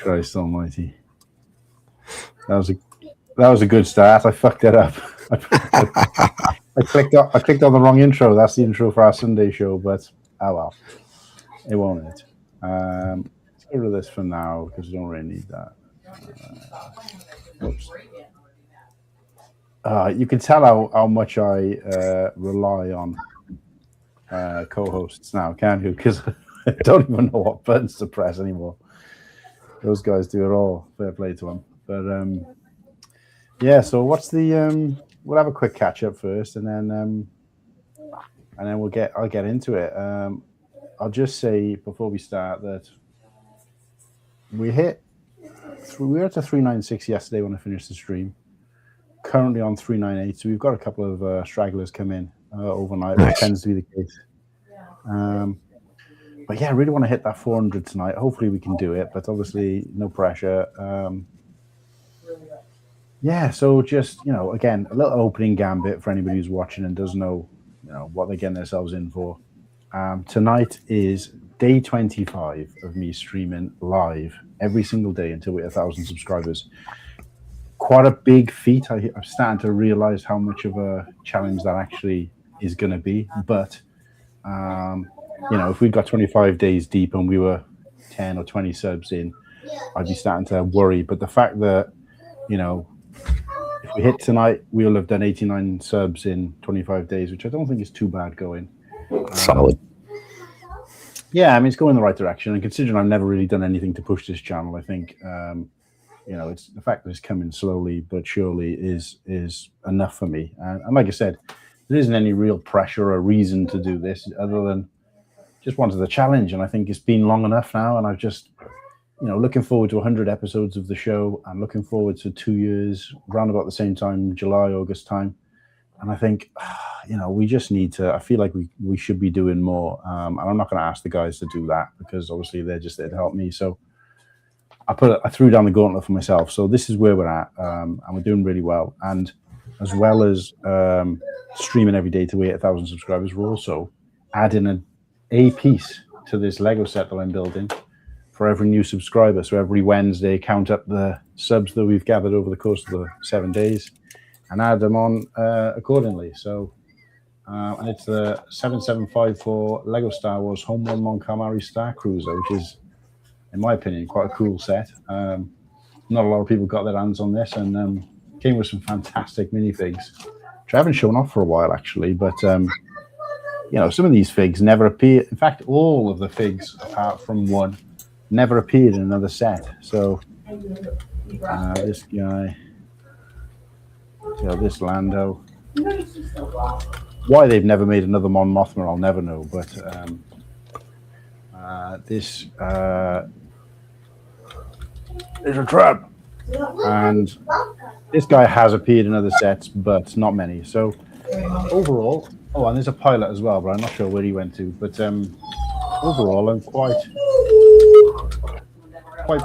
Christ almighty. That was a good start. I fucked it up. I clicked on the wrong intro. That's the intro for our Sunday show, but oh well. It won't hurt. Let's get rid of this for now because we don't really need that. Oops. You can tell how much I rely on co-hosts now, can't you? Because I don't even know what buttons to press anymore. Those guys do it all. Fair play to them. But yeah. So what's the? We'll have a quick catch up first, and then I'll get into it. I'll just say before we start that we were at a 396 yesterday when I finished the stream. Currently on 398, so we've got a couple of stragglers come in overnight, which tends to be the case. But yeah, I really want to hit that 400 tonight. Hopefully we can do it, but obviously no pressure. Yeah, so just, again, a little opening gambit for anybody who's watching and doesn't know, what they're getting themselves in for. Tonight is day 25 of me streaming live every single day until we hit 1,000 subscribers. Quite a big feat. I'm starting to realize how much of a challenge that actually is going to be. But, if we got 25 days deep and we were 10 or 20 subs in, I'd be starting to worry. But the fact that, if we hit tonight, we'll have done 89 subs in 25 days, which I don't think is too bad going. Solid. Yeah, I mean, it's going in the right direction. And considering I've never really done anything to push this channel, I think, it's the fact that it's coming slowly but surely is enough for me. And like I said, there isn't any real pressure or reason to do this other than just wanted the challenge. And I think it's been long enough now. And I've just, looking forward to 100 episodes of the show. I'm looking forward to 2 years, around about the same time, July, August time. And I think, we just need to, I feel like we should be doing more. And I'm not going to ask the guys to do that because obviously they're just there to help me. So I threw down the gauntlet for myself. So this is where we're at. And we're doing really well. And as well as streaming every day to we hit 1,000 subscribers, we're also adding a piece to this Lego set that I'm building for every new subscriber. So every Wednesday, count up the subs that we've gathered over the course of the 7 days and add them on accordingly. So, and it's the 7754 Lego Star Wars Homeworld Mon Calamari Starcruiser, which is, in my opinion, quite a cool set. Not a lot of people got their hands on this, and came with some fantastic minifigs, which I haven't shown off for a while, actually. But, some of these figs never appear. In fact, all of the figs, apart from one, never appeared in another set. So, this guy, this Lando. Why they've never made another Mon Mothma, I'll never know. But this is a trap. And this guy has appeared in other sets, but not many. So overall, and there's a pilot as well, but I'm not sure where he went to. But overall, I'm quite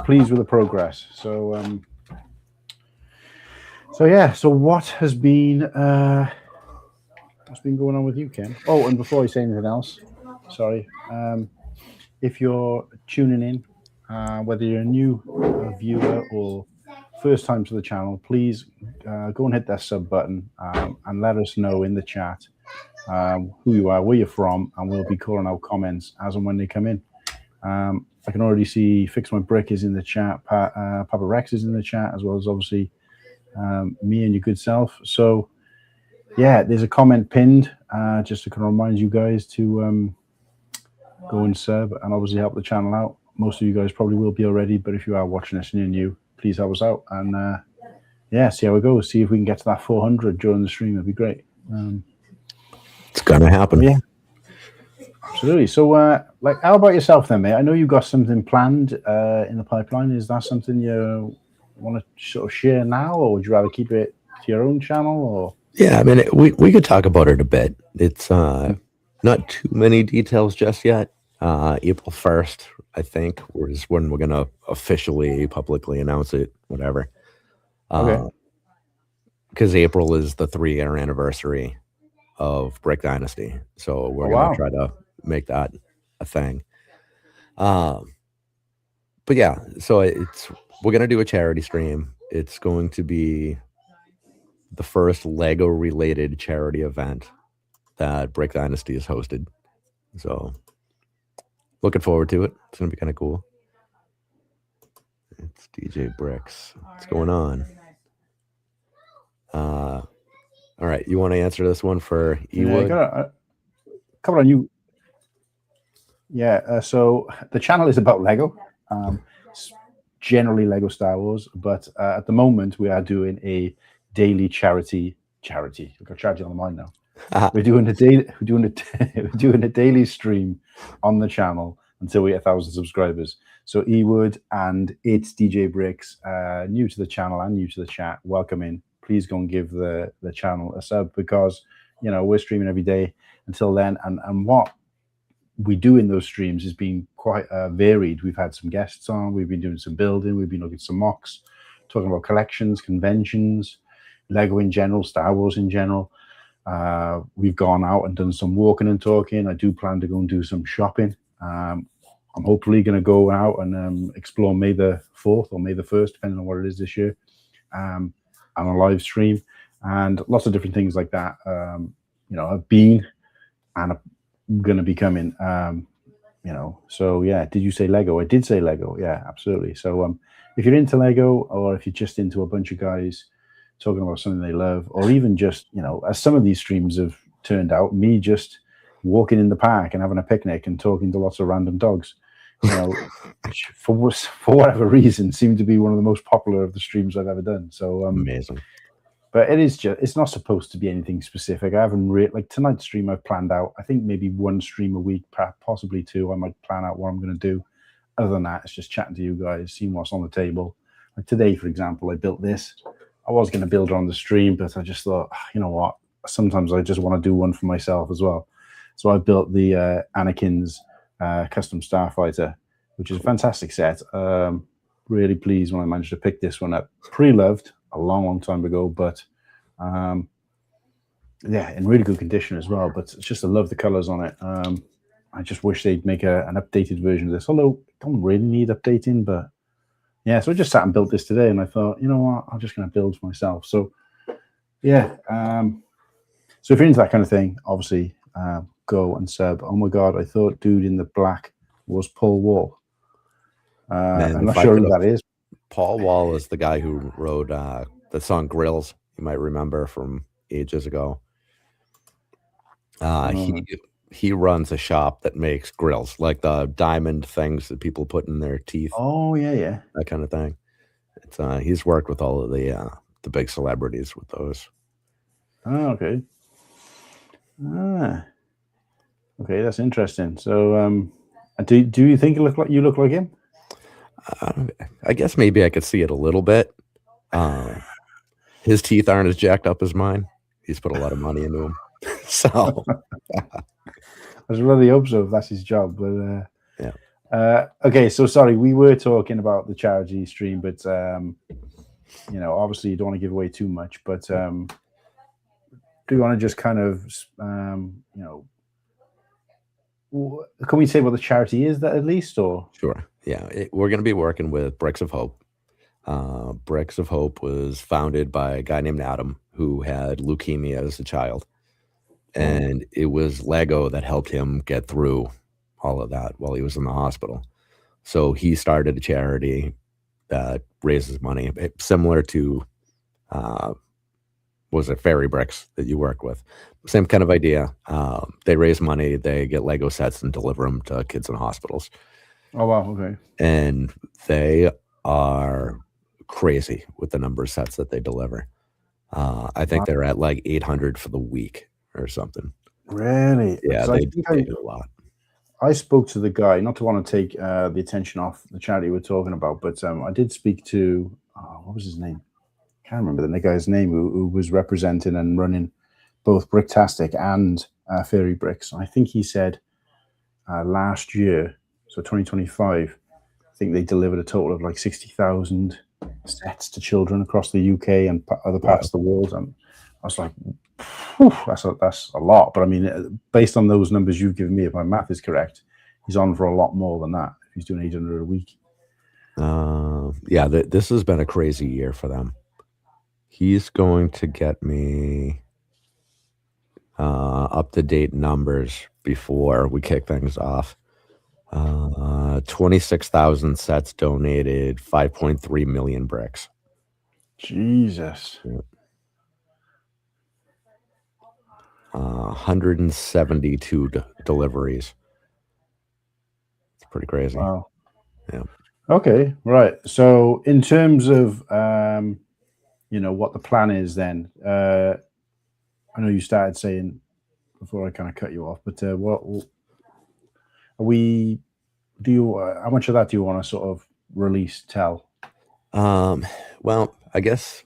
pleased with the progress. So yeah. So what has been what's been going on with you, Ken? Oh, and before I say anything else, sorry. If you're tuning in, whether you're a new viewer or first time to the channel, please go and hit that sub button and let us know in the chat who you are, where you're from, and we'll be calling out comments as and when they come in. I can already see Fix My Brick is in the chat, Papa Rex is in the chat, as well as obviously me and your good self. So yeah, there's a comment pinned just to kind of remind you guys to go and sub and obviously help the channel out. Most of you guys probably will be already, but if you are watching this and you're new, please help us out and yeah, see how it goes. See if we can get to that 400 during the stream. That'd be great. It's gonna happen. Yeah, Absolutely. So, like, how about yourself then, mate? I know you got something planned in the pipeline. Is that something you want to sort of share now, or would you rather keep it to your own channel? Or Yeah, I mean, we could talk about it a bit. It's not too many details just yet. April 1st, I think, is when we're gonna officially publicly announce it. Whatever, okay, because April is the 3-year anniversary of Brick Dynasty, so oh we're gonna wow, try to make that a thing. Um, but yeah, so we're gonna do a charity stream. It's going to be the first Lego related charity event that Brick Dynasty has hosted. So looking forward to it. It's gonna be kind of cool. It's DJ Bricks. What's going on? All right, you want to answer this one for yeah, I Ewood? got a couple of new. Yeah, so the channel is about Lego, s- generally Lego Star Wars, but at the moment we are doing a daily charity. We've got charity on the mind now. We're doing a daily, we're doing a daily stream on the channel until we get 1,000 subscribers. So Ewood and it's DJ Bricks, new to the channel and new to the chat. Welcome in. Please go and give the channel a sub because we're streaming every day until then. And what we do in those streams has been quite varied. We've had some guests on. We've been doing some building. We've been looking at some mocks, talking about collections, conventions, Lego in general, Star Wars in general. We've gone out and done some walking and talking. I do plan to go and do some shopping. I'm hopefully going to go out and explore May the 4th or May the 1st, depending on what it is this year, on a live stream and lots of different things like that. I've been and I'm going to be coming. So yeah. Did you say Lego? I did say Lego. Yeah, absolutely. So if you're into Lego or if you're just into a bunch of guys talking about something they love, or even just, as some of these streams have turned out, me just walking in the park and having a picnic and talking to lots of random dogs, which for whatever reason seemed to be one of the most popular of the streams I've ever done. So, Amazing. but it's not supposed to be anything specific. I haven't like tonight's stream I've planned out. I think maybe one stream a week, possibly two. I might plan out what I'm going to do. Other than that, it's just chatting to you guys, seeing what's on the table. Like today, for example, I built this. I was going to build it on the stream, but I just thought, you know what? Sometimes I just want to do one for myself as well. So I built the Anakin's custom Starfighter, which is a fantastic set. Really pleased when I managed to pick this one up. Pre-loved a long, long time ago, but yeah, in really good condition as well. But it's just I love the colors on it. I just wish they'd make an updated version of this. Although it don't really need updating, but yeah. So I just sat and built this today, and I thought, you know what, I'm just going to build for myself. So yeah. So if you're into that kind of thing, obviously go and sub. Oh my god, I thought dude in the black was Paul Wall. Man, I'm not if I sure could who have, that is. Paul Wall is the guy who wrote the song "Grills." You might remember from ages ago. He runs a shop that makes grills, like the diamond things that people put in their teeth, Oh yeah, yeah. that kind of thing. It's he's worked with all of the big celebrities with those. Oh, okay. Okay, that's interesting. So, do you think you look like him? I guess maybe I could see it a little bit. His teeth aren't as jacked up as mine. He's put a lot of money into them. So I was really hope so if that's his job. But yeah. okay, so sorry, we were talking about the charity stream, but obviously you don't want to give away too much. But do you want to just kind of, can we say what the charity is that at least, or? Sure. Yeah, we're going to be working with Bricks of Hope. Bricks of Hope was founded by a guy named Adam who had leukemia as a child. And it was Lego that helped him get through all of that while he was in the hospital. So he started a charity that raises money, similar to, was it Fairy Bricks that you work with? Same kind of idea. They raise money, they get Lego sets and deliver them to kids in hospitals. Oh, wow, okay. And they are crazy with the number of sets that they deliver. I think they're at like 800 for the week or something. Really? Yeah, they do a lot. I spoke to the guy, not to want to take the attention off the charity we're talking about, but I did speak to what was his name? Can't remember the guy's name who was representing and running both Bricktastic and Fairy Bricks. I think he said last year, so 2025, I think they delivered a total of like 60,000 sets to children across the UK and other parts of the world. And I was like, that's a lot. But I mean, based on those numbers you've given me, if my math is correct, he's on for a lot more than that if he's doing 800 a week. Yeah, this has been a crazy year for them. He's going to get me up-to-date numbers before we kick things off. 26,000 sets donated, 5.3 million bricks. Jesus. Yeah. 172 deliveries. It's pretty crazy. Wow. Yeah. Okay, right. So in terms of what the plan is then, I know you started saying before I kind of cut you off, but what are we? Do you? How much of that do you want to sort of tell? Well, I guess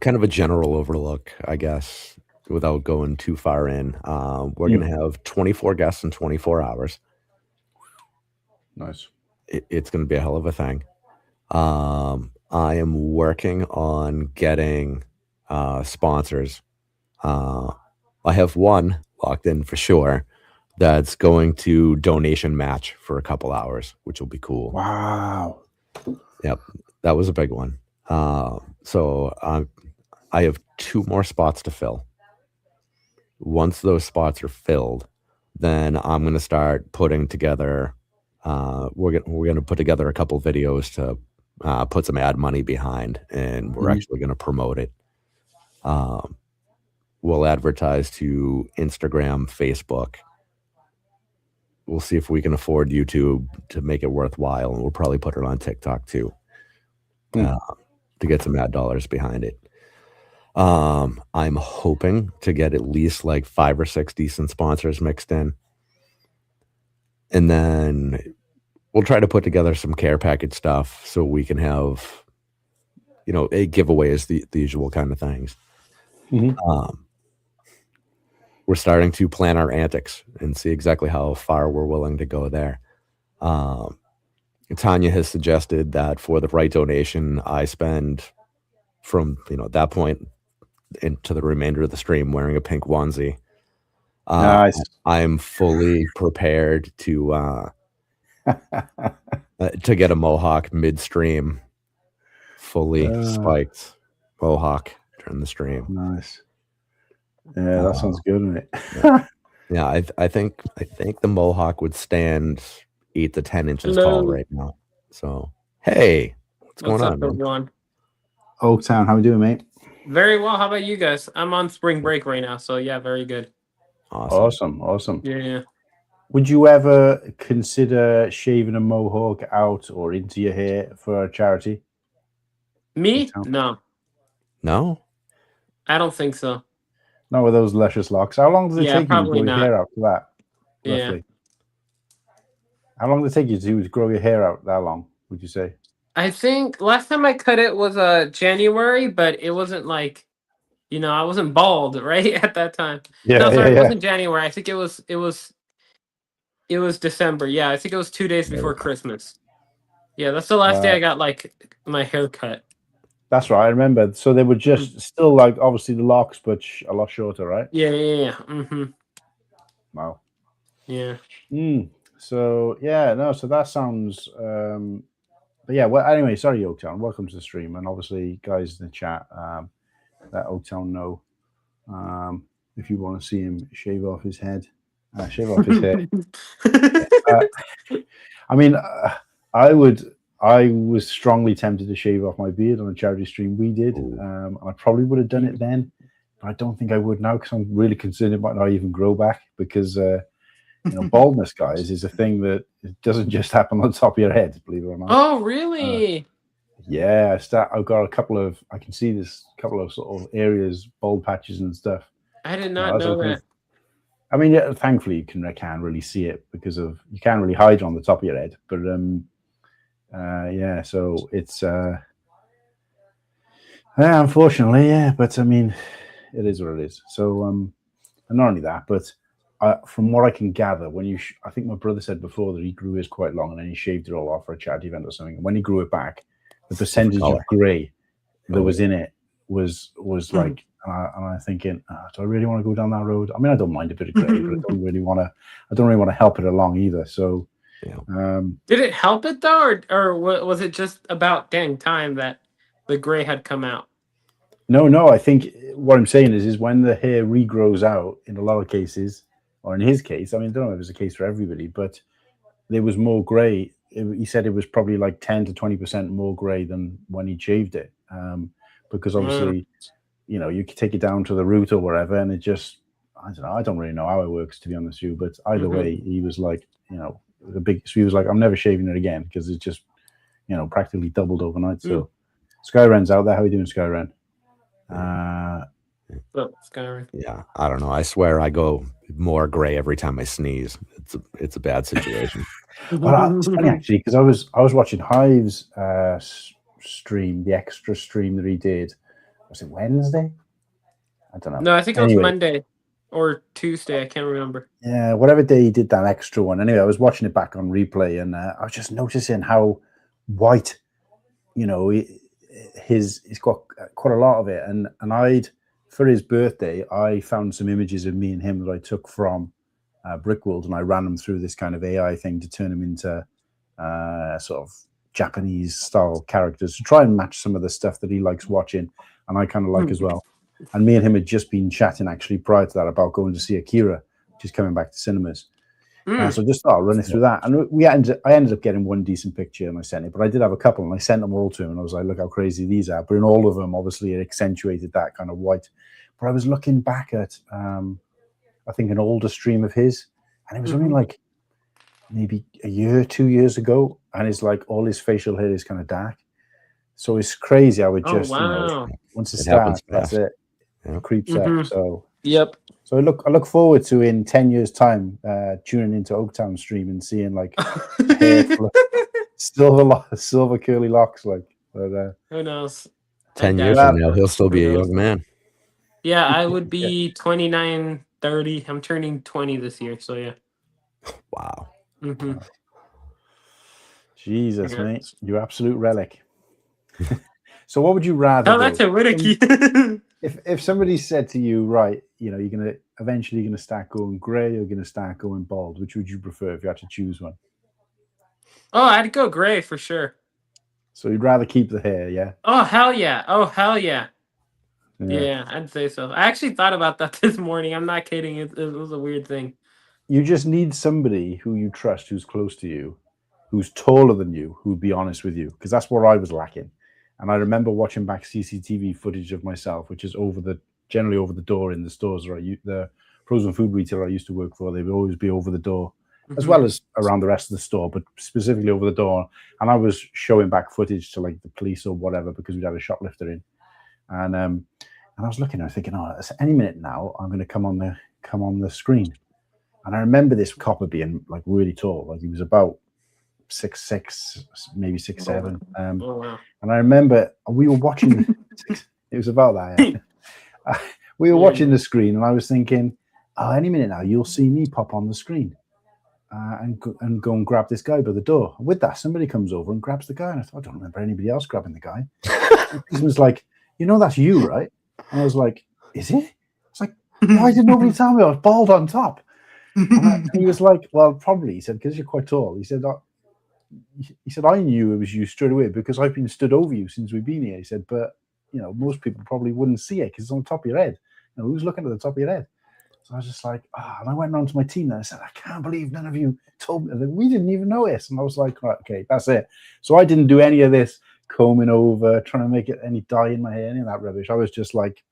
kind of a general overlook, I guess, without going too far in. We're going to have 24 guests in 24 hours. Nice. It's going to be a hell of a thing. I am working on getting sponsors. I have one locked in for sure that's going to donation match for a couple hours, which will be cool. Wow. Yep, that was a big one. So I have 2 more spots to fill. Once those spots are filled, then I'm going to start putting together. We're going to put together a couple videos to put some ad money behind, and we're actually going to promote it. We'll advertise to Instagram, Facebook. We'll see if we can afford YouTube to make it worthwhile, and we'll probably put it on TikTok too to get some ad dollars behind it. I'm hoping to get at least like 5 or 6 decent sponsors mixed in. And then we'll try to put together some care package stuff so we can have, a giveaways, the usual kind of things. We're starting to plan our antics and see exactly how far we're willing to go there. Tanya has suggested that for the right donation, I spend from, that point into the remainder of the stream wearing a pink onesie. Nice. I'm fully prepared to get a mohawk midstream, fully spiked mohawk during the stream. Nice. Yeah, that sounds good, doesn't it? Yeah, I think the mohawk would stand 8 to 10 inches tall right now. So, hey, what's going on, everyone? Oaktown, how we doing, mate? Very well. How about you guys? I'm on spring break right now, so yeah, very good. Awesome. Yeah. Would you ever consider shaving a mohawk out or into your hair for a charity? Me? No. No? I don't think so. Not with those luscious locks. How long does it take you to grow your hair out for that? Roughly? Yeah. How long does it take you to grow your hair out that long, would you say? I think last time I cut it was January, but it wasn't like, I wasn't bald, right? At that time. Yeah, no, sorry, it wasn't January. I think it was December. Yeah, I think it was 2 days before Christmas. Yeah, that's the last day I got like my hair cut. That's right, I remember. So they were just still like obviously the locks, but a lot shorter, right? Yeah. Mm-hmm. Wow. Yeah. So so that sounds but yeah, well anyway, sorry Oaktown, welcome to the stream, and obviously guys in the chat, let Oaktown know if you want to see him shave off his head. Shave off his hair. I mean, I was strongly tempted to shave off my beard on a charity stream we did. I probably would have done it then, but I don't think I would now because I'm really concerned it might not even grow back because baldness, guys, is a thing that it doesn't just happen on the top of your head, believe it or not. Oh, really? Yeah, I've got I can see this couple of sort of areas, bald patches and stuff. I did not know that. I mean, yeah, thankfully you can't really see it because of you can't really hide on the top of your head. But yeah, so it's yeah, unfortunately, yeah. But I mean, it is what it is. So and not only that, but from what I can gather, when you, I think my brother said before that he grew his quite long and then he shaved it all off for a charity event or something. And when he grew it back, the percentage of grey that was in it was like, and I'm thinking, do I really want to go down that road? I mean, I don't mind a bit of grey, but I don't really want to help it along either. So, Yeah. Did it help it though, or was it just about dang time that the grey had come out? No. I think what I'm saying is when the hair regrows out in a lot of cases, or in his case, I mean, I don't know if it's the case for everybody, but there was more grey. He said it was probably like 10 to 20% more grey than when he shaved it, because obviously, you can take it down to the root or whatever, and it just, I don't know. I don't really know how it works, to be honest with you. But either way, he was like, he was like, I'm never shaving it again because it's just, practically doubled overnight. So, Skyren's out there. How are you doing, Skyren? Yeah, I don't know. I swear I go more grey every time I sneeze. It's a bad situation. Well, it's funny actually because I was watching Hive's stream, the extra stream that he did. Was it Wednesday? I don't know. No, I think it was Monday or Tuesday. I can't remember. Yeah, whatever day he did that extra one. Anyway, I was watching it back on replay, and I was just noticing how white, he's got quite a lot of it. And for his birthday, I found some images of me and him that I took from Brickworld, and I ran them through this kind of AI thing to turn them into sort of Japanese style characters to try and match some of the stuff that he likes watching and I kind of like as well. And me and him had just been chatting actually prior to that about going to see Akira, which is coming back to cinemas. So just started running through that, and I ended up getting one decent picture, and I sent it. But I did have a couple, and I sent them all to him, and I was like, "Look how crazy these are!" But in all of them, obviously, it accentuated that kind of white. But I was looking back at, I think, an older stream of his, and it was only like maybe a year, 2 years ago, and it's like all his facial hair is kind of dark. So it's crazy. I would just, once it starts, that's it. It creeps up. So So I look forward to in 10 years' time tuning into Oaktown stream and seeing like hair silver curly locks. Like, but who knows? 10 years from now, he'll still be a young man. Yeah, I would be 29, 30. I'm turning 20 this year, so yeah. Wow. Jesus, mate, you absolute relic. So what would you rather? Oh, that's a Riddicky. If somebody said to you, right, you're gonna eventually start going grey or gonna start going bald, which would you prefer if you had to choose one? Oh, I'd go grey for sure. So you'd rather keep the hair, yeah? Oh hell yeah! Oh hell yeah! Yeah, I'd say so. I actually thought about that this morning. I'm not kidding. It was a weird thing. You just need somebody who you trust, who's close to you, who's taller than you, who'd be honest with you, because that's what I was lacking. And I remember watching back CCTV footage of myself, which is generally over the door in the stores, right? The frozen food retailer I used to work for, they would always be over the door, as well as around the rest of the store, but specifically over the door. And I was showing back footage to like the police or whatever because we'd had a shoplifter in. And I was looking, I was thinking, any minute now, I'm going to come on the screen. And I remember this copper being like really tall, like he was about 6'6", maybe 6'7". And I remember we were watching. It was about that. Yeah. We were watching the screen, and I was thinking, any minute now, you'll see me pop on the screen and go and grab this guy by the door. And with that, somebody comes over and grabs the guy, and I thought, I don't remember anybody else grabbing the guy. He was like, that's you, right? And I was like, is it? It's like, why did nobody tell me I was bald on top? And he was like, well, probably. He said, because you're quite tall. He said, I knew it was you straight away because I've been stood over you since we've been here. He said, but most people probably wouldn't see it because it's on the top of your head. Who's looking at the top of your head? So I was just like, and I went around to my team and I said, I can't believe none of you told me that. We didn't even notice. And I was like, right, okay, that's it. So I didn't do any of this combing over, trying to make it any dye in my hair, any of that rubbish. I was just like,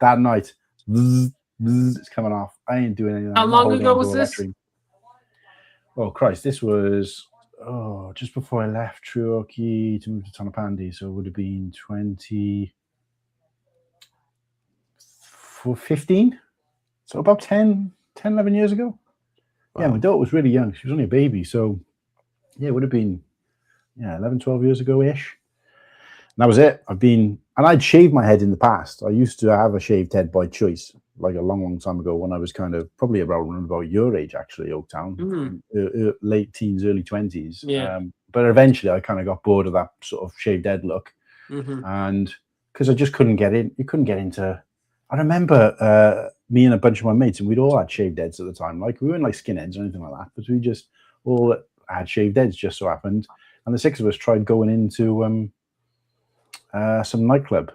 that night, it's coming off. I ain't doing anything. How long ago was this? Oh Christ, this was just before I left Truoki to move to Tonopandi, so it would have been 2015. So about 10 10, 11 years ago. Wow. Yeah, my daughter was really young. She was only a baby. So, yeah, it would have been, 11, 12 years ago-ish. And that was it. And I'd shaved my head in the past. I used to have a shaved head by choice, like a long, long time ago when I was kind of probably about your age, actually, Oaktown, late teens, early 20s. Yeah. But eventually I kind of got bored of that sort of shaved head look. And because I just couldn't get in, you couldn't get into, I remember me and a bunch of my mates, and we'd all had shaved heads at the time. Like we weren't like skinheads or anything like that, but we just all had shaved heads, just so happened. And the 6 of us tried going into some nightclub,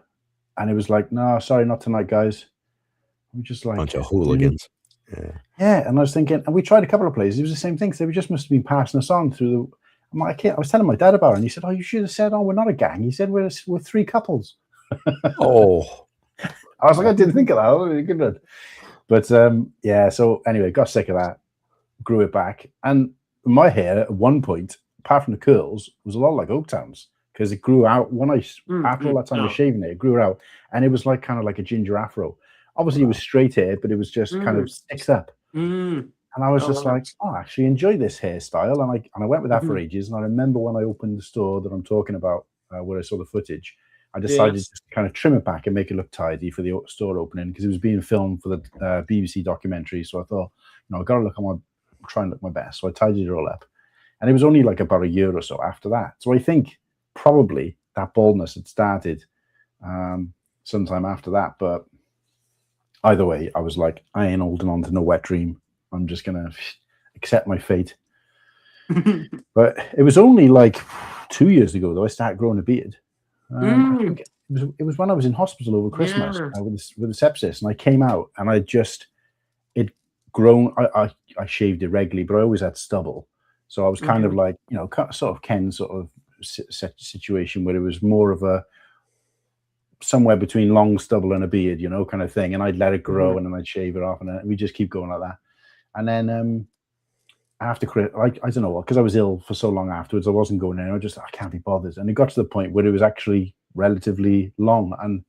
and it was like, no, sorry, not tonight, guys. We just like bunch of hooligans. Yeah, and I was thinking, and we tried a couple of places. It was the same thing. So they just must have been passing us on through the. I'm like, I was telling my dad about it, and he said, "Oh, you should have said, oh, we're not a gang." He said, "We're 3 couples." Oh, I was like, I didn't think of that. Oh, good. But yeah. So anyway, got sick of that, grew it back, and my hair at one point, apart from the curls, was a lot like Oaktown's. Because it grew out after all that time of shaving it grew out, and it was like kind of like a ginger afro. Obviously, it was straight hair, but it was just kind of sticks up. And I was just like, I actually enjoy this hairstyle, and I went with that for ages. And I remember when I opened the store that I'm talking about, where I saw the footage, I decided just to kind of trim it back and make it look tidy for the store opening, because it was being filmed for the BBC documentary. So I thought, I got to try and look my best. So I tidied it all up, and it was only like about a year or so after that. So I think probably that baldness had started sometime after that, but either way, I was like, I ain't holding on to no wet dream. I'm just gonna accept my fate. But it was only like 2 years ago though I started growing a beard. I think it was when I was in hospital over Christmas with a sepsis, and I came out and it grown. I shaved it regularly, but I always had stubble, so I was kind of like sort of Kenn sort of situation where it was more of a somewhere between long stubble and a beard, kind of thing. And I'd let it grow and then I'd shave it off, and then we just keep going like that. And then after I don't know what, because I was ill for so long afterwards, I wasn't going in. I can't be bothered. And it got to the point where it was actually relatively long. And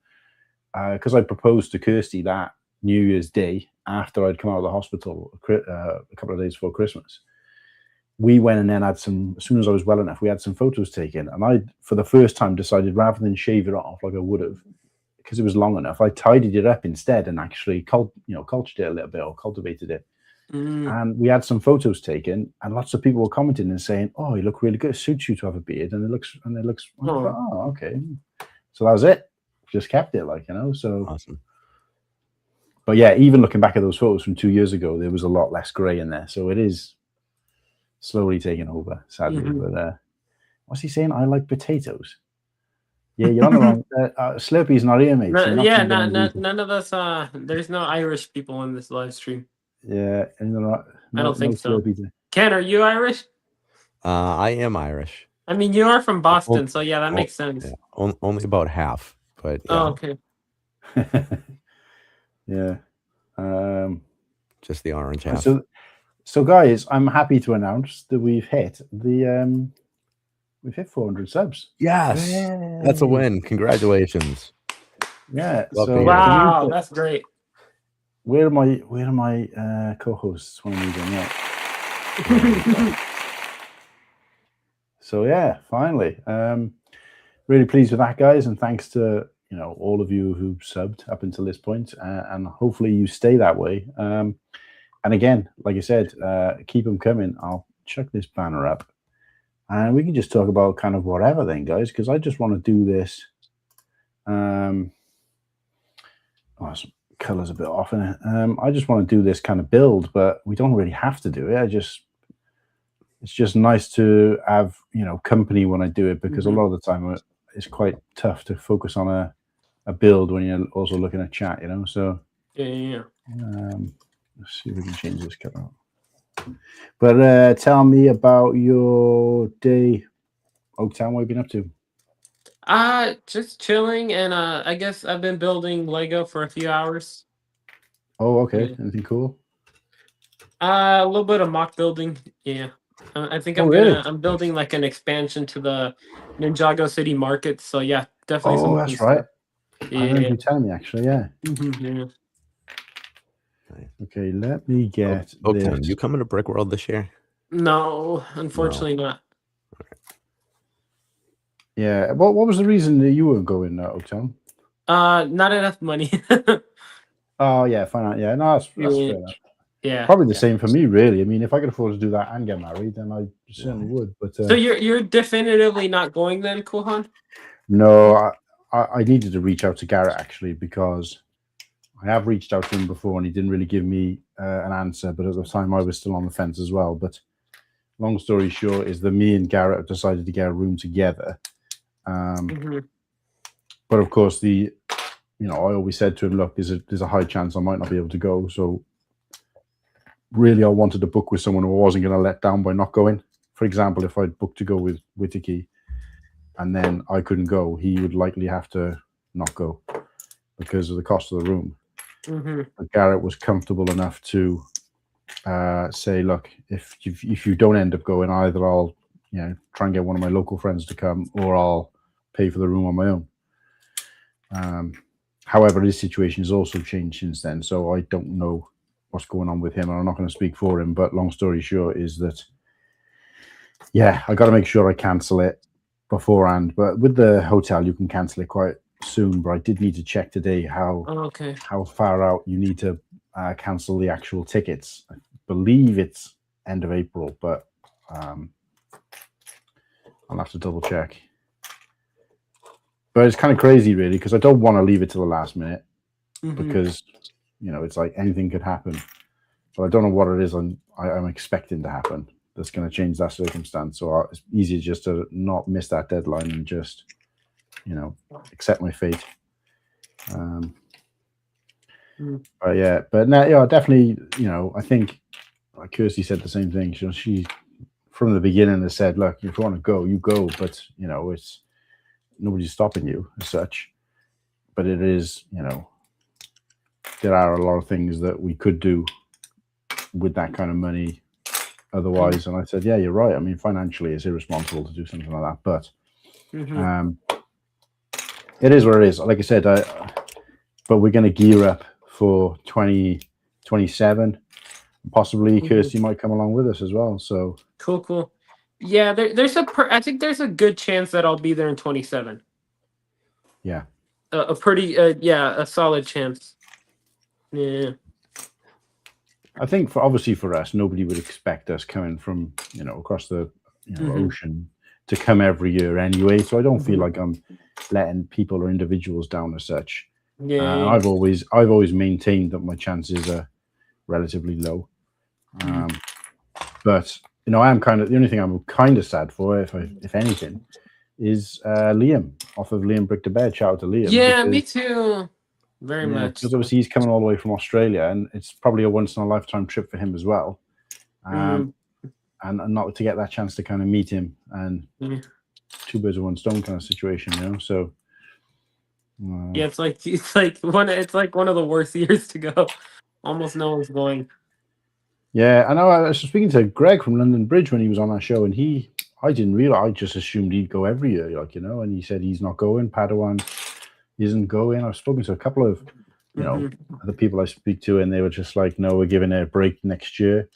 because I proposed to Kirsty that New Year's Day after I'd come out of the hospital a couple of days before Christmas, we went and then had some, as soon as I was well enough, we had some photos taken. And I, for the first time, decided rather than shave it off like I would have, because it was long enough, I tidied it up instead and actually cultured it a little bit, or cultivated it. And we had some photos taken, and lots of people were commenting and saying, "Oh, you look really good. It suits you to have a beard, and it looks." Oh, okay. So that was it. Just kept it, So awesome. But yeah, even looking back at those photos from 2 years ago, there was a lot less grey in there. So it is slowly taking over, sadly. But what's he saying? I like potatoes. Yeah, you're on the wrong. Slurpee's not here, mate. None of us. There's no Irish people in this live stream. Yeah, and I don't think so. Ken, are you Irish? I am Irish. I mean, you are from Boston, so yeah, that makes sense. Yeah, only about half, but yeah. Oh, okay. Yeah. Just the orange half. So guys, I'm happy to announce that we've hit 400 subs. Yes, yay. That's a win. Congratulations. Yeah. Wow, that's great. Where are my co-hosts when we do that? So yeah, finally, really pleased with that, guys, and thanks to all of you who subbed up until this point, and hopefully you stay that way. And again, like I said, keep them coming. I'll chuck this banner up, and we can just talk about kind of whatever then, guys, because I just want to do this. Colors a bit off in it. I just want to do this kind of build, but we don't really have to do it. It's just nice to have company when I do it, because a lot of the time it's quite tough to focus on a build when you're also looking at chat, So yeah. Let's see if we can change this color. But tell me about your day, Oaktown. What have you been up to? Just chilling, and I guess I've been building Lego for a few hours. Oh, okay. Yeah. Anything cool? A little bit of mock building. Yeah. I think I'm building like an expansion to the Ninjago City Market. So yeah, definitely. Oh, that's right. Yeah. I remember you telling me, actually. Yeah. Yeah. Okay, let me get Oaktown, this. you coming to Brick World this year? No, unfortunately not. Yeah. What was the reason that you weren't going, Oaktown? Not enough money. Oh yeah, fine. Yeah, no, that's fair enough. Yeah. Probably the same for me, really. I mean, if I could afford to do that and get married, then I certainly would. But so you're definitively not going then, Kuhan? No, I needed to reach out to Garrett actually, because I have reached out to him before and he didn't really give me an answer. But at the time, I was still on the fence as well. But long story short is that me and Garrett have decided to get a room together. But of course, I always said to him, look, there's a high chance I might not be able to go. So really, I wanted to book with someone who I wasn't going to let down by not going. For example, if I'd booked to go with Whittaky and then I couldn't go, he would likely have to not go because of the cost of the room. But Garrett was comfortable enough to say, look, if you don't end up going, either I'll try and get one of my local friends to come, or I'll pay for the room on my own. However, his situation has also changed since then, so I don't know what's going on with him, and I'm not going to speak for him. But long story short is that, I got to make sure I cancel it beforehand. But with the hotel, you can cancel it quite soon. But I did need to check today how far out you need to cancel the actual tickets. I believe it's end of April, but I'll have to double check. But it's kind of crazy, really, because I don't want to leave it to the last minute because it's like anything could happen. But I don't know what it is I'm expecting to happen that's going to change that circumstance. So it's easier just to not miss that deadline and just, accept my fate. But no, definitely, I think Kirsty said the same thing. She from the beginning has said, look, if you want to go, you go, but it's nobody's stopping you as such. But it is, there are a lot of things that we could do with that kind of money otherwise. And I said, yeah, you're right. I mean, financially, it's irresponsible to do something like that, but it is what it is. Like I said, but we're going to gear up for 2027. Possibly Kirsty might come along with us as well. So cool. Yeah, I think there's a good chance that I'll be there in 27. Yeah. A pretty a solid chance. Yeah. I think obviously for us, nobody would expect us coming from across the ocean to come every year anyway. So I don't feel like I'm letting people or individuals down as such. Yeah. I've always maintained that my chances are relatively low. But I am the only thing I'm kind of sad for, if anything, is Liam off of Liam Brick to Bed. Shout out to Liam. Yeah, me too. Very much. Because obviously he's coming all the way from Australia, and it's probably a once in a lifetime trip for him as well. And not to get that chance to kind of meet him, and two birds with one stone kind of situation, So yeah, it's like one of the worst years to go. Almost no one's going. Yeah, I know. I was speaking to Greg from London Bridge when he was on our show, and I didn't realize. I just assumed he'd go every year, and he said he's not going. Padawan isn't going. I've spoken to a couple of, other people I speak to, and they were just like, no, we're giving it a break next year.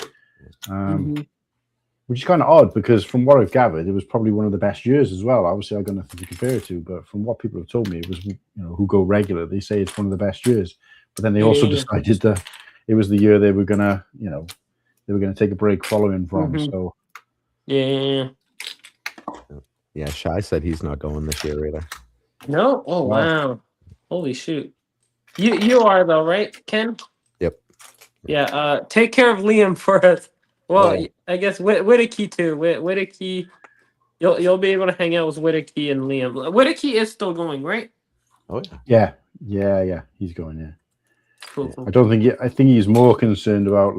Which is kind of odd because from what I've gathered, it was probably one of the best years as well. Obviously, I've got nothing to compare it to, but from what people have told me, it was, who go regular, they say it's one of the best years. But then they also decided that it was the year they were going to, they were going to take a break following from. So, yeah. Shai said he's not going this year either. No? Oh, wow. Holy shoot. You are though, right, Ken? Yep. Yeah. Take care of Liam for us. Well, I guess Whittaky too. Whittaky, you'll be able to hang out with Whittaky and Liam. Whittaky is still going, right? Oh yeah. Yeah. He's going. Yeah. Cool. I don't think. I think he's more concerned about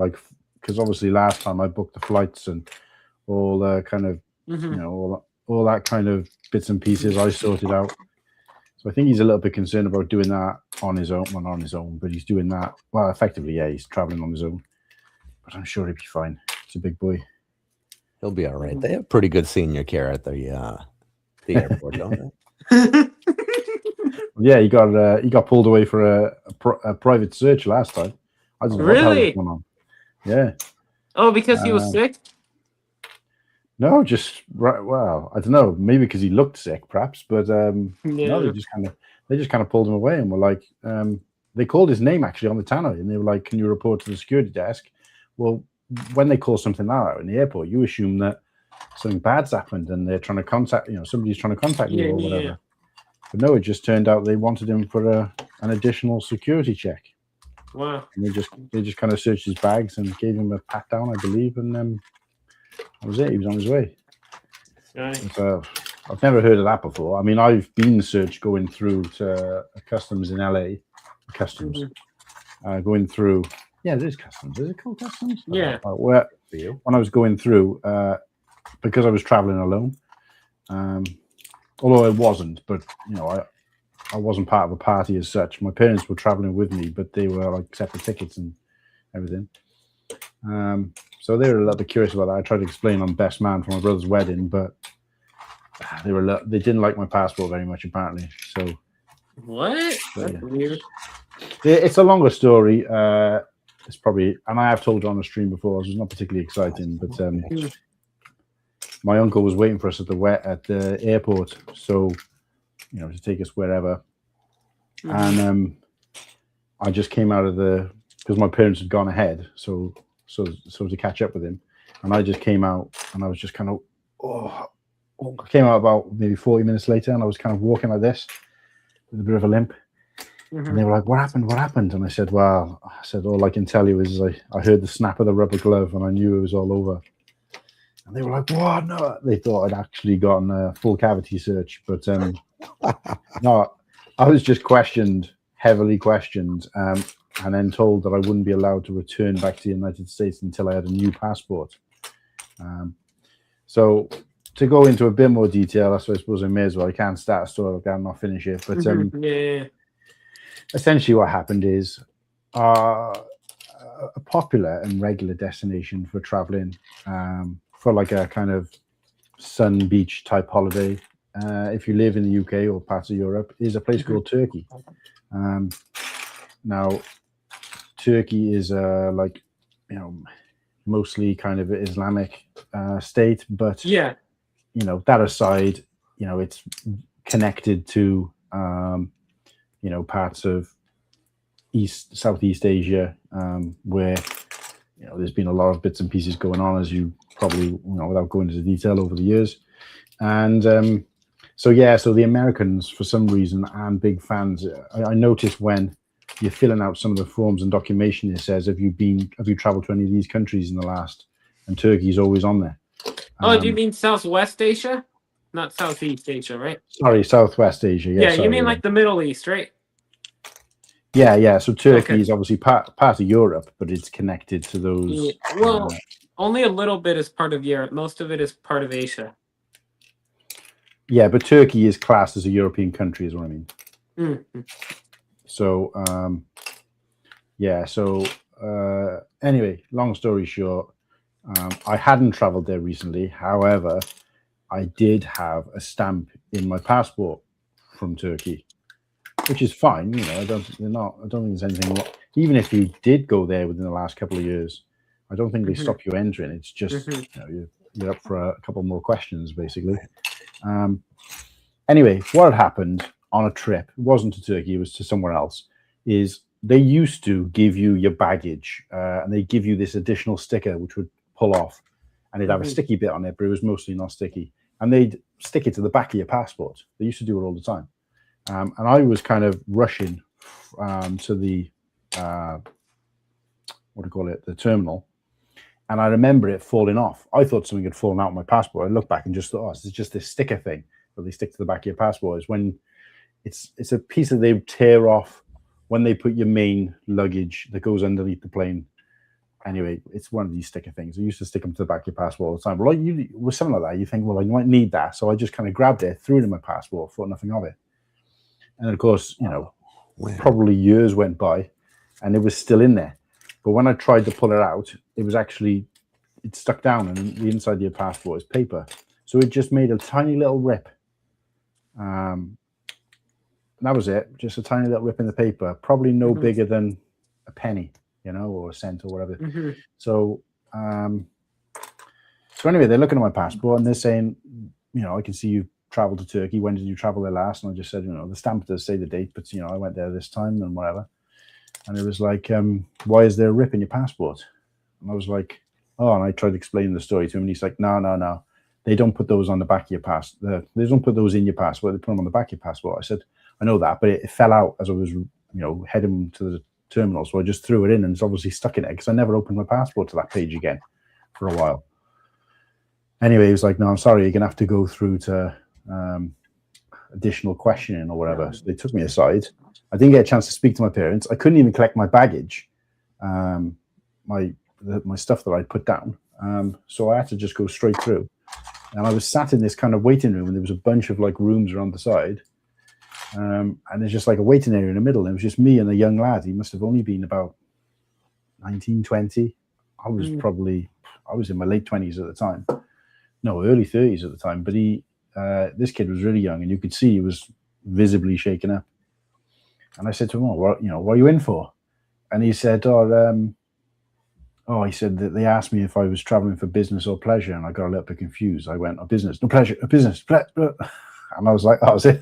because obviously last time I booked the flights and all the kind of all that kind of bits and pieces I sorted out. So I think he's a little bit concerned about doing that on his own. Well, not on his own, but he's doing that. Well, effectively, yeah, he's traveling on his own. But I'm sure he'll be fine. He's a big boy. He'll be all right. They have pretty good senior care at the airport, don't they? Yeah, he got pulled away for a private search last time. I don't know what the hell was Really? going on. Yeah. Oh, because he was sick? No, just right. Well, I don't know. Maybe because he looked sick, perhaps. But no, Yeah. they just kind of pulled him away and were like, they called his name actually on the tannoy, and they were like, "Can you report to the security desk?" Well, when they call something out in the airport, you assume that something bad's happened and they're trying to contact, somebody's trying to contact you or whatever. Yeah. But no, it just turned out they wanted him for an additional security check. Wow. And they just kind of searched his bags and gave him a pat down, I believe, and that was it. He was on his way. Nice. So I've never heard of that before. I mean, I've been searched going through to customs in LA. Customs. Going through. Yeah, it is customs. Is it called customs? Yeah. When I was going through, because I was traveling alone, although I wasn't, but I wasn't part of a party as such. My parents were traveling with me, but they were like separate tickets and everything. So they were a little bit curious about that. I tried to explain I'm best man for my brother's wedding, but they didn't like my passport very much apparently. So what? That's weird. It's a longer story. It's probably, and I have told you on the stream before, so it's not particularly exciting, but my uncle was waiting for us at the airport, so to take us wherever. And I just came out of because my parents had gone ahead, so to catch up with him, and I just came out, and I was just kind of I came out about maybe 40 minutes later, and I was kind of walking like this with a bit of a limp. And they were like, what happened? And I said, all I can tell you is I heard the snap of the rubber glove and I knew it was all over. And they were like, what? No, they thought I'd actually gotten a full cavity search. But no, I was just heavily questioned, and then told that I wouldn't be allowed to return back to the United States until I had a new passport. So to go into a bit more detail, I suppose I may as well. I can't start a story like that and not finish it. But essentially what happened is a popular and regular destination for traveling for like a kind of sun beach type holiday, if you live in the UK or parts of Europe, is a place called Turkey. Now Turkey is mostly kind of Islamic state, but that aside, it's connected to parts of Southeast Asia, where there's been a lot of bits and pieces going on, as you probably without going into detail over the years. And so the Americans, for some reason, aren't big fans. I noticed when you're filling out some of the forms and documentation, it says, have you traveled to any of these countries in the last? And Turkey's always on there. Do you mean Southwest Asia? Not Southeast Asia, right? Sorry, Southwest Asia. Yeah, you mean like the Middle East, right? Yeah. So Turkey is obviously part of Europe, but it's connected to those. Yeah. Well, only a little bit is part of Europe. Most of it is part of Asia. Yeah, but Turkey is classed as a European country, is what I mean. So, anyway, long story short, I hadn't traveled there recently. However, I did have a stamp in my passport from Turkey, which is fine. I don't think there's anything wrong. Even if you did go there within the last couple of years, I don't think they stop you entering. It's just you're up for a couple more questions, basically. Anyway, what had happened on a trip, it wasn't to Turkey, it was to somewhere else, is they used to give you your baggage, and they give you this additional sticker which would pull off, and it'd have a sticky bit on it, but it was mostly not sticky, and they'd stick it to the back of your passport. They used to do it all the time. And I was kind of rushing to the the terminal, and I remember it falling off. I thought something had fallen out of my passport. I looked back and just thought, this is just this sticker thing that they stick to the back of your passport. Is when it's a piece that they tear off when they put your main luggage that goes underneath the plane. Anyway, it's one of these sticker things. I used to stick them to the back of your passport all the time. Well, with something like that, you think, well, I might need that. So I just kind of grabbed it, threw it in my passport, thought nothing of it. And of course, probably years went by and it was still in there. But when I tried to pull it out, it stuck down, and the inside of your passport is paper. So it just made a tiny little rip. And that was it. Just a tiny little rip in the paper, probably no bigger than a penny. or a cent or whatever. Mhm. So anyway, they're looking at my passport and they're saying, I can see you traveled to Turkey. When did you travel there last? And I just said, the stamp does say the date, but I went there this time and whatever. And it was like, why is there a rip in your passport? And I was like, oh, and I tried to explain the story to him, and he's like, no. They don't put those on the back of your passport. They don't put those in your passport. They put them on the back of your passport. I said, I know that, but it fell out as I was, heading to the terminal. So I just threw it in, and it's obviously stuck in it because I never opened my passport to that page again for a while. Anyway, he was like, no, I'm sorry. You're going to have to go through to additional questioning or whatever. So they took me aside. I didn't get a chance to speak to my parents. I couldn't even collect my baggage, my stuff that I'd put down. So I had to just go straight through. And I was sat in this kind of waiting room, and there was a bunch of like rooms around the side. And there's just like a waiting area in the middle. And it was just me and a young lad. He must have only been about 19, 20. I was in my late 20s at the time. No, early 30s at the time. But this kid was really young, and you could see he was visibly shaken up. And I said to him, what are you in for? And he said, he said that they asked me if I was traveling for business or pleasure, and I got a little bit confused. I went, business, no pleasure, business. And I was like, that was it.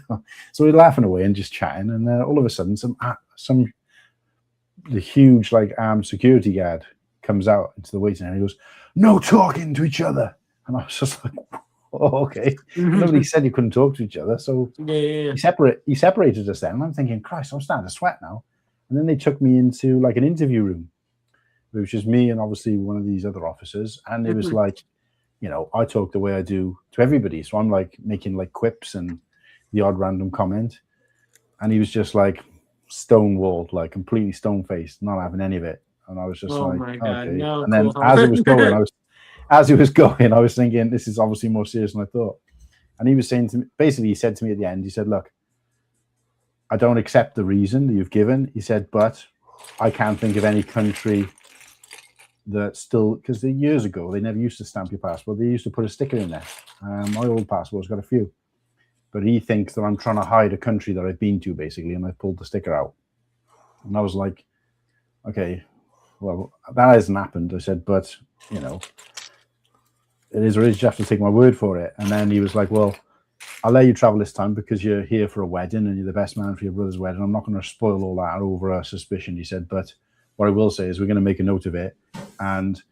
So we were laughing away and just chatting, and then all of a sudden, the huge like armed security guard comes out into the waiting area and he goes, no talking to each other. And I was just like, oh, okay. Nobody said you couldn't talk to each other, so he separated us then. And I'm thinking, Christ, I'm starting to sweat now. And then they took me into like an interview room. It was just me and obviously one of these other officers. And it was like, I talk the way I do to everybody. So I'm like making like quips and the odd random comment. And he was just like stonewalled, like completely stone-faced, not having any of it. And I was just oh like, my God, okay. no, And then cool. as it was going, I was thinking, this is obviously more serious than I thought. And he was saying to me, basically, he said to me at the end, he said, look, I don't accept the reason that you've given. He said, but I can't think of any country that still, because years ago, they never used to stamp your passport. They used to put a sticker in there. My old passport's got a few. But he thinks that I'm trying to hide a country that I've been to, basically, and I pulled the sticker out. And I was like, okay, well, that hasn't happened. I said, but, it is or is, you have to take my word for it. And then he was like, well, I'll let you travel this time because you're here for a wedding and you're the best man for your brother's wedding. I'm not going to spoil all that over a suspicion, he said, but what I will say is we're going to make a note of it, and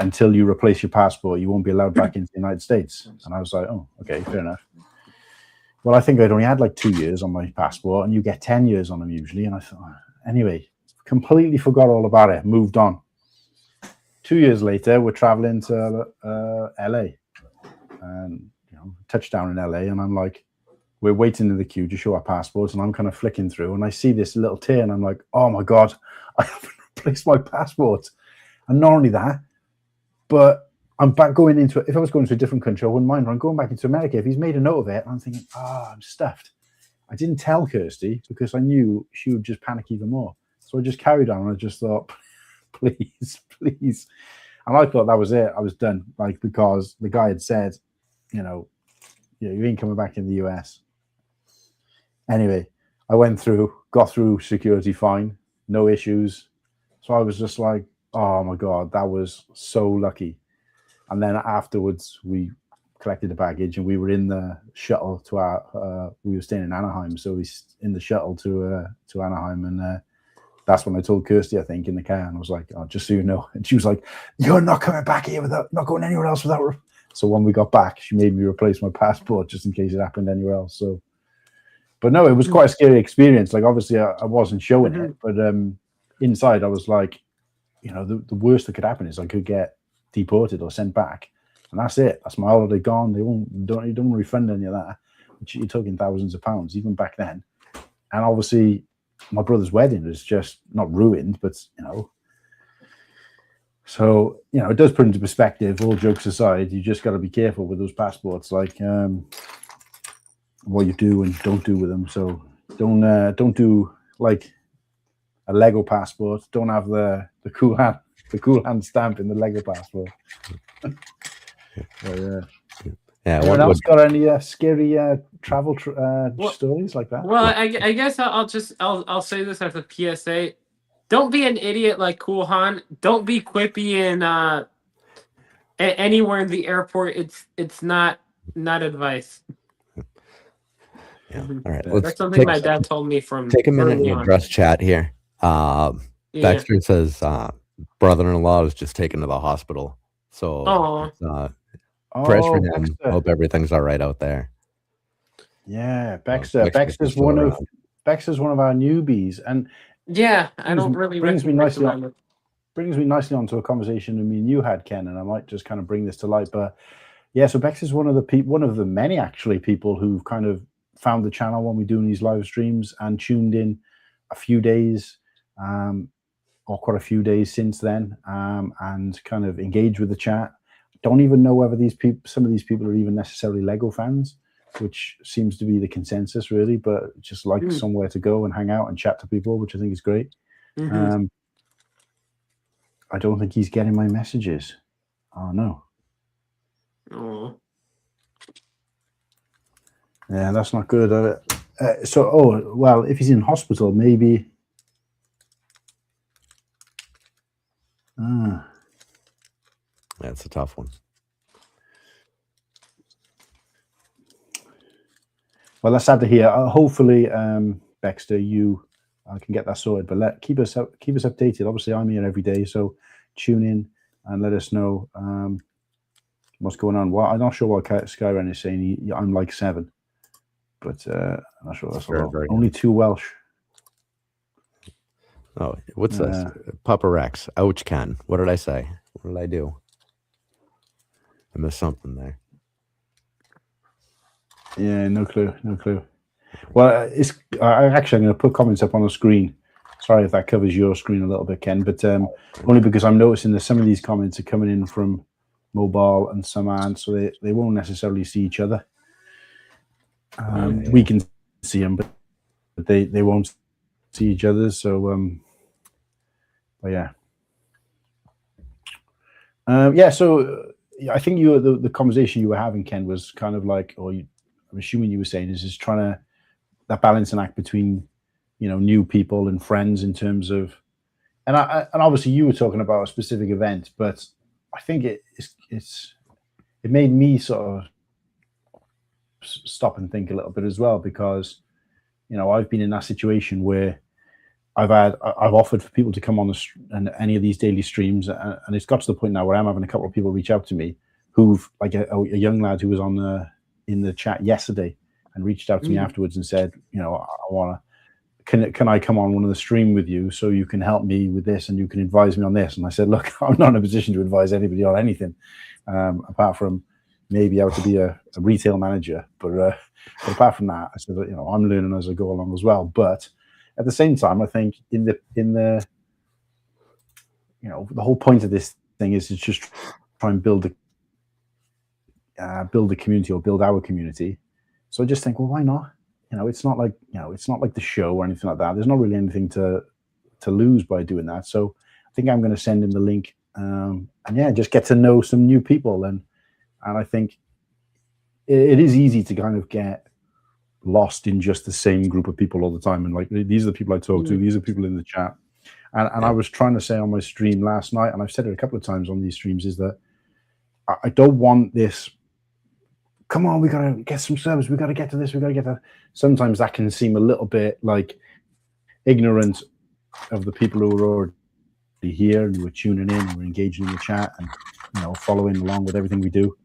until you replace your passport, you won't be allowed back into the United States. And I was like, oh, okay, fair enough. Well, I think I'd only had like 2 years on my passport, and you get 10 years on them usually. And I thought, anyway, completely forgot all about it, moved on. 2 years later, we're traveling to LA, and touchdown in LA, and I'm like, we're waiting in the queue to show our passports, and I'm kind of flicking through, and I see this little tear, and I'm like, oh my God, I haven't replaced my passport. And not only that, but I'm back going into, if I was going to a different country, I wouldn't mind, but I'm going back into America. If he's made a note of it, I'm thinking, I'm stuffed. I didn't tell Kirsty because I knew she would just panic even more. So I just carried on, and I just thought, please. And I thought that was it. I was done, like, because the guy had said, you ain't coming back in the US. Anyway, I went through, got through security fine, no issues. So I was just like, oh my God, that was so lucky. And then afterwards, we collected the baggage, and we were in the shuttle to we were staying in Anaheim. So we in the shuttle to Anaheim, and that's when I told Kirsty, I think, in the car, and I was like, oh, just so you know. And she was like, you're not coming back here not going anywhere else without. So when we got back, she made me replace my passport just in case it happened anywhere else. So, but no, it was quite a scary experience. Like, obviously, I wasn't showing it, but inside, I was like, the worst that could happen is I could get deported or sent back, and that's it. That's my holiday gone. You don't refund any of that. You're talking thousands of pounds even back then. And obviously, my brother's wedding was just not ruined, but so it does put into perspective. All jokes aside, you just got to be careful with those passports, like what you do and don't do with them. So don't do like a Lego passport. Don't have the cool hand stamp in the Lego passport. So, yeah. Anyone else got any scary travel stories like that? Well, I guess I'll say this as a PSA. don't be an idiot like Cool Han. Don't be quippy in anywhere in the airport. It's not advice. Yeah. Mhm. All right. That's something my dad told me from Take a minute early and on. address chat here. Yeah. Dexter says brother-in-law is just taken to the hospital. So prayers for him. Baxter. Hope everything's all right out there. Yeah, Baxter. Baxter's still one around. of our newbies, and yeah, I don't really brings me nicely recommend it. Brings me nicely onto a conversation that me and you had, Ken, and I might just kind of bring this to light. But yeah, so Bex is one of the many actually people who've kind of found the channel when we're doing these live streams and tuned in a few days, or quite a few days since then, and kind of engaged with the chat. Don't even know whether some of these people are even necessarily Lego fans, which seems to be the consensus really, but just like somewhere to go and hang out and chat to people, which I think is great. I don't think he's getting my messages. Oh no. Oh. Yeah, that's not good. Well, if he's in hospital, maybe. That's a tough one. Well, that's sad to hear. Hopefully, Baxter, you can get that sorted. But keep us updated. Obviously, I'm here every day, so tune in and let us know what's going on. Well, I'm not sure what Skyren is saying. I'm like 7, but I'm not sure that's a lot. Only 2 Welsh. Oh, what's this? Papa Rex. Ouch, Ken. What did I say? What did I do? I missed something there. Yeah, no clue. Well, I'm going to put comments up on the screen. Sorry if that covers your screen a little bit, Ken, but only because I'm noticing that some of these comments are coming in from mobile and some aren't, so they won't necessarily see each other. We can see them, but they won't see each other. So, but yeah. So I think the conversation you were having, Ken, was kind of like, I'm assuming you were saying is just trying to that balancing act between, new people and friends in terms of, and obviously you were talking about a specific event, but I think it made me sort of stop and think a little bit as well, because, I've been in that situation where I've offered for people to come on any of these daily streams, and it's got to the point now where I'm having a couple of people reach out to me who've, like a young lad who was in the chat yesterday and reached out to me afterwards and said, can I come on one of the stream with you so you can help me with this and you can advise me on this? And I said, look, I'm not in a position to advise anybody on anything, apart from maybe how to be a retail manager. But apart from that, I said, I'm learning as I go along as well. But at the same time, I think in the the whole point of this thing is to just try and build a community, or build our community. So I just think, well, why not? It's not like the show or anything like that. There's not really anything to lose by doing that. So I think I'm going to send him the link, and just get to know some new people. And I think it is easy to kind of get lost in just the same group of people all the time. And like, these are the people I talk to. These are people in the chat. And I was trying to say on my stream last night, and I've said it a couple of times on these streams, is that I don't want this, come on, we got to get some service, we got to get to this, we got to get that. Sometimes that can seem a little bit like ignorant of the people who are already here and who are tuning in and who are engaging in the chat and, following along with everything we do,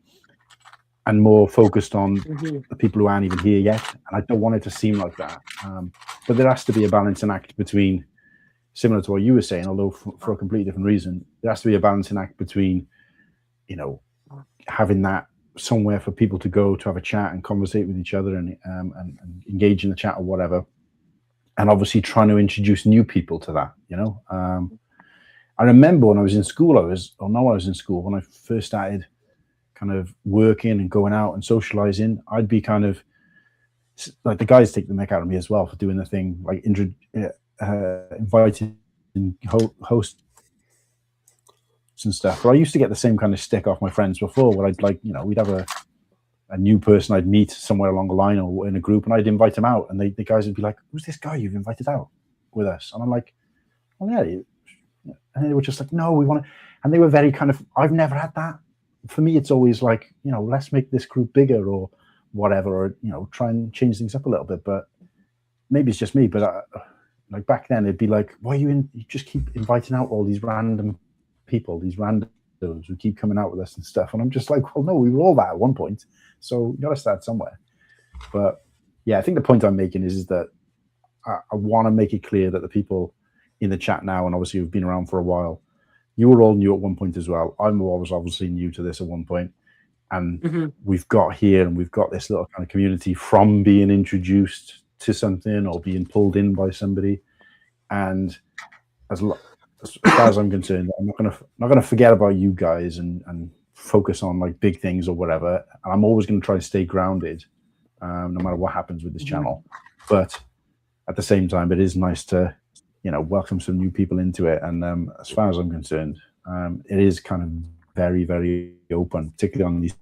and more focused on the people who aren't even here yet. And I don't want it to seem like that. But there has to be a balancing act between, similar to what you were saying, although for a completely different reason, there has to be a balancing act between, having that somewhere for people to go to have a chat and conversate with each other and engage in the chat or whatever, and obviously trying to introduce new people to that. I remember when I was in school, when I first started kind of working and going out and socializing, I'd be kind of like, the guys take the mick out of me as well for doing the thing, like inviting hosts and stuff. But I used to get the same kind of stick off my friends before, where I'd we'd have a new person I'd meet somewhere along the line or in a group, and I'd invite them out, and the guys would be like, who's this guy you've invited out with us? And I'm like, oh yeah, and they were just like, no, we want to, and they were very kind of, I've never had that. For me, it's always like, let's make this group bigger or whatever, or try and change things up a little bit. But maybe it's just me, but like back then it'd be like, why you just keep inviting out all these random people, these randoms who keep coming out with us and stuff. And I'm just like, well, no, we were all that at one point, so you gotta start somewhere. But yeah, I think the point I'm making is that I want to make it clear that the people in the chat now, and obviously who've been around for a while, you were all new at one point as well. I was obviously new to this at one point, and we've got here and we've got this little kind of community from being introduced to something or being pulled in by somebody. And as far as I'm concerned, I'm not gonna forget about you guys and focus on like big things or whatever. And I'm always going to try to stay grounded, no matter what happens with this channel. But at the same time, it is nice to welcome some new people into it. And as far as I'm concerned, it is kind of very, very open, particularly on these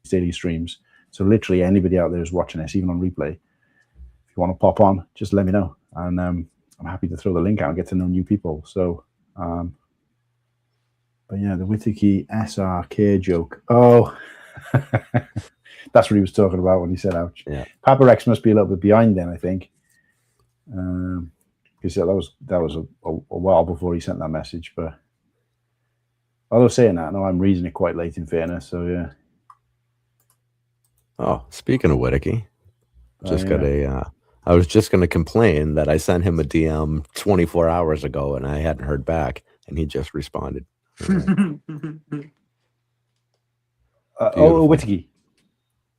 daily streams. So literally anybody out there who's watching this, even on replay, if you want to pop on, just let me know. And I'm happy to throw the link out and get to know new people. So, but yeah, the Whittaky SRK joke. Oh, that's what he was talking about when he said ouch. Yeah. Papa Rex must be a little bit behind then, I think. Because that was a while before he sent that message. But although saying that, no, I'm reading it quite late in fairness. So yeah. Oh, speaking of Whittaky, I was just going to complain that I sent him a DM 24 hours ago and I hadn't heard back, and he just responded. Whittaky.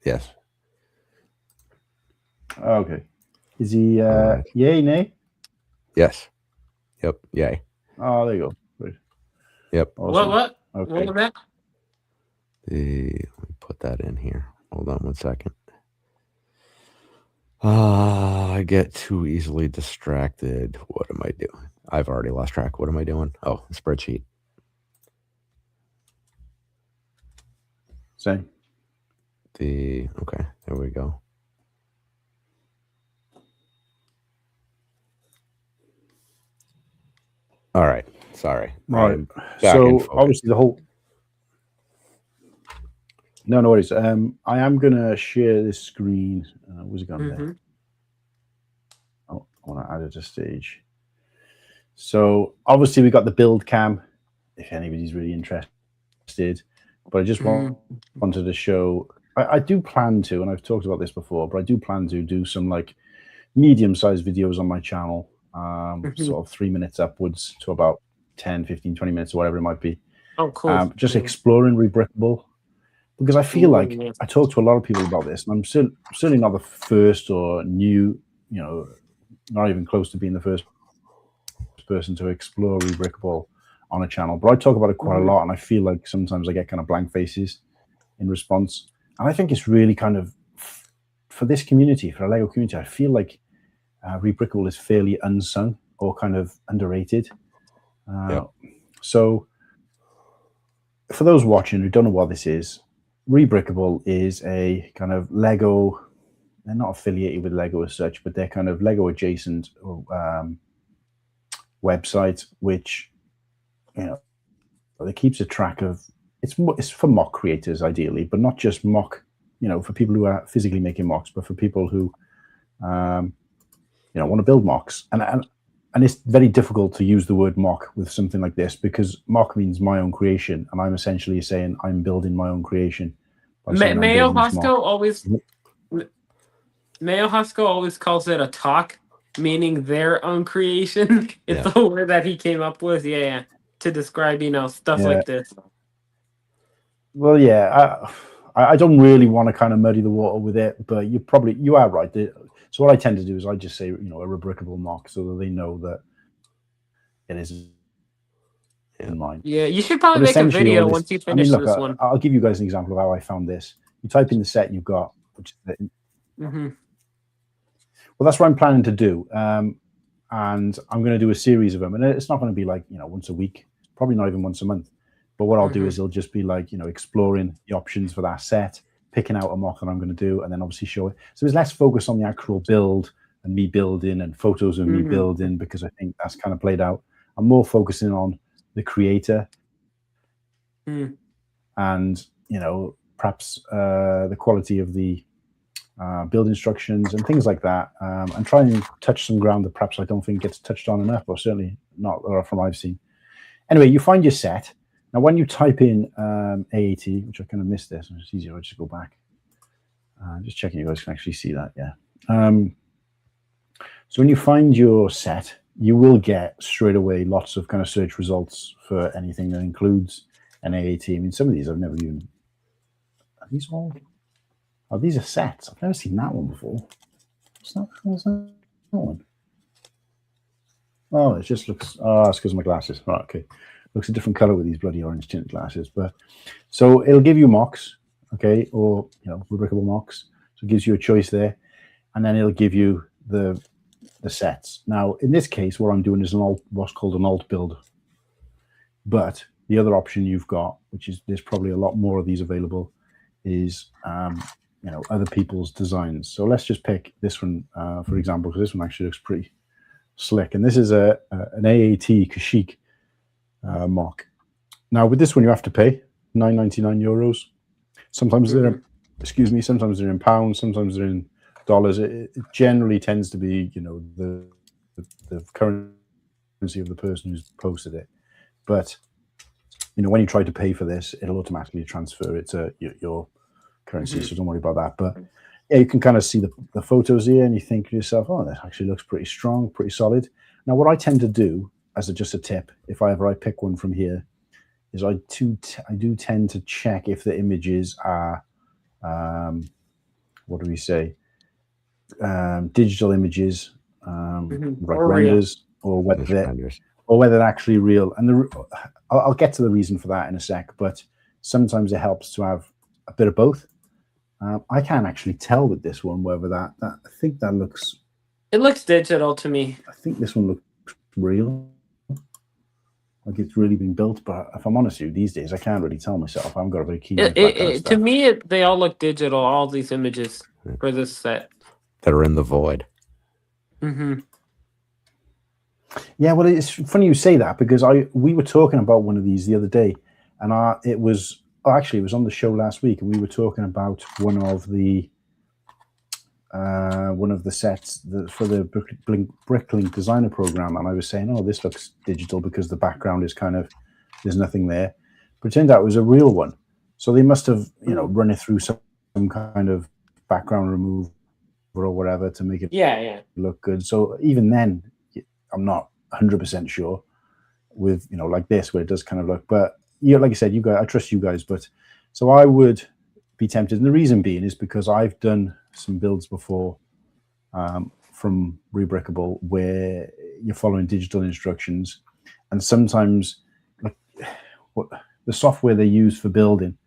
Yes. Okay. Is he yay, nay? Yes. Yep. Yay. Oh, there you go. Great. Yep. Awesome. What? Okay. What was that? Let me put that in here. Hold on 1 second. I get too easily distracted. What am I doing? I've already lost track. What am I doing? Oh, spreadsheet. Same. Okay, there we go. All right. Sorry. Right. So obviously the whole. No worries. I am gonna share this screen. Where's it gone there? Oh, I want to add it to stage. So obviously we got the build cam, if anybody's really interested. But I just wanted to show. I do plan to, and I've talked about this before, but I do plan to do some like medium-sized videos on my channel, sort of 3 minutes upwards to about 10, 15, 20 minutes or whatever it might be. Oh, cool. Just exploring Rebrickable. Because I feel like I talk to a lot of people about this, and I'm certainly not the first or new, not even close to being the first person to explore Rebrickable on a channel. But I talk about it quite a lot, and I feel like sometimes I get kind of blank faces in response. And I think it's really kind of, for this community, for a LEGO community, I feel like Rebrickable is fairly unsung or kind of underrated. So for those watching who don't know what this is, Rebrickable is a kind of LEGO, they're not affiliated with LEGO as such, but they're kind of LEGO adjacent website, which, it keeps a track of, it's for mock creators ideally, but not just mock, for people who are physically making mocks, but for people who, want to build mocks. And it's very difficult to use the word mock with something like this, because mock means my own creation, and I'm essentially saying I'm building my own creation. Mayo Hosco always calls it a talk, meaning their own creation. It's the word that he came up with, to describe, stuff like this. Well, I don't really want to kind of muddy the water with it, but you are right. So what I tend to do is I just say, a Rebrickable mock, so that they know that it is in mind. Yeah, you should probably make a video once you finish this one. I'll give you guys an example of how I found this. You type in the set you've got, which well, that's what I'm planning to do. And I'm going to do a series of them, and it's not going to be like, once a week, probably not even once a month. But what I'll do is it'll just be like, exploring the options for that set, picking out a mock that I'm going to do, and then obviously show it. So there's less focus on the actual build and me building and photos of me building, because I think that's kind of played out. I'm more focusing on the creator and, you know, perhaps the quality of the build instructions and things like that, and try and touch some ground that perhaps I don't think gets touched on enough, or certainly not from I've seen. Anyway, you find your set. Now, when you type in AAT, which I kind of missed this, it's easier, I'll just go back. Just checking you guys can actually see that, yeah. So when you find your set, you will get straight away lots of kind of search results for anything that includes an AAT. I mean, some of these I've never even... Are these all... Oh, these are sets. I've never seen that one before. What's that one? Oh, it just looks... Oh, it's because of my glasses. Right, okay. Looks a different color with these bloody orange tinted glasses. But so it'll give you mocks, okay, or, you know, Rebrickable mocks. So it gives you a choice there. And then it'll give you the sets. Now, in this case, what I'm doing is what's called an alt build. But the other option you've got, which is there's probably a lot more of these available, is you know, other people's designs. So let's just pick this one, for example, because this one actually looks pretty slick. And this is an AAT Kashyyyk mock. Now, with this one, you have to pay €9.99. Sometimes they're, excuse me, sometimes they're in pounds, sometimes they're in dollars. It generally tends to be, you know, the currency of the person who's posted it. But, you know, when you try to pay for this, it'll automatically transfer it to your currency, so don't worry about that. But yeah, you can kind of see the photos here, and you think to yourself, oh, that actually looks pretty strong, pretty solid. Now, what I tend to do, as just a tip, if I pick one from here, is I do tend to check if the images are, what do we say, digital images, like renders, or whether they're actually real. And I'll get to the reason for that in a sec, but sometimes it helps to have a bit of both. I can't actually tell with this one whether that I think that looks... It looks digital to me. I think this one looks real. Like it's really been built, but if I'm honest with you, these days I can't really tell myself. I haven't got a very keen to me, they all look digital, all these images for this set. That are in the void. Yeah, well, it's funny you say that, because we were talking about one of these the other day, and it was on the show last week, and we were talking about one of the sets for the Bricklink designer program, and I was saying, oh, this looks digital because the background is kind of, there's nothing there, but it turned out it was a real one. So they must have, you know, run it through some kind of background removal or whatever to make it look good. So even then, I'm not 100% sure with, you know, like this, where it does kind of look, but yeah, like I said, you guys, I trust you guys, but so I would be tempted, and the reason being is because I've done some builds before from Rebrickable where you're following digital instructions, and sometimes like what the software they use for building,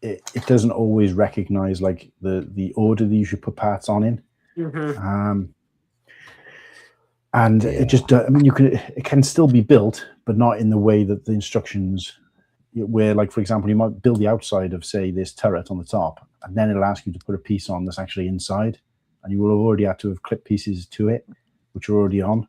it doesn't always recognize like the order that you should put parts on in. And it just, I mean, it can still be built, but not in the way that the instructions, where, like, for example, you might build the outside of, say, this turret on the top, and then it'll ask you to put a piece on that's actually inside, and you will have already had to have clipped pieces to it, which are already on.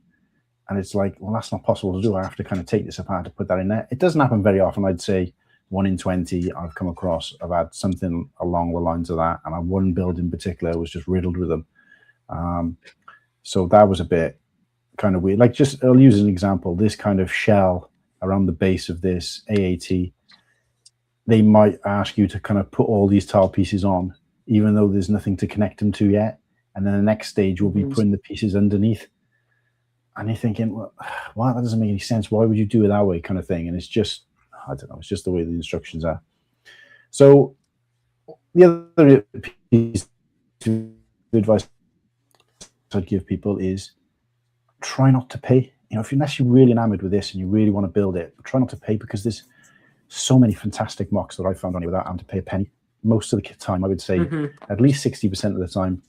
And it's like, well, that's not possible to do. I have to kind of take this apart to put that in there. It doesn't happen very often. I'd say 1 in 20 I've come across. I've had something along the lines of that, and one build in particular was just riddled with them. So that was a bit kind of weird. Like, just I'll use an example. This kind of shell around the base of this AAT, they might ask you to kind of put all these tile pieces on, even though there's nothing to connect them to yet. And then the next stage will be putting the pieces underneath. And you're thinking, well, wow, that doesn't make any sense. Why would you do it that way, kind of thing? And it's just, I don't know, it's just the way the instructions are. So the other piece of advice I'd give people is try not to pay. You know, unless you're really enamored with this and you really want to build it, try not to pay, because there's so many fantastic mocks that I found on here without having to pay a penny. Most of the time, I would say at least 60% of the time,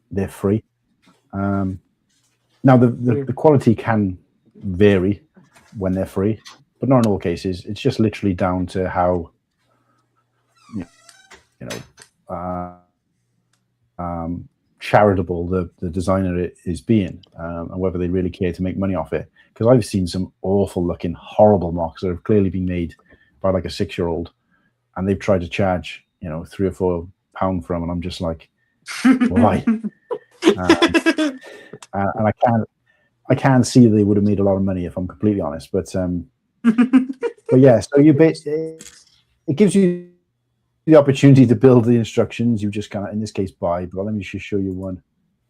they're free. Now, the quality can vary when they're free, but not in all cases. It's just literally down to how, charitable the designer is being, and whether they really care to make money off it. Because I've seen some awful looking, horrible mocks that have clearly been made by like a 6-year-old, and they've tried to charge, you know, £3 or £4 for them, and I'm just like, why? And I can't see they would have made a lot of money if I'm completely honest. But yeah, so it gives you the opportunity to build the instructions. You just kind of, in this case, buy. But let me just show you one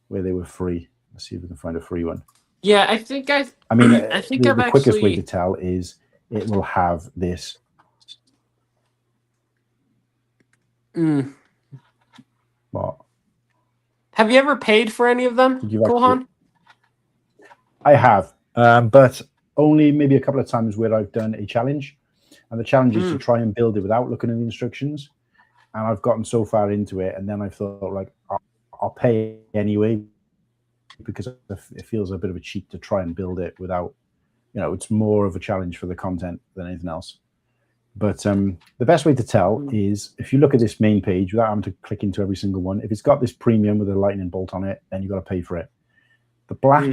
where they were free. Let's see if we can find a free one. Yeah, I think I mean, the quickest way to tell is it will have this. What? Have you ever paid for any of them, Kohan? I have, but only maybe a couple of times where I've done a challenge, and the challenge is to try and build it without looking at the instructions. And I've gotten so far into it, and then I thought, like, I'll pay anyway, because it feels a bit of a cheat to try and build it without, you know, it's more of a challenge for the content than anything else. But the best way to tell is if you look at this main page without having to click into every single one. If it's got this premium with a lightning bolt on it, then you've got to pay for it. The black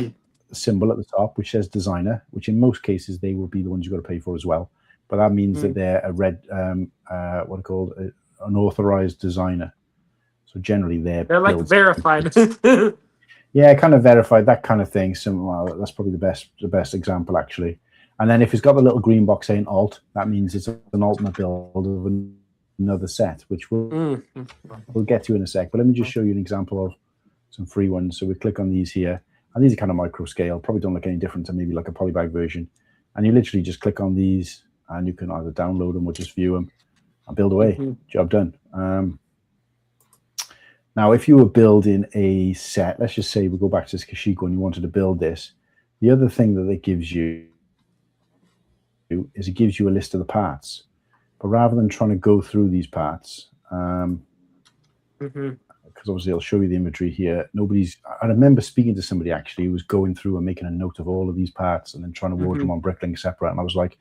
symbol at the top, which says designer, which in most cases they will be the ones you've got to pay for as well. But that means that they're a red, what are called, an authorized designer. So generally they're like verified. Yeah, kind of verified, that kind of thing. So well, that's probably the best example actually. And then if it's got the little green box saying alt, that means it's an alternate build of another set, which we'll get to in a sec. But let me just show you an example of some free ones. So we click on these here, and these are kind of micro scale, probably don't look any different to maybe like a polybag version. And you literally just click on these, and you can either download them or just view them and build away. Job done. Now, if you were building a set, let's just say we go back to this Kashiko and you wanted to build this, the other thing that it gives you is it gives you a list of the parts. But rather than trying to go through these parts, because obviously it'll show you the inventory here, I remember speaking to somebody actually who was going through and making a note of all of these parts and then trying to order them on Bricklink separate. And I was like,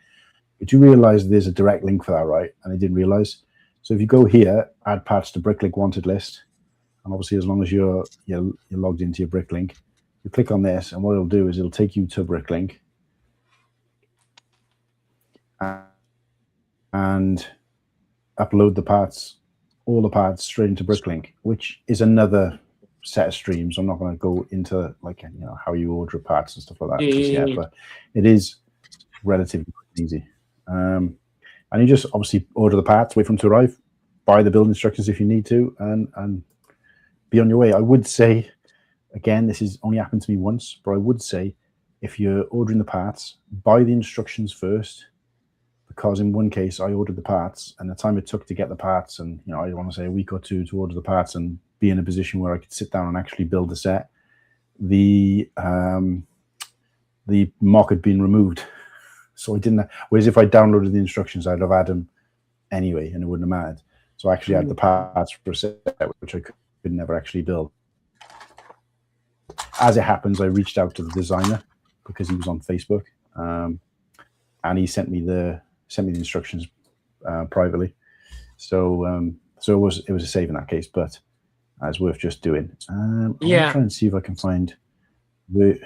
did you realize there's a direct link for that, right? And they didn't realize. So if you go here, add parts to Bricklink wanted list, and obviously as long as you're logged into your Bricklink, you click on this, and what it'll do is it'll take you to Bricklink and upload the parts, all the parts straight into Bricklink, which is another set of streams. I'm not going to go into like, you know, how you order parts and stuff like that just yet, but it is relatively easy. And you just obviously order the parts, wait for them to arrive, buy the build instructions if you need to, and be on your way. I would say, again, this has only happened to me once, but I would say if you're ordering the parts, buy the instructions first, because in one case I ordered the parts, and the time it took to get the parts, and you know, I want to say a week or two to order the parts and be in a position where I could sit down and actually build the set, the mock had been removed. So I didn't, whereas if I downloaded the instructions, I'd have had them anyway, and it wouldn't have mattered. So I actually had the parts for a set, which I could never actually build. As it happens, I reached out to the designer because he was on Facebook, and he sent me the instructions privately. So it was a save in that case, but it's worth just doing. I'm trying to see if I can find the.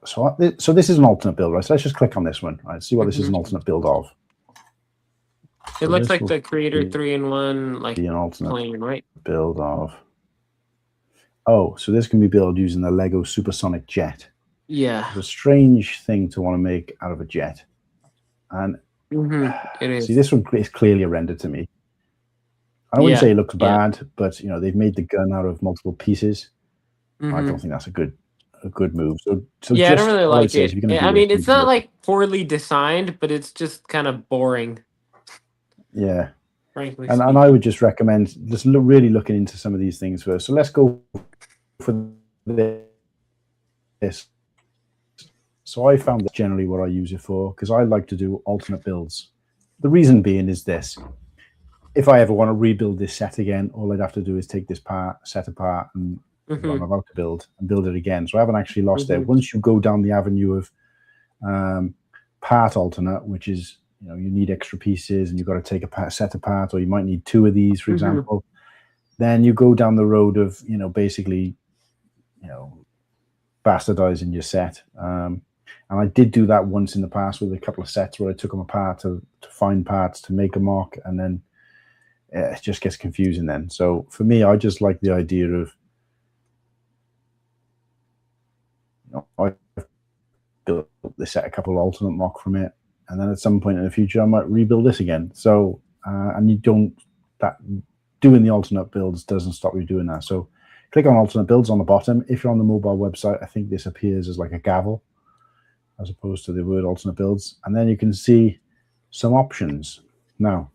So this is an alternate build, right? So let's just click on this one. Right, see what this is an alternate build of. It looks like the Creator 3-in-1, like an alternate plane, right? Build of. Oh, so this can be built using the Lego Supersonic Jet. Yeah, it's a strange thing to want to make out of a jet, and it is. See, this one is clearly a render to me. I wouldn't say it looks bad, but you know, they've made the gun out of multiple pieces. I don't think that's a good move. So yeah, I don't really like it. I mean, it's not like poorly designed, but it's just kind of boring. Yeah, frankly. And I would just recommend just really looking into some of these things first. So let's go for this. So I found that generally what I use it for, because I like to do alternate builds. The reason being is this: if I ever want to rebuild this set again, all I'd have to do is take this set apart and what I'm about to build and build it again. So I haven't actually lost it. Once you go down the avenue of part alternate, which is, you know, you need extra pieces and you've got to take a set apart, or you might need two of these, for example, then you go down the road of, basically, bastardizing your set. And I did do that once in the past with a couple of sets where I took them apart to find parts to make a mock, and then it just gets confusing then. So for me, I just like the idea of, I built this set, a couple of alternate mock from it, and then at some point in the future I might rebuild this again. So and you don't, that doing the alternate builds doesn't stop you doing that. So click on alternate builds on the bottom. If you're on the mobile website, I think this appears as like a gavel as opposed to the word alternate builds, and then you can see some options. Now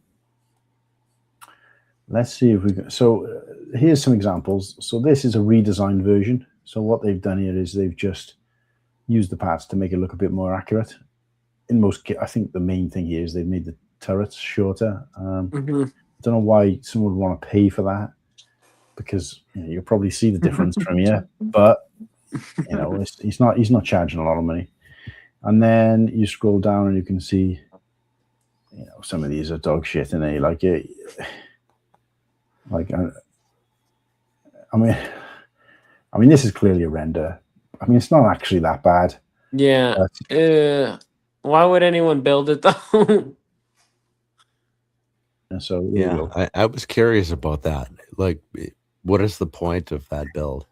let's see if we can. So here's some examples. So this is a redesigned version. So what they've done here is they've just used the parts to make it look a bit more accurate. In most, I think the main thing here is they've made the turrets shorter. I don't know why someone would want to pay for that, because you'll probably see the difference from here. But he's not charging a lot of money. And then you scroll down and you can see, some of these are dog shit, and they like it. Like, I mean, this is clearly a render. I mean, it's not actually that bad. Yeah. Why would anyone build it though? And so yeah, I was curious about that. Like, what is the point of that build?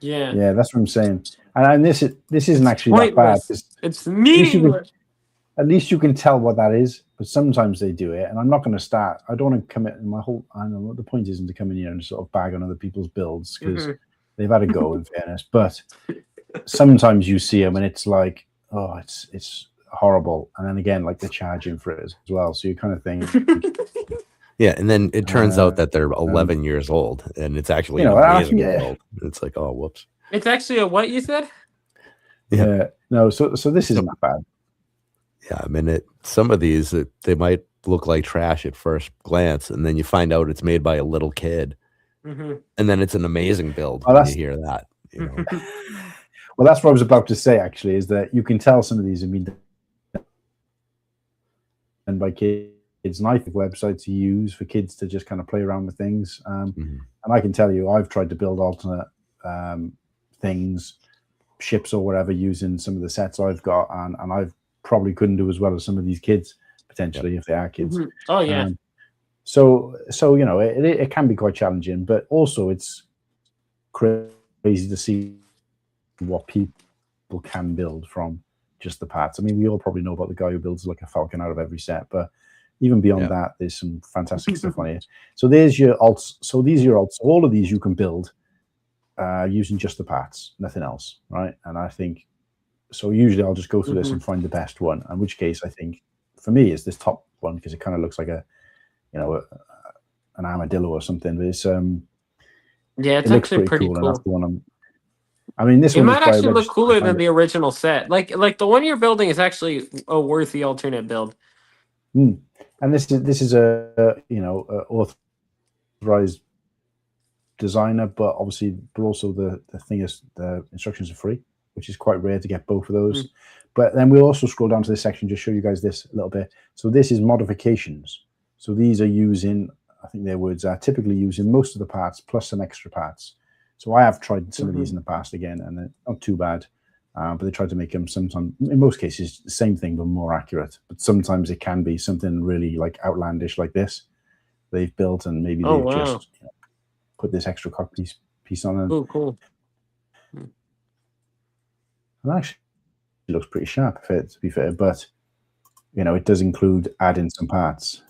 Yeah. Yeah, that's what I'm saying. And this isn't actually that bad. It's meaningless. At least you can tell what that is. But sometimes they do it, and I'm not going to start. I don't want to commit my whole. I know the point isn't to come in here and sort of bag on other people's builds, because they've had a go, in fairness. But sometimes you see them and it's like, oh, it's horrible. And then again, like, they're charging for it as well. So you kind of think, yeah. And then it turns out that they're 11 years old, and it's actually an amazing build. It's like, oh, whoops. It's actually a what you said? Yeah. No. So this isn't that bad. Yeah, I mean, some of these, they might look like trash at first glance, and then you find out it's made by a little kid, and then it's an amazing build when you hear that. Well, that's what I was about to say, actually, is that you can tell some of these have been done by kids, and I think websites you use for kids to just kind of play around with things. And I can tell you, I've tried to build alternate things, ships or whatever, using some of the sets I've got, and I've probably couldn't do as well as some of these kids, potentially, if they are kids. Oh yeah. So it can be quite challenging, but also it's crazy to see what people can build from just the parts. I mean, we all probably know about the guy who builds like a falcon out of every set, but even beyond that, there's some fantastic stuff on here. So there's your alts. So these are your alts. All of these you can build using just the parts, nothing else, right? And I think, so usually I'll just go through this and find the best one, in which case I think for me is this top one, because it kind of looks like an armadillo or something. But it's it's actually pretty cool. And that's the one I mean, this one might actually look cooler than the original set. Like the one you're building is actually a worthy alternate build. And this is a authorized designer, but also the thing is the instructions are free, which is quite rare to get both of those. But then we'll also scroll down to this section, just show you guys this a little bit. So this is modifications. So these are using, I think their words are typically using most of the parts plus some extra parts. So I have tried some of these in the past again, and they're not too bad. But they try to make them sometimes, in most cases, the same thing, but more accurate. But sometimes it can be something really like outlandish like this they've built, and maybe they've just put this extra cockpiece piece on it. Oh, cool. And actually, it looks pretty sharp, to be fair, but it does include adding some parts.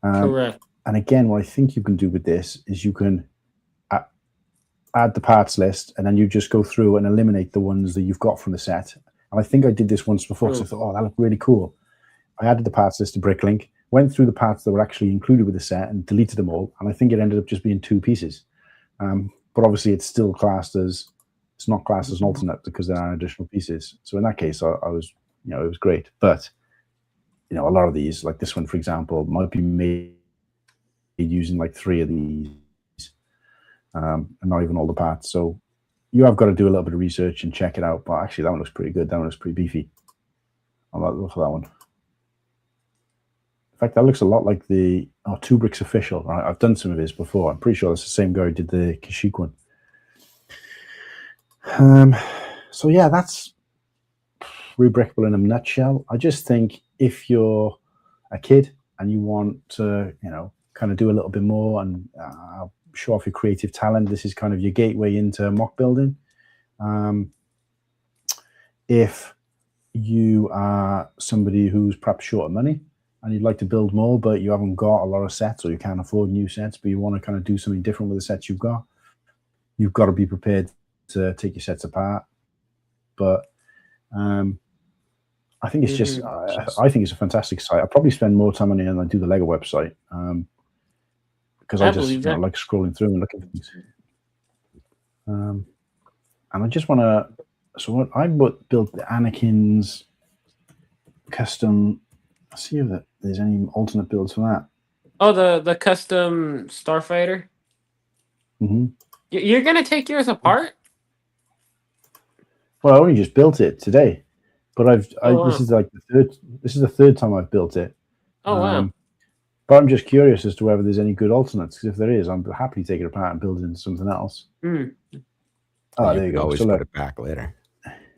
Correct. And again, what I think you can do with this is you can add the parts list, and then you just go through and eliminate the ones that you've got from the set. And I think I did this once before, because I thought, oh, that looked really cool. I added the parts list to Bricklink, went through the parts that were actually included with the set and deleted them all, and I think it ended up just being 2 pieces. But obviously it's still classed as, it's not classed as an alternate because there are additional pieces. So in that case, I was, it was great. But a lot of these, like this one, for example, might be made using like 3 of these, and not even all the parts. So you have got to do a little bit of research and check it out. But actually, that one looks pretty good. That one looks pretty beefy. I like the look of that one. fact, that looks a lot like the Two Bricks Official. Right? I've done some of his before. I'm pretty sure that's the same guy who did the Kashyyyk one. So yeah, that's Rebrickable in a nutshell. I just think if you're a kid and you want to, kind of do a little bit more and show off your creative talent, this is kind of your gateway into mock building. If you are somebody who's perhaps short of money and you'd like to build more, but you haven't got a lot of sets or you can't afford new sets, but you want to kind of do something different with the sets you've got to be prepared to take your sets apart. But I think it's just, I think it's a fantastic site. I probably spend more time on it than I do the Lego website because I just like scrolling through and looking at things. And I just want to, so what I built the Anakin's custom. Let's see if there's any alternate builds for that. Oh, the custom Starfighter. Mm-hmm. You're gonna take yours apart? Well, I only just built it today, but this is like the third time I've built it. Oh wow! But I'm just curious as to whether there's any good alternates. Because if there is, I'm happy to take it apart and build it into something else. Mm. Oh, there you go. Always put it back later.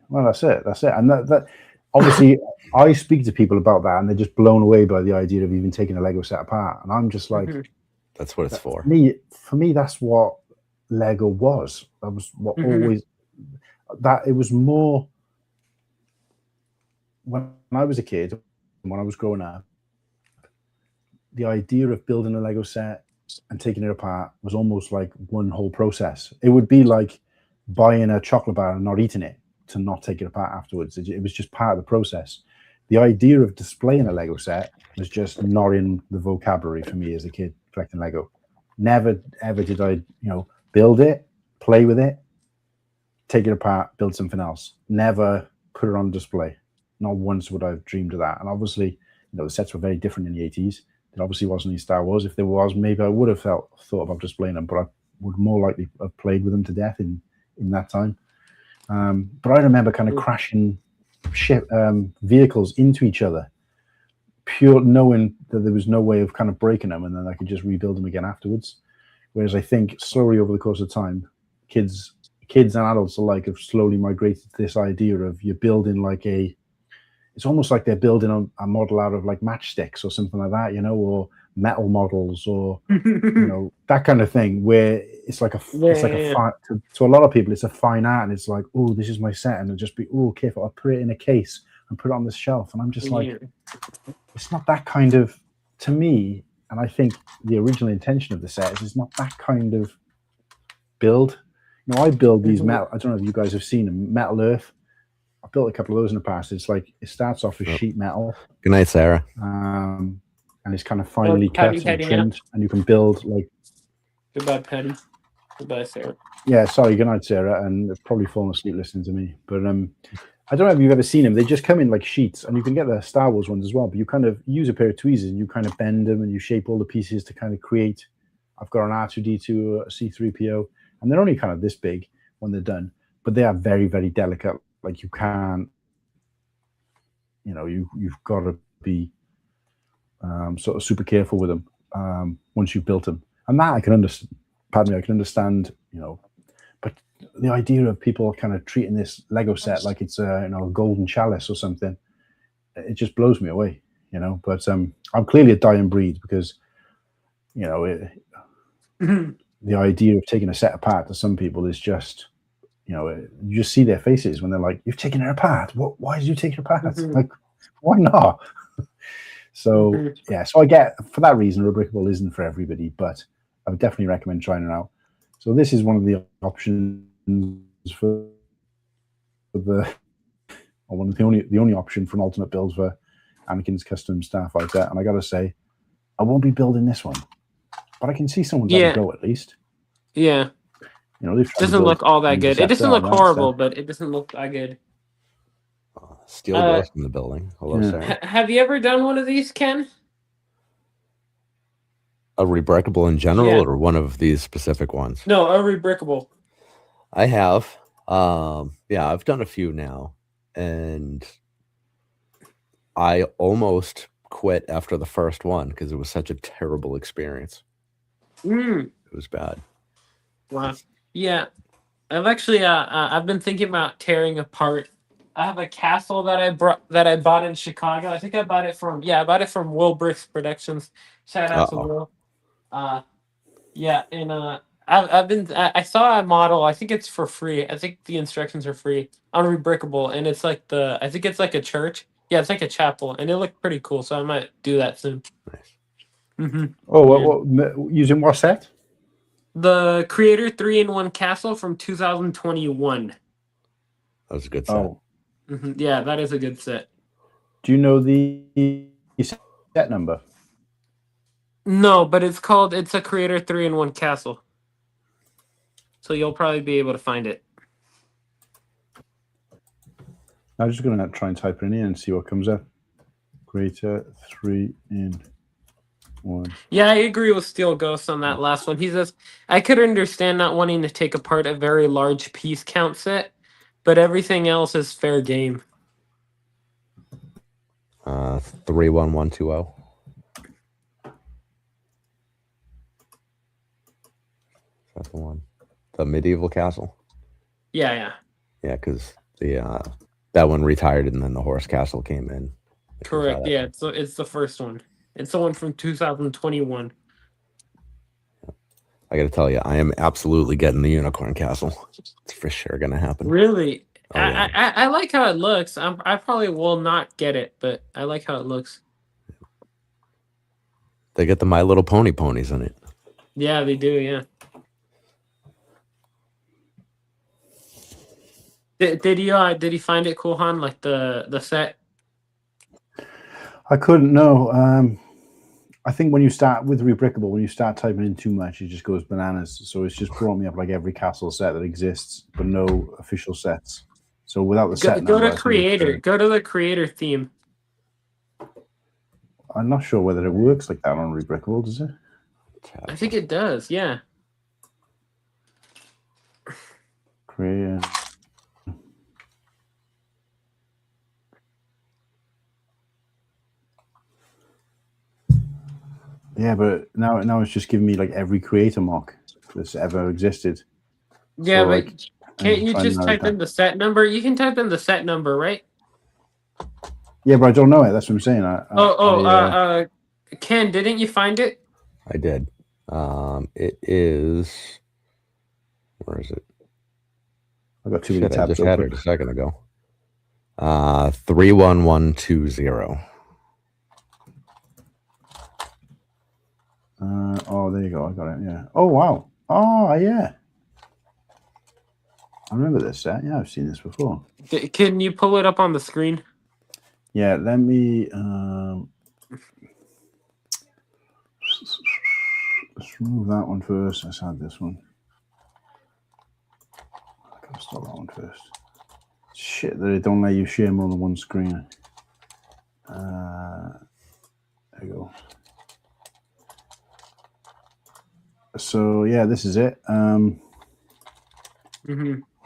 Well, that's it. And that obviously, I speak to people about that, and they're just blown away by the idea of even taking a Lego set apart. And I'm just like, that's what it's for. For me, that's what Lego was. That was what always. That it was more when I was a kid, when I was growing up, the idea of building a Lego set and taking it apart was almost like one whole process. It would be like buying a chocolate bar and not eating it to not take it apart afterwards. It was just part of the process. The idea of displaying a Lego set was just not in the vocabulary for me as a kid collecting Lego. Never ever did I, build it, play with it, take it apart, build something else. Never put it on display. Not once would I have dreamed of that. And obviously, the sets were very different in the 80s. There obviously wasn't any Star Wars. If there was, maybe I would have thought about displaying them, but I would more likely have played with them to death in that time. But I remember kind of crashing vehicles into each other, pure knowing that there was no way of kind of breaking them, and then I could just rebuild them again afterwards. Whereas I think slowly over the course of time, kids and adults alike have slowly migrated to this idea of you're building like it's almost like they're building a model out of like matchsticks or something like that, or metal models or, that kind of thing, where it's like to a lot of people, it's a fine art, and it's like, oh, this is my set. And it'll just be, oh, okay, if I put it in a case and put it on this shelf. And I'm just like, it's not that kind of, to me, and I think the original intention of the set is it's not that kind of build. I build these metal, I don't know if you guys have seen them, Metal Earth. I built a couple of those in the past. It's like, it starts off as sheet metal. Good night, Sarah. And it's kind of finely cut and trimmed, and you can build like. Goodbye, Patty. Goodbye, Sarah. Yeah, sorry. Good night, Sarah. And they've probably fallen asleep listening to me. But I don't know if you've ever seen them. They just come in like sheets, and you can get the Star Wars ones as well. But you kind of use a pair of tweezers and you kind of bend them and you shape all the pieces to kind of create. I've got an R2D2, a C3PO, and they're only kind of this big when they're done, but they are very, very delicate. Like you can't, you've got to be sort of super careful with them once you've built them. And that I can understand. Pardon me, I can understand. But the idea of people kind of treating this Lego set like it's a golden chalice or something, it just blows me away. But I'm clearly a dying breed because, the idea of taking a set apart to some people is just. You just see their faces when they're like, "You've taken it apart. What? Why did you take it apart? Like, why not?" So yeah, so I get for that reason, Rebrickable isn't for everybody, but I would definitely recommend trying it out. So this is one of the options for the only option for an alternate build for Anakin's custom Starfighter, and I gotta say, I won't be building this one, but I can see someone's had a go at least. Yeah. It doesn't look all that good. It doesn't look horrible, but it doesn't look that good. Steel Ghost in the building. Hello, Sarah. Have you ever done one of these, Ken? A Rebrickable in general, or one of these specific ones? No, a Rebrickable. I have. I've done a few now, and I almost quit after the first one because it was such a terrible experience. It was bad. Wow. Yeah, I've actually I've been thinking about tearing apart. I have a castle that I bought in Chicago. I think I bought it from Will Bricks Productions. Shout out to Will. Yeah, and I saw a model. I think it's for free. I think the instructions are free on Rebrickable, and it's like I think it's like a church. Yeah, it's like a chapel, and it looked pretty cool. So I might do that soon. Nice. Oh, using what set? The Creator 3-in-1 Castle from 2021. That was a good set. Oh, Yeah, that is a good set. do you know the set number? No, but it's a Creator 3-in-1 Castle. So you'll probably be able to find it. I'm just going to try and type it in here and see what comes up. Creator 3-in-1. Yeah, I agree with Steel Ghost on that last one. He says, I could understand not wanting to take apart a very large piece count set, but everything else is fair game. 31120. That's the one. The medieval castle. Yeah. Yeah, because that one retired and then the horse castle came in. Correct. Yeah, it's the first one. It's the one from 2021. I got to tell you, I am absolutely getting the unicorn castle. It's for sure going to happen. Really? Oh, yeah. I like how it looks. I probably will not get it, but I like how it looks. They get the My Little Pony ponies in it. Yeah, they do. Yeah. Did you find it cool, Han? Like the set? I couldn't know. I think when you start with Rebrickable, when you start typing in too much, it just goes bananas. So it's just brought me up like every castle set that exists, but no official sets. So without the set go number, to Creator. Go to the Creator theme. I'm not sure whether it works like that on Rebrickable, does it? I think it does. Yeah. Creator. Yeah, but now it's just giving me like every creator mock that's ever existed. Yeah, So, but like, can't you just type in the set number? You can type in the set number, right? Yeah, but I don't know it. That's what I'm saying. Ken, didn't you find it? I did. It is. Where is it? I got too many tabs. I just had it a second ago. 31120. Oh, there you go. I got it. Yeah. Oh, wow. Oh, yeah. I remember this set. Yeah, I've seen this before. Can you pull it up on the screen? Yeah, let me. Let's remove that one first. Let's add this one. I gotta stop that one first. Shit, they don't let you share more than one screen. There you go. So yeah, this is it. Mm-hmm.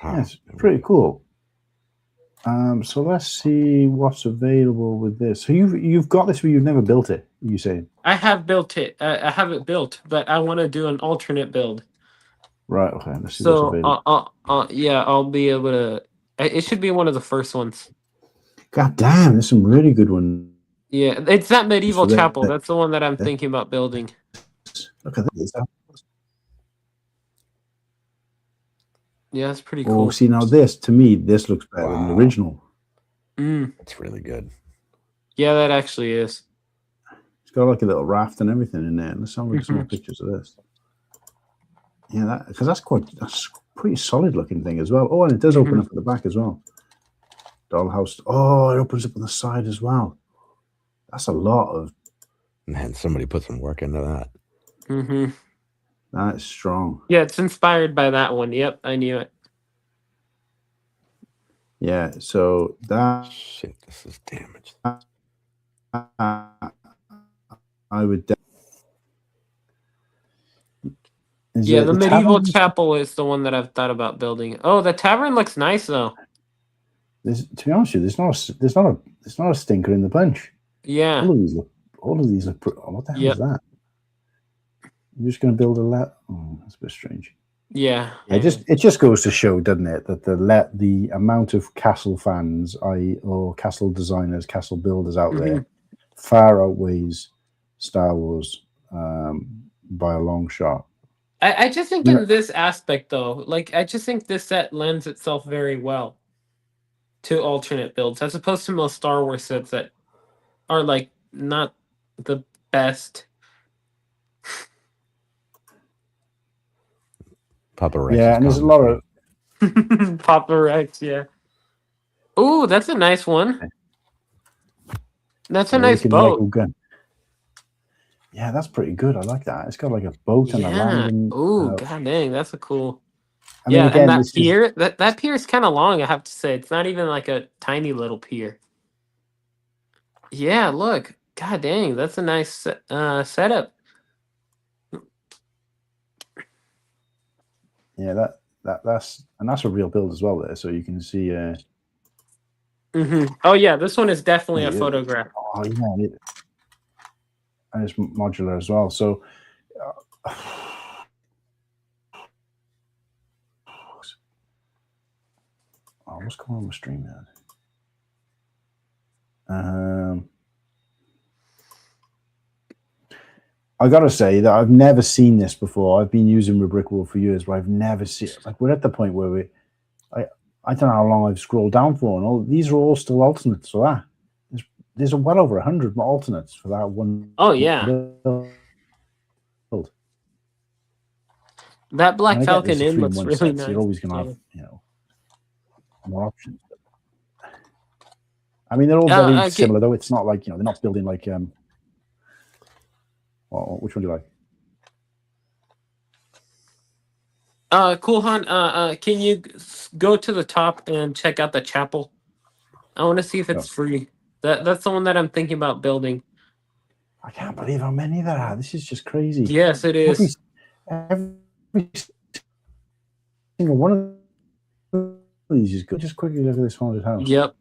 Yeah, it's pretty cool. So let's see what's available with this. So you've got this, but you've never built it. You saying? I have built it. I have it built, but I want to do an alternate build. Right. Okay. Let's see what's available. Yeah, I'll be able to. It should be one of the first ones. God damn, there's some really good ones. Yeah, it's that medieval chapel. That's the one that I'm thinking about building. Look at this. Yeah, it's pretty cool. Oh, see now to me, this looks better than the original. That's really good. Yeah, that actually is. It's got like a little raft and everything in there. Let's have a look at some more pictures of this. Yeah, that's pretty solid looking thing as well. Oh, and it does open up at the back as well. Dollhouse. Oh, it opens up on the side as well. That's a lot of. Man, somebody put some work into that. Mm-hmm. That's strong. Yeah, it's inspired by that one. Yep, I knew it. Yeah, so that. Shit, this is damaged. I would. Yeah, the medieval chapel is the one that I've thought about building. Oh, the tavern looks nice though. To be honest with you, there's not a stinker in the bunch. Yeah. All of these all of these are. What the hell Yep. is that? You're just going to build a let. Oh, that's a bit strange. Yeah. It just goes to show, doesn't it, that the amount of castle fans, or castle designers, castle builders out there, far outweighs Star Wars by a long shot. I just think in this aspect, though, like I just think this set lends itself very well to alternate builds, as opposed to most Star Wars sets that are like not the best. Papa Rex. Yeah, and there's a lot of Papa Rex. Yeah. Ooh, that's a nice one. That's a nice boat. Gun. Yeah, that's pretty good. I like that. It's got like a boat and a landing. Ooh, god dang, that's a cool. I mean, again, and that pier, that pier is kind of long, I have to say. It's not even like a tiny little pier. Yeah, look. God dang, that's a nice setup. Yeah, that's a real build as well there. So you can see. Oh yeah, this one is definitely a photograph. Oh yeah, and it's modular as well. So. What's going on with stream now? I gotta say that I've never seen this before. I've been using Rebrickable for years, but I've never seen. Like, we're at the point where I don't know how long I've scrolled down for, and all these are all still alternates for that. There's well over 100 alternates for that one. Oh yeah. Build. That Black Falcon in looks really nice. So you're always gonna have, more options. I mean, they're all very similar, though. It's not like, they're not building like well, which one do you like? Cool, Han. Can you go to the top and check out the chapel? I want to see if it's free. That's the one that I'm thinking about building. I can't believe how many there are. This is just crazy. Yes, it is. Every single one of these is good. Just quickly look at this haunted house. Yep.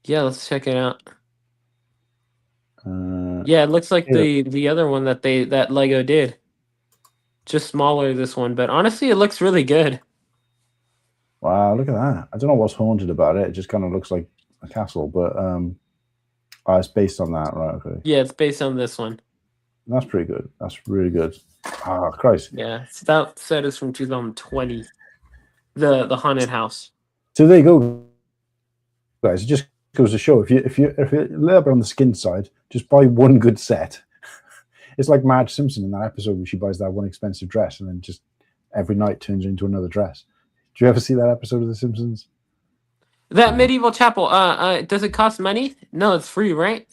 Yeah, let's check it out. Yeah, it looks like the other one that Lego did. Just smaller, this one, but honestly, it looks really good. Wow, look at that! I don't know what's haunted about it. It just kind of looks like a castle, but it's based on that, right? Okay. Yeah, it's based on this one. That's pretty good. That's really good. Oh, Christ! Yeah, that set is from 2020. The haunted house. So there you go, guys. It just goes to show if you're a little bit on the skin side, just buy one good set. It's like Marge Simpson in that episode where she buys that one expensive dress and then just every night turns into another dress. Do you ever see that episode of The Simpsons? That medieval chapel, does it cost money? No, it's free, right?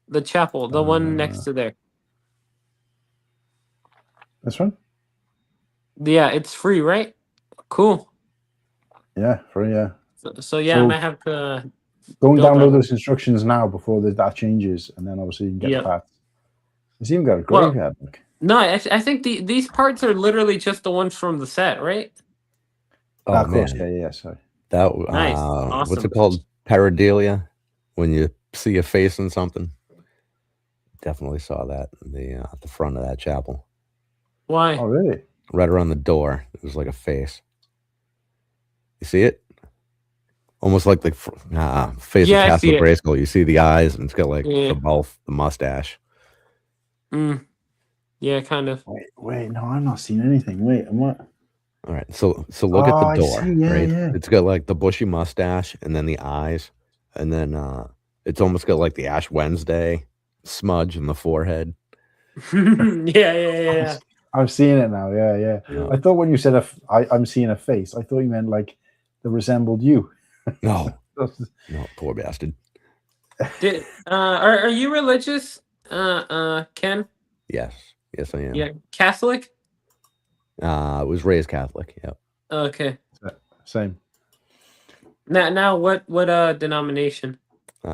The chapel, the one next to there. This one? Yeah, it's free, right? Cool. Yeah, free, yeah. So yeah, I might have to go and download those instructions now before that changes, and then obviously you can get the parts. It's even got a graveyard. No, I think these parts are literally just the ones from the set, right? Oh, of course, yeah, sorry. That nice. Awesome. What's it called? Pareidolia? When you see a face in something? Definitely saw that at the front of that chapel. Why? Oh, really? Right around the door. It was like a face. You see it? Almost like the face of Castle Grayskull. You see the eyes, and it's got like the mouth, the mustache. Yeah, kind of. Wait, no, I'm not seeing anything. Wait, I'm what? All right, so look at the door, right? Yeah. It's got like the bushy mustache, and then the eyes, and then it's almost got like the Ash Wednesday smudge in the forehead. Yeah. I'm seeing it now. Yeah. I thought when you said I'm seeing a face, I thought you meant like that resembled you. No, poor bastard. Are you religious, Ken? Yes, I am. Yeah, Catholic. I was raised Catholic. Yep. Okay. Same. Now, what denomination?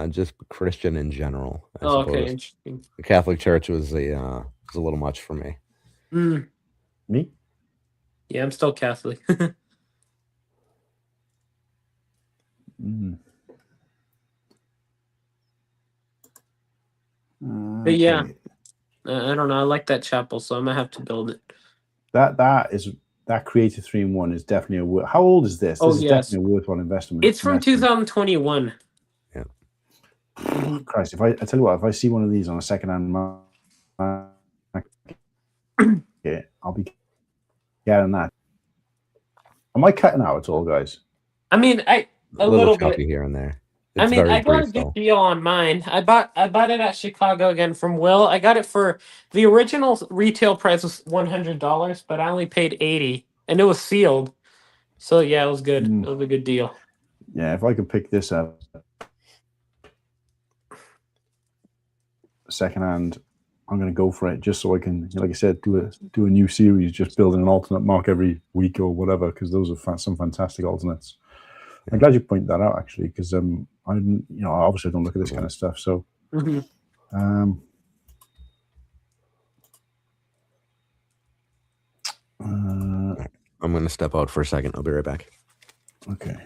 Just Christian in general. I suppose. Okay, interesting. The Catholic Church was a little much for me. Me? Yeah, I'm still Catholic. But yeah, I don't know. I like that chapel, so I'm gonna have to build it. That Creative 3-in-1 is definitely how old is this? Oh, This is yes. definitely a worthwhile investment. It's from 2021. Yeah. Christ, I tell you what, if I see one of these on a secondhand market, I'll be getting that. Am I cutting out at all, guys? I mean, a little bit here and there. I It's mean, very I got a brief, good though. deal on mine. I bought it at Chicago again from Will. I got it for the original retail price was $100, but I only paid $80, and it was sealed. So yeah, it was good. It was a good deal. Yeah, if I could pick this up secondhand, I'm going to go for it just so I can, like I said, do a new series, just building an alternate mark every week or whatever, because those are some fantastic alternates. I'm glad you pointed that out, actually, because I didn't, I obviously don't look at this kind of stuff. So, I'm going to step out for a second. I'll be right back. Okay.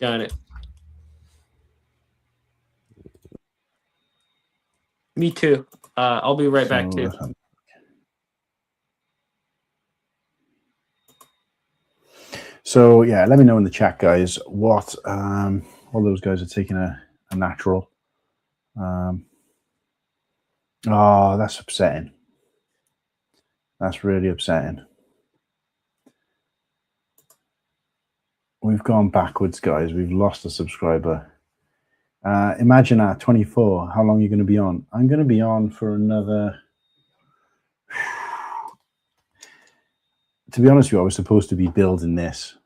Got it. Me too. I'll be right back too. So yeah, let me know in the chat, guys, what all those guys are taking a natural. Oh, that's upsetting. That's really upsetting. We've gone backwards, guys. We've lost a subscriber. Imagine that, 24. How long are you going to be on? I'm going to be on for another... To be honest with you, I was supposed to be building this.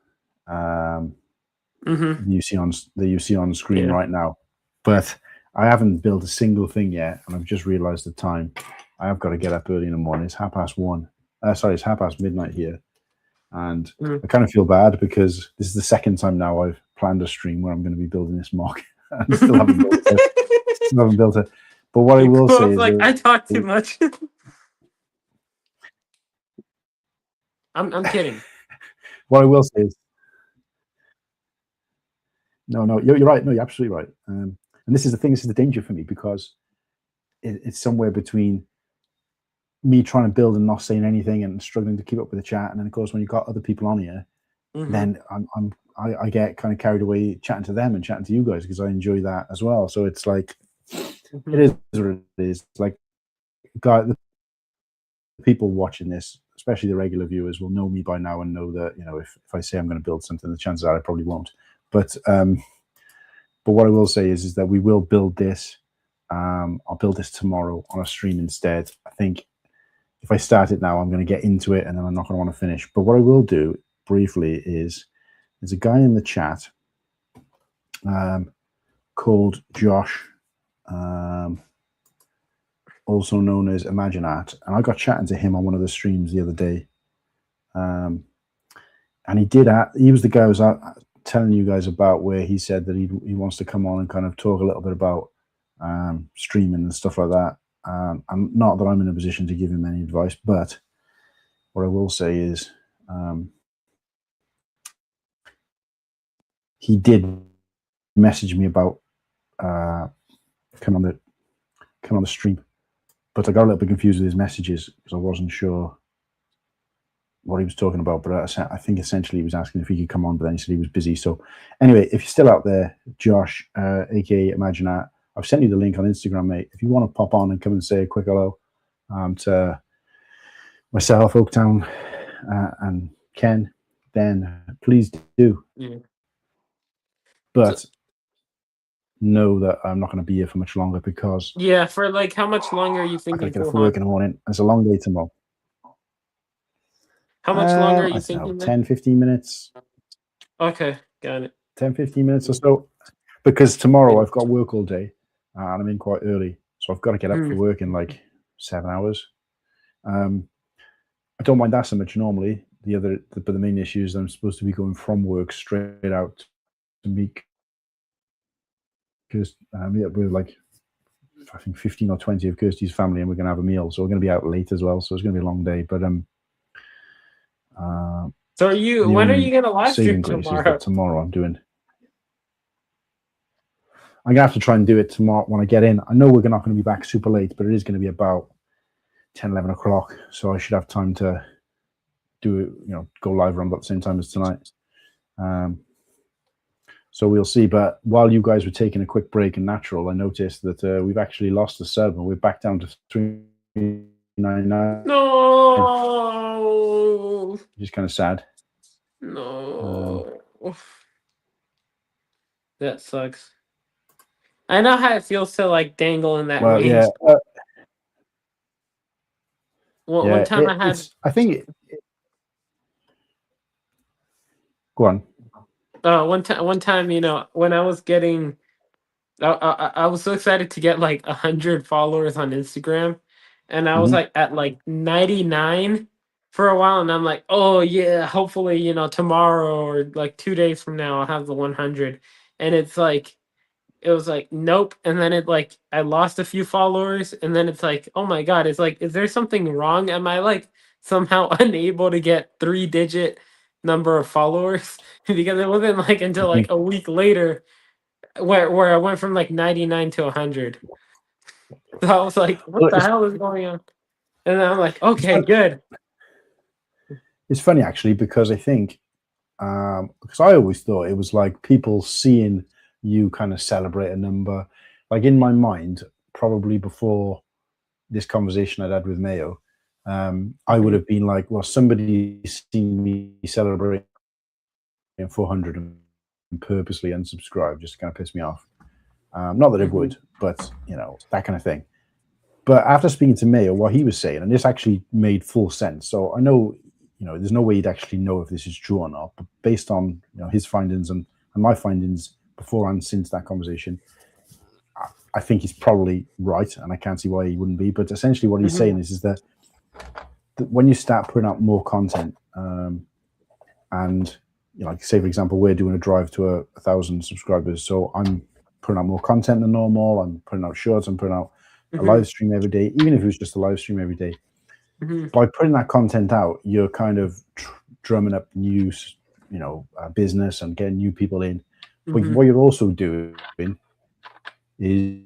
You see on the screen right now, but I haven't built a single thing yet, and I've just realized the time. I have got to get up early in the morning. It's 1:30. Sorry, it's 1:30 midnight here, and I kind of feel bad because this is the second time now I've planned a stream where I'm going to be building this mock. I still haven't built it. Still haven't built it. But what I will say is, like, I talk too much. I'm kidding. What I will say is, no, you're right. No, you're absolutely right. And this is the thing. This is the danger for me, because it's somewhere between me trying to build and not saying anything and struggling to keep up with the chat. And then, of course, when you've got other people on here, then I get kind of carried away chatting to them and chatting to you guys, because I enjoy that as well. So it's like, it is what it is. Like, the people watching this, especially the regular viewers, will know me by now and know that, if I say I'm going to build something, the chances are I probably won't. But what I will say is that we will build this. I'll build this tomorrow on a stream instead. I think if I start it now, I'm going to get into it and then I'm not going to want to finish. But what I will do briefly is, there's a guy in the chat called Josh, also known as Imaginat, and I got chatting to him on one of the streams the other day. And he was the guy who was telling you guys about, where he said that he wants to come on and kind of talk a little bit about streaming and stuff like that. And not that I'm in a position to give him any advice, but what I will say is, he did message me about come on the stream, but I got a little bit confused with his messages because I wasn't sure what he was talking about. But I think essentially he was asking if he could come on, but then he said he was busy. So anyway, if you're still out there, Josh, aka Imaginat, I've sent you the link on Instagram, mate. If you want to pop on and come and say a quick hello to myself, Oaktown, and Ken, then please do. Yeah. But know that I'm not going to be here for much longer, because for like, how much longer are you thinking? I got to get up for work in the morning. It's a long day tomorrow. How much longer are you thinking? 10, 15 minutes. Okay, got it. 10, 15 minutes or so, because tomorrow I've got work all day and I'm in quite early, so I've got to get up for work in like 7 hours. I don't mind that so much normally. But the main issue is I'm supposed to be going from work straight out to meet, because we're like, I think 15 or 20 of Kirsty's family, and we're going to have a meal, so we're going to be out late as well. So it's going to be a long day. But so when are you going to live stream tomorrow? Tomorrow I'm doing. I'm gonna have to try and do it tomorrow when I get in. I know we're not going to be back super late, but it is going to be about 10, 11 o'clock, so I should have time to do it. Go live around about the same time as tonight. So we'll see. But while you guys were taking a quick break in Natural, I noticed that we've actually lost a sub, and we're back down to 399. No. Just kind of sad. No. That sucks. I know how it feels to like dangle in that range. Yeah. One time I had. I think. Go on. One time, when I was getting, I was so excited to get like 100 followers on Instagram, and I was like at like 99 for a while, and I'm like, oh yeah, hopefully tomorrow or like 2 days from now I'll have the 100, and it was like nope, and then I lost a few followers, and then it's like, oh my god, it's like, is there something wrong? Am I like somehow unable to get 3-digit number of followers? Because it wasn't like until like a week later where I went from like 99 to 100. So I was like, what the hell is going on? And then I'm like, okay, good. It's funny actually, because I think because I always thought it was like people seeing you kind of celebrate a number. Like in my mind, probably before this conversation I'd had with Mayo, I would have been like, well, somebody's seen me celebrate 400 and purposely unsubscribe just to kind of piss me off. Not that it would, but that kind of thing. But after speaking to Mayo, what he was saying, and this actually made full sense. So I know, there's no way he'd actually know if this is true or not, but based on his findings and my findings before and since that conversation, I think he's probably right, and I can't see why he wouldn't be. But essentially what he's saying is that when you start putting out more content, and like say for example, we're doing a drive to 1,000 subscribers, so I'm putting out more content than normal. I'm putting out shorts. I'm putting out a live stream every day, even if it was just a live stream every day. By putting that content out, you're kind of drumming up new, business and getting new people in. But what you're also doing is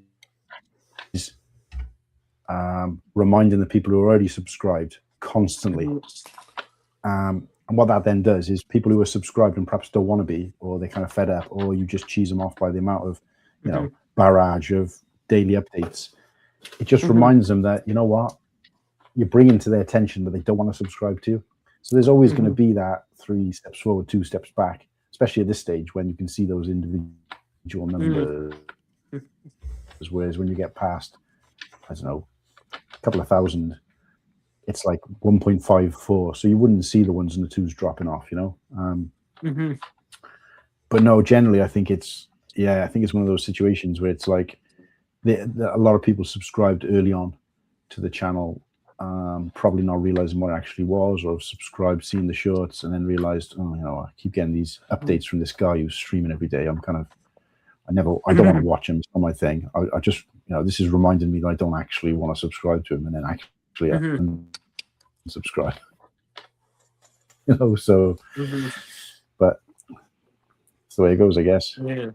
reminding the people who are already subscribed constantly. And what that then does is people who are subscribed and perhaps don't want to be, or they're kind of fed up, or you just cheese them off by the amount of, barrage of daily updates. It just reminds them that, you know what, you're bringing to their attention that they don't want to subscribe to. So there's always going to be that 3 steps forward, 2 steps back, especially at this stage when you can see those individual numbers. Whereas when you get past, I don't know, a couple of thousand, it's like 1.54. So you wouldn't see the ones and the twos dropping off, But no, generally, I think it's one of those situations where it's like a lot of people subscribed early on to the channel, probably not realizing what it actually was, or subscribed, seen the shorts, and then realized, I keep getting these updates from this guy who's streaming every day. I don't want to watch him. It's not my thing. I just, this is reminding me that I don't actually want to subscribe to him, and then actually unsubscribe. So, but it's the way it goes, I guess. Yeah.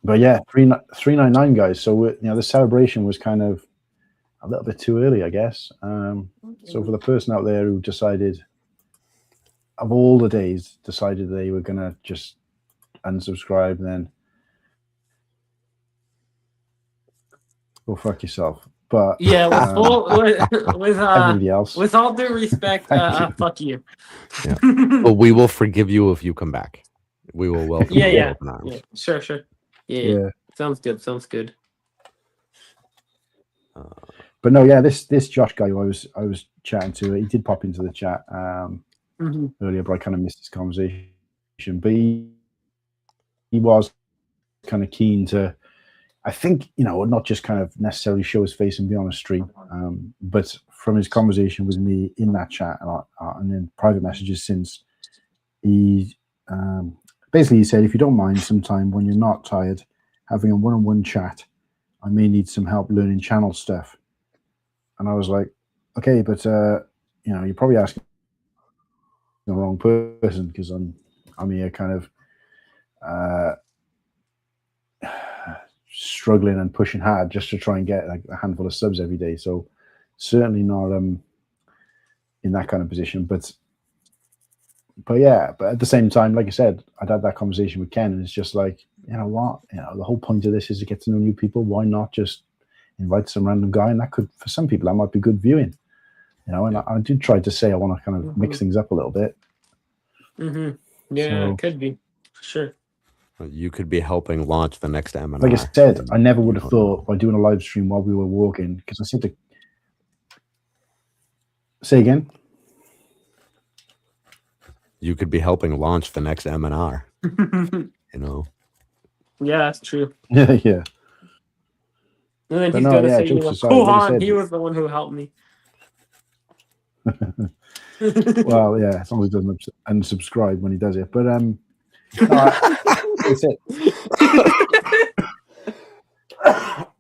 But yeah, 399 guys. So the celebration was kind of a little bit too early, I guess. So for the person out there who decided, of all the days, decided they were gonna just unsubscribe, then go fuck yourself. But yeah, everybody else, with all due respect, fuck you. Yeah. But we will forgive you if you come back. We will welcome you with open arms. Yeah. Sure. Yeah. Sounds good. But no, yeah, this Josh guy who I was chatting to, he did pop into the chat earlier, but I kind of missed his conversation. But he was kind of keen to, I think, not just kind of necessarily show his face and be on a stream, but from his conversation with me in that chat and in private messages since, he basically he said, if you don't mind, sometime when you're not tired, having a one-on-one chat, I may need some help learning channel stuff. And I was like, okay, but you're probably asking the wrong person, because I'm I'm here kind of struggling and pushing hard just to try and get like a handful of subs every day. So certainly not in that kind of position. But yeah, but at the same time, like I said, I'd had that conversation with Ken, and it's just like, you know what, the whole point of this is to get to know new people. Why not just invite some random guy? And that could, for some people, that might be good viewing. And I did try to say I want to kind of mix things up a little bit. Yeah, So, it could be, for sure. You could be helping launch the next M&R. Like I said, I never would have thought by doing a live stream while we were walking, because I said to say again. You could be helping launch the next M&R. Yeah, that's true. Yeah. And then he's gonna say, cool, Han, he was the one who helped me. Well, yeah, as long as he doesn't unsubscribe when he does it. But that's it.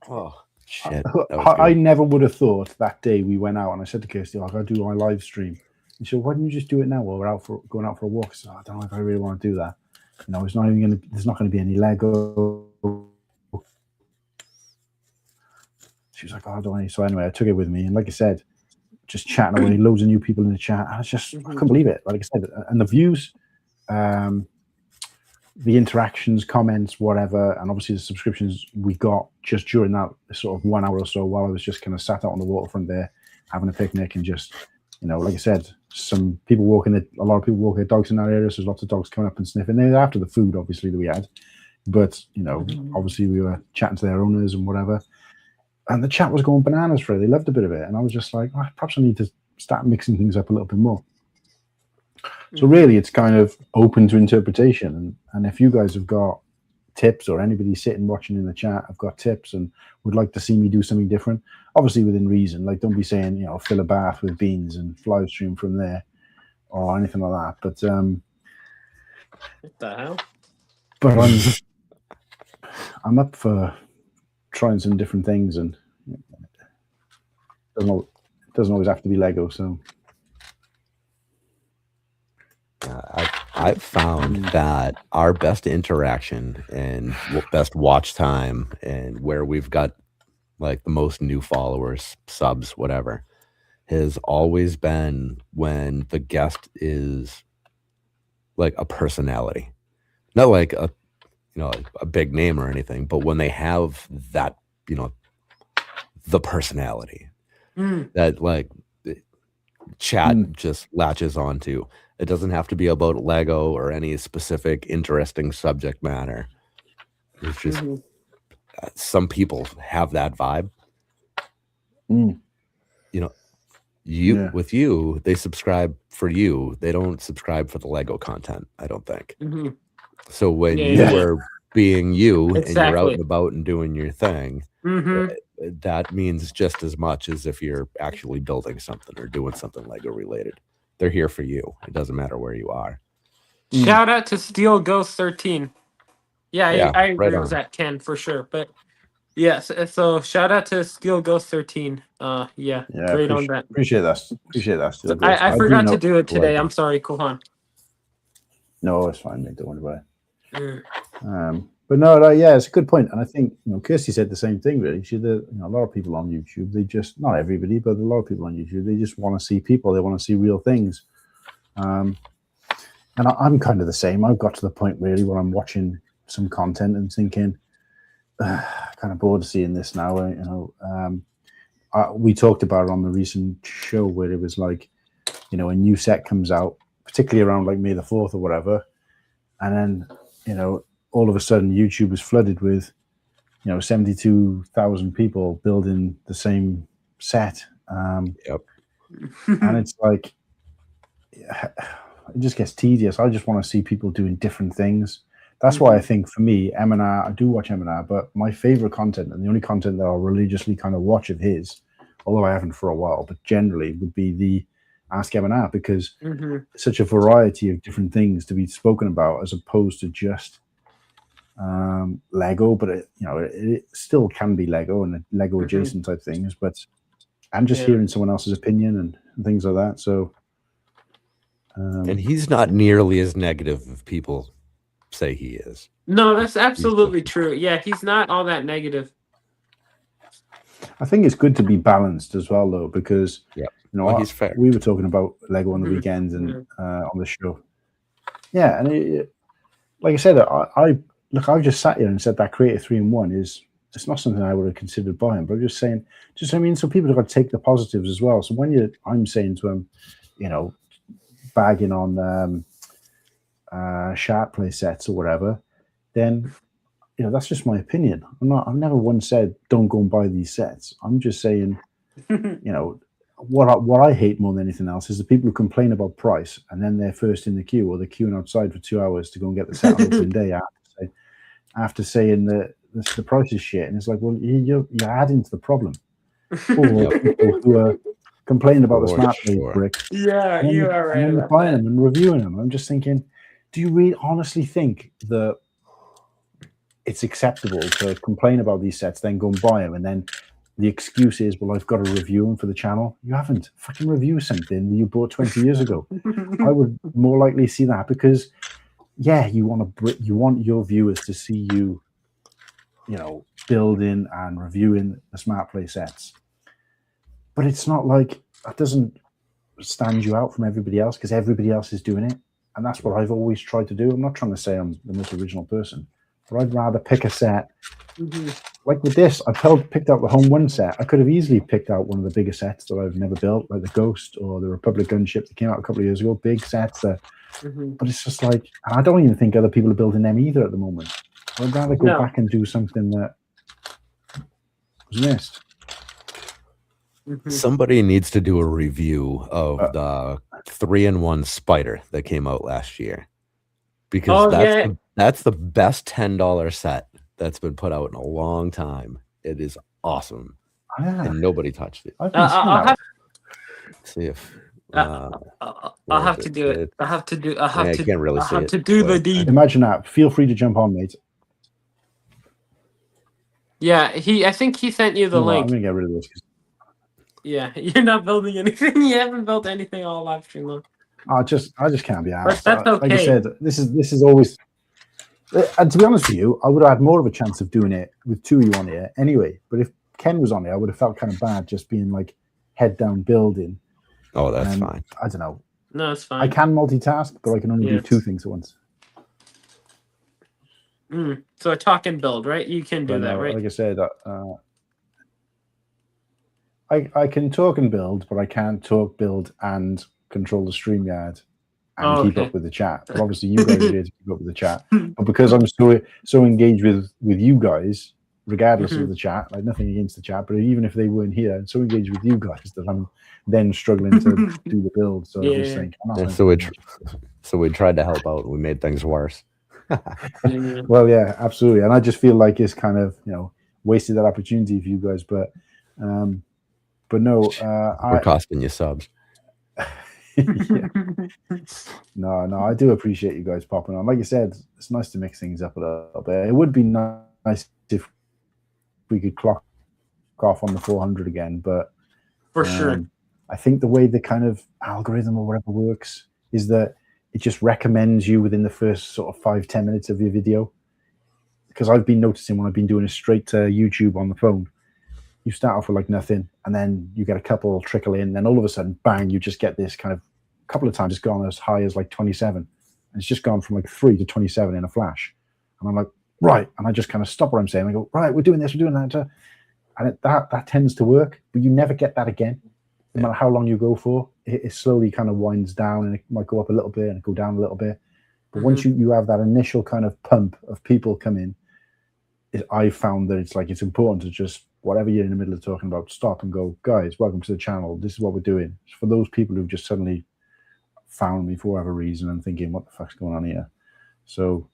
Oh shit! I never would have thought that day we went out and I said to Kirsty, "I gotta do my live stream." And she said, "Why didn't you just do it now while we're going out for a walk?" I said, "I don't know if I really want to do that. It's not even gonna. There's not going to be any Lego." She was like, "Oh, don't worry." So anyway, I took it with me, and like I said, just chatting away, loads of new people in the chat. I couldn't believe it. Like I said, and the views, the interactions, comments, whatever, and obviously the subscriptions we got just during that sort of 1 hour or so while I was just kind of sat out on the waterfront there having a picnic and just, like I said, some people a lot of people walking their dogs in that area, so there's lots of dogs coming up and sniffing. They're after the food, obviously, that we had, but obviously we were chatting to their owners and whatever, and the chat was going bananas for it. They loved a bit of it, and I was just like, perhaps I need to start mixing things up a little bit more. So really, it's kind of open to interpretation. And if you guys have got tips, or anybody sitting watching in the chat have got tips and would like to see me do something different, obviously within reason. Like, don't be saying, fill a bath with beans and live stream from there or anything like that. But what the hell? But I'm up for trying some different things, and it doesn't always have to be Lego. So. I've found that our best interaction and best watch time and where we've got like the most new followers, subs, whatever, has always been when the guest is like a personality, not like a big name or anything, but when they have that, the personality that like chat just latches onto. It doesn't have to be about Lego or any specific interesting subject matter. It's just some people have that vibe. With you, they subscribe for you. They don't subscribe for the Lego content, I don't think. So when you are being you and you're out and about and doing your thing, that means just as much as if you're actually building something or doing something Lego related. They're here for you. It doesn't matter where you are. Shout out to Steel Ghost 13. Yeah, I agree with that, Ken, for sure. But yes, so shout out to Steel Ghost 13. Great on that. Appreciate that. Steel Ghost. I forgot to do it today. I'm sorry, Kohan. No, it's fine, mate. Don't worry about it. But no, it's a good point, and I think Kirsty said the same thing. Really, she said a lot of people on YouTube, they just, not everybody, but a lot of people on YouTube, they just want to see people. They want to see real things, and I'm kind of the same. I've got to the point really where I'm watching some content and thinking, kind of bored of seeing this now. We talked about it on the recent show where it was like, a new set comes out, particularly around like May the 4th or whatever, and then all of a sudden YouTube is flooded with 72,000 people building the same set. And it's like, it just gets tedious. I just want to see people doing different things. That's why I think for me, M&R, I do watch M&R, but my favorite content, and the only content that I'll religiously kind of watch of his, although I haven't for a while, but generally would be the Ask M&R, because such a variety of different things to be spoken about as opposed to just Lego, but it still can be Lego and Lego adjacent type things, but I'm just hearing someone else's opinion and things like that. So And he's not nearly as negative as people say he is. No, that's absolutely true. Yeah, he's not all that negative. I think it's good to be balanced as well, though, because he's fair. We were talking about Lego on the weekends and on the show. Yeah, and like I said, I've just sat here and said that Creator 3-in-1 it's not something I would have considered buying, but I'm just saying, so people have got to take the positives as well. So when I'm saying to them, bagging on shark play sets or whatever, then that's just my opinion. I've never once said don't go and buy these sets. I'm just saying, what I hate more than anything else is the people who complain about price and then they're first in the queue, or they're queuing outside for 2 hours to go and get the set on opening day after saying that the price is shit. And it's like, well, you're adding to the problem. Or people who are complaining about the smart play bricks. Yeah, you are right. And then buying them and reviewing them. I'm just thinking, do you really honestly think that it's acceptable to complain about these sets, then go and buy them, and then the excuse is, well, I've got to review them for the channel? You haven't. Fucking review something you bought 20 years ago. I would more likely see that, because you want your viewers to see you, building and reviewing the smart play sets. But it's not like that doesn't stand you out from everybody else, because everybody else is doing it. And that's what I've always tried to do. I'm not trying to say I'm the most original person, but I'd rather pick a set. Like with this, I picked out the Home 1 set. I could have easily picked out one of the bigger sets that I've never built, like the Ghost or the Republic gunship that came out a couple of years ago. Big sets. But it's just like, I don't even think other people are building them either at the moment. I'd rather go back and do something that was missed. Somebody needs to do a review of the 3-in-1 Spider that came out last year, because that's the best $10 set that's been put out in a long time. It is awesome, and nobody touched it. See if I'll have to do it. I have to do. I have to. Can't really see have it, to do the deed. Imagine that. Feel free to jump on, mate. Yeah, I think he sent you the link. I'm gonna get rid of this. Yeah, you're not building anything. You haven't built anything all live stream long. I just can't be asked. That's okay. Like I said, this is always. And to be honest with you, I would have had more of a chance of doing it with two of you on here anyway. But if Ken was on here, I would have felt kind of bad just being like head down building. Oh, that's fine. I don't know. No, it's fine. I can multitask, but I can only do two things at once. So talk and build, right? You can do that, right? Like I said, I can talk and build, but I can't talk, build, and control the StreamYard and keep up with the chat. But obviously, you guys are here to keep up with the chat. But because I'm so engaged with you guys, regardless of the chat, like nothing against the chat, but even if they weren't here, I'm so engaged with you guys that I'm then struggling to do the build. So I just think, so we tried to help out. We made things worse. Well, yeah, absolutely. And I just feel like it's kind of wasted that opportunity for you guys. But no, we're costing you subs. No, I do appreciate you guys popping on. Like you said, it's nice to mix things up a little bit. It would be nice if we could clock off on the 400 again, but for sure, I think the way the kind of algorithm or whatever works is that it just recommends you within the first sort of 5-10 minutes of your video. Because I've been noticing when I've been doing it straight to YouTube on the phone, you start off with like nothing, and then you get a couple trickle in, then all of a sudden, bang, you just get this kind of a couple of times it's gone as high as like 27. And it's just gone from like 3 to 27 in a flash. And I'm like, right. And I just kind of stop what I'm saying. I go, right, we're doing this, we're doing that. And that tends to work, but you never get that again. No matter how long you go for, it slowly kind of winds down, and it might go up a little bit and go down a little bit. But once you have that initial kind of pump of people come in, I've found that it's important to just, whatever you're in the middle of talking about, stop and go, guys, welcome to the channel. This is what we're doing. It's for those people who've just suddenly found me for whatever reason and thinking, what the fuck's going on here? So,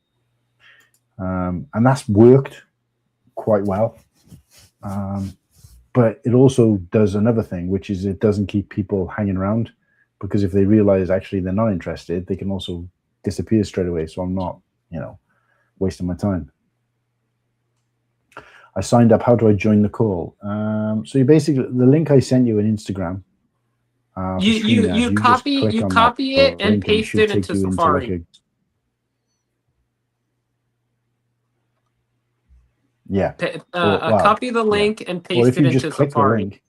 and that's worked quite well. But it also does another thing, which is it doesn't keep people hanging around, because if they realize actually they're not interested, they can also disappear straight away. So I'm not, wasting my time. I signed up. How do I join the call? So you basically, the link I sent you on Instagram, for You StreamYard, just copy click on that copy it and link paste should it take into you Safari. like yeah. Copy the link and Or paste if it you just into click Safari. the link.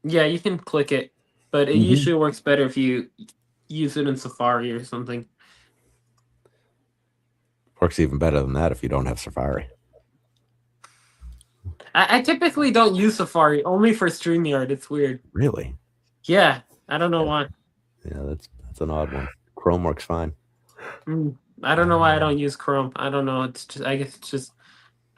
Yeah, you can click it, but it usually works better if you use it in Safari or something. Works even better than that if you don't have Safari. I typically don't use Safari, only for StreamYard. It's weird. Really? Yeah, I don't know why. Yeah, that's an odd one. Chrome works fine. I don't know why I don't use Chrome. I don't know. It's just, I guess it's just,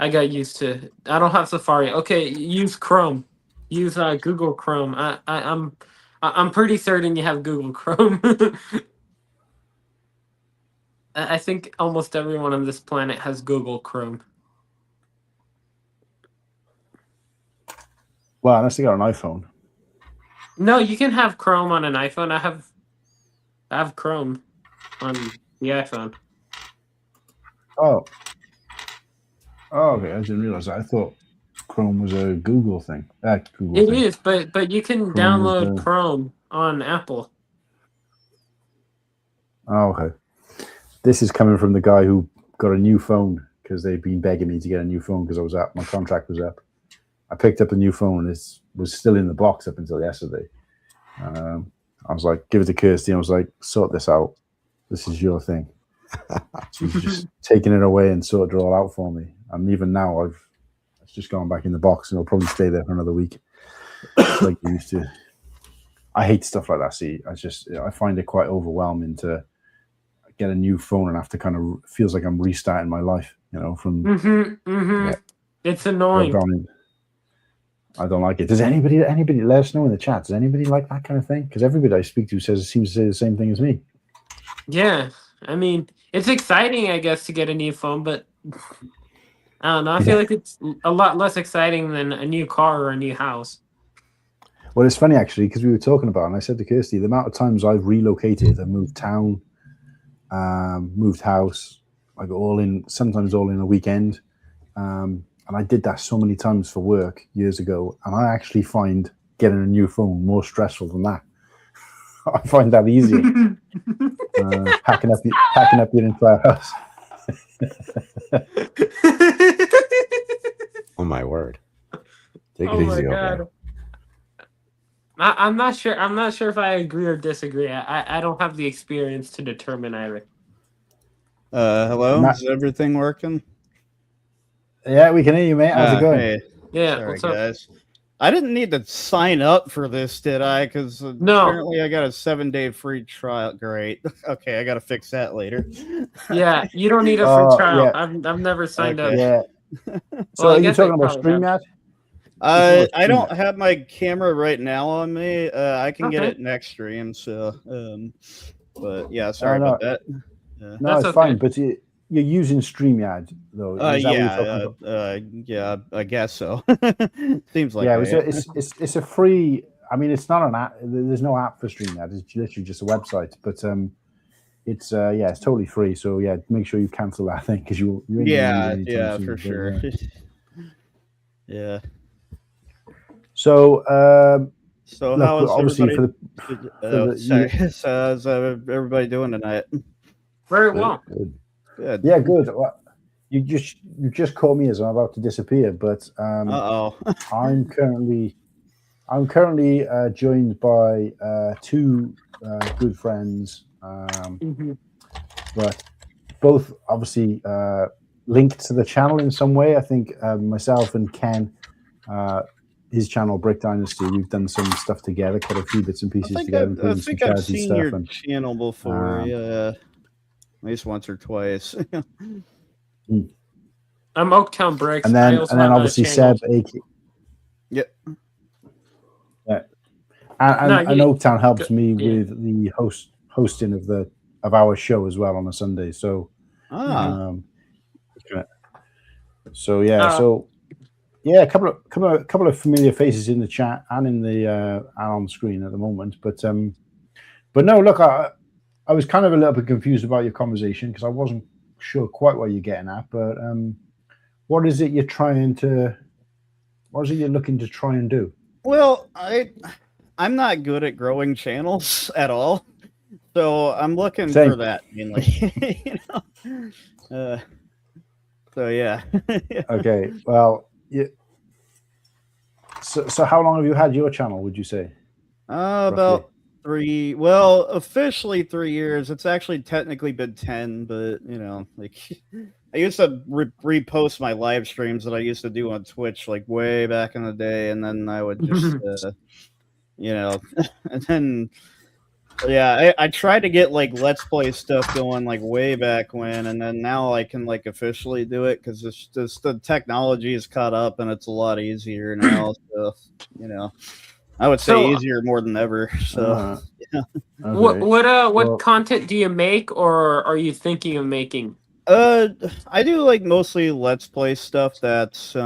I got used to. I don't have Safari. Okay, use Chrome. Use Google Chrome. I'm pretty certain you have Google Chrome. I think almost everyone on this planet has Google Chrome. Well, unless you got an iPhone. No, you can have Chrome on an iPhone. I have Chrome on the iPhone. Oh, okay. I didn't realize that. I thought Chrome was a Google thing. Google It thing. is, but you can Chrome is download Chrome on Apple. Oh, okay. This is coming from the guy who got a new phone because they've been begging me to get a new phone because my contract was up. I picked up a new phone and it was still in the box up until yesterday. I was like, give it to Kirsty. I was like, sort this out. This is your thing. She's just taking it away and sorted it all out for me. And even now, it's just gone back in the box and it'll probably stay there for another week. Like you used to. I hate stuff like that. See, I find it quite overwhelming to get a new phone and have to kind of feels like I'm restarting my life. From Yeah. It's annoying. I don't like it. Does anybody let us know in the chat? Does anybody like that kind of thing? Because everybody I speak to seems to say the same thing as me. Yeah, I mean, it's exciting, I guess, to get a new phone, but I don't know. I feel like it's a lot less exciting than a new car or a new house. Well, it's funny actually because we were talking about, and I said to Kirsty, the amount of times I've relocated, I moved town, moved house, like sometimes all in a weekend. And I did that so many times for work years ago, and I actually find getting a new phone more stressful than that. I find that easier. Packing up your entire house. Oh my word! Take it easy over there. I'm not sure. I'm not sure if I agree or disagree. I don't have the experience to determine either. Hello, is everything working? Yeah, we can hear you, mate. How's it going? Hey. Yeah, sorry, what's up? guys. I didn't need to sign up for this, did I? Because apparently I got a 7-day free trial. Great. Okay, I got to fix that later. Yeah, you don't need a free trial. Yeah. I've never signed up. Yeah. So are you talking about StreamYard? I don't have my camera right now on me. I can get it next stream. So, but yeah, sorry about that. No, it's fine. But you're using StreamYard though. Yeah, I guess so. Seems like it's a free. I mean, it's not an app. There's no app for StreamYard. It's literally just a website. But it's totally free. So yeah, make sure you cancel that thing because you. For sure. Yeah. So how is obviously everybody? How's everybody doing tonight? Very well. Good. Yeah, good. Well, you just caught me as I'm about to disappear, but I'm currently joined by two good friends, but both obviously linked to the channel in some way. I think myself and Kenn, his channel Brick Dynasty, we've done some stuff together, quite a few bits and pieces together. I think I've seen your channel before. Yeah. At least once or twice. I'm Oaktown Bricks. And then obviously Seb. Yep. Yeah. And Oaktown helps me with the hosting of our show as well on a Sunday. So a couple of familiar faces in the chat and in the and on the screen at the moment. But no, look, I was kind of a little bit confused about your conversation because I wasn't sure quite what you're getting at. But what is it you're looking to try and do? Well, I'm not good at growing channels at all, so I'm looking Same. for that mainly. You know? So yeah. Okay. Well, yeah. So how long have you had your channel? Would you say? About 3. Well, officially 3 years. It's actually technically been 10, but you know, like I used to repost my live streams that I used to do on Twitch like way back in the day, and then I would just, you know, and then yeah, I tried to get like Let's Play stuff going like way back when, and then now I can like officially do it because it's just the technology is caught up and it's a lot easier now. So you know. I would say easier more than ever. So, yeah. Okay. What content do you make, or are you thinking of making? I do like mostly Let's Play stuff that's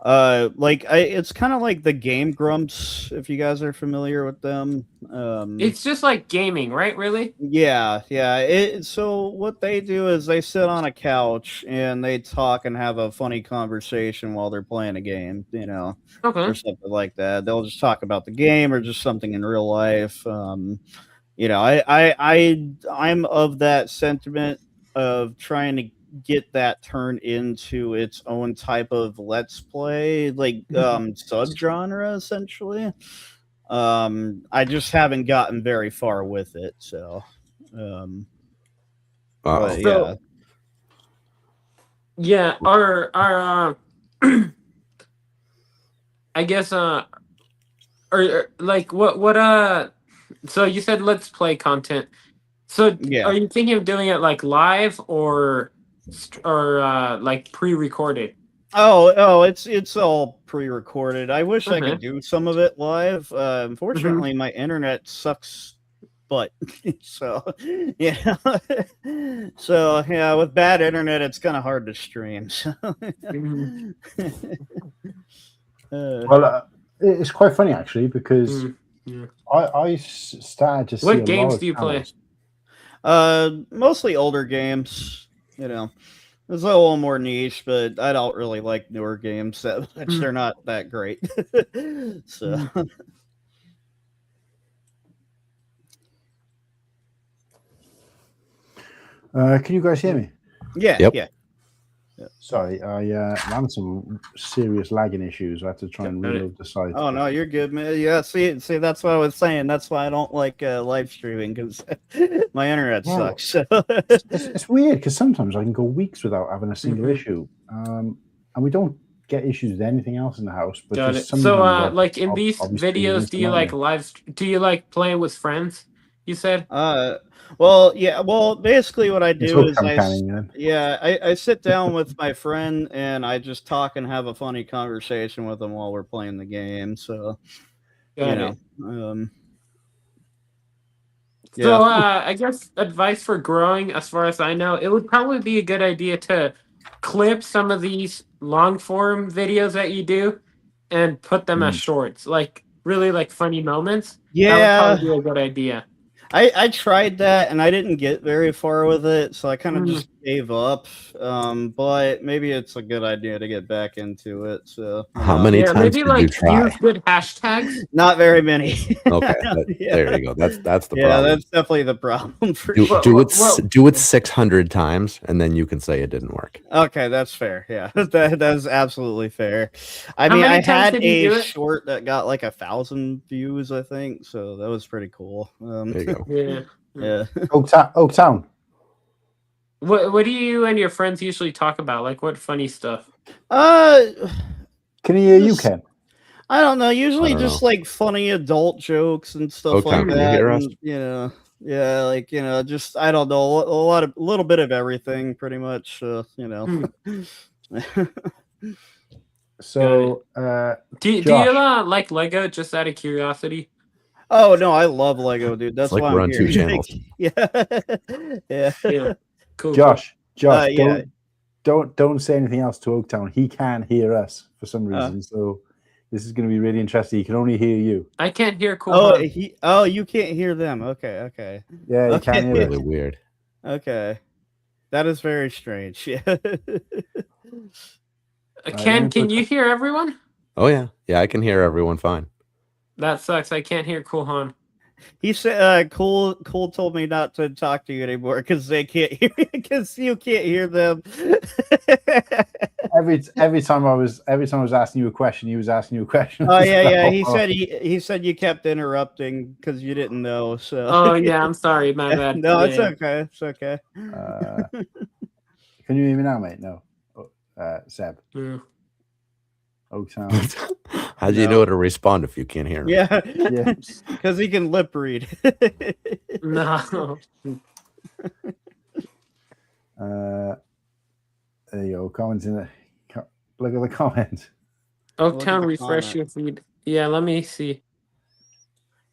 like it's kind of like the Game Grumps, if you guys are familiar with them. It's just like gaming, right? Really? Yeah. So what they do is they sit on a couch and they talk and have a funny conversation while they're playing a game, you know, or something like that. They'll just talk about the game or just something in real life. You know, I'm of that sentiment of trying to get that turned into its own type of Let's Play, like subgenre essentially. I just haven't gotten very far with it, so but yeah. Yeah, our I guess or like what so you said Let's Play content. So Yeah. are you thinking of doing it like live or like pre-recorded? Oh, it's all pre-recorded. I wish I could do some of it live. Unfortunately, my internet sucks butt. So, yeah. So, yeah, with bad internet, it's kind of hard to stream. So. Well, it's quite funny actually because I started to see what a games lot of do you play? Mostly older games. You know. It's a little more niche, but I don't really like newer games that much. They're not that great. So. Can you guys hear me? Yeah. Yep. Yeah. Sorry, I ran some serious lagging issues. I had to try and reload the site. Oh no, you're good, man. Yeah, see, that's what I was saying. That's why I don't like live streaming because my internet sucks. So. It's weird because sometimes I can go weeks without having a single issue, and we don't get issues with anything else in the house. But Got it. sometimes So, like in these videos, do you like do you like playing with friends? You said. Well, yeah. Well, basically, what I do is I sit down with my friend and I just talk and have a funny conversation with them while we're playing the game. So, Got it. Yeah. So, I guess advice for growing, as far as I know, it would probably be a good idea to clip some of these long form videos that you do and put them as shorts, like really like funny moments. Yeah, that would probably be a good idea. I tried that and I didn't get very far with it, so I kind of just gave up. But maybe it's a good idea to get back into it. So how many times did you try? Use good hashtags. Not very many. Okay, there you go. That's the problem. Yeah, that's definitely the problem. For do it 600 times, and then you can say it didn't work. Okay, that's fair. Yeah, that's absolutely fair. I mean, I had a short that got like 1,000 views, I think. So that was pretty cool. There you go. Yeah. Oaktown. What do you and your friends usually talk about? Like what funny stuff? Can he hear you, Ken? I don't know. Usually just like funny adult jokes and stuff like that. Hear us? And, you know, yeah, like just I don't know, a little bit of everything, pretty much. You know. So, do you like Lego? Just out of curiosity. Oh no, I love Lego, dude. That's like why we're I'm on here. 2 channels. Yeah. Cool. Josh, don't say anything else to Oaktown. He can hear us for some reason. So this is going to be really interesting. He can only hear you. I can't hear Cool. You can't hear them. Okay. Yeah, you can't hear. Really weird. Okay, that is very strange. Yeah. Ken, can you hear everyone? Oh yeah, I can hear everyone fine. That sucks. I can't hear Kuhan. He said, "Cole told me not to talk to you anymore because they can't hear because you can't hear them." every time I was asking you a question, he was asking you a question. Oh yeah. He said you kept interrupting because you didn't know. So. Oh yeah, I'm sorry, my bad. No, it's Yeah. okay. It's okay. Can you hear me now, mate? No, Seb. Yeah. Oaktown. How do you know to respond if you can't hear him? Yeah, Yeah. because he can lip read. No. There you go. Comments in the. Look at the comment. Oaktown, the refresh your feed. Yeah, let me see.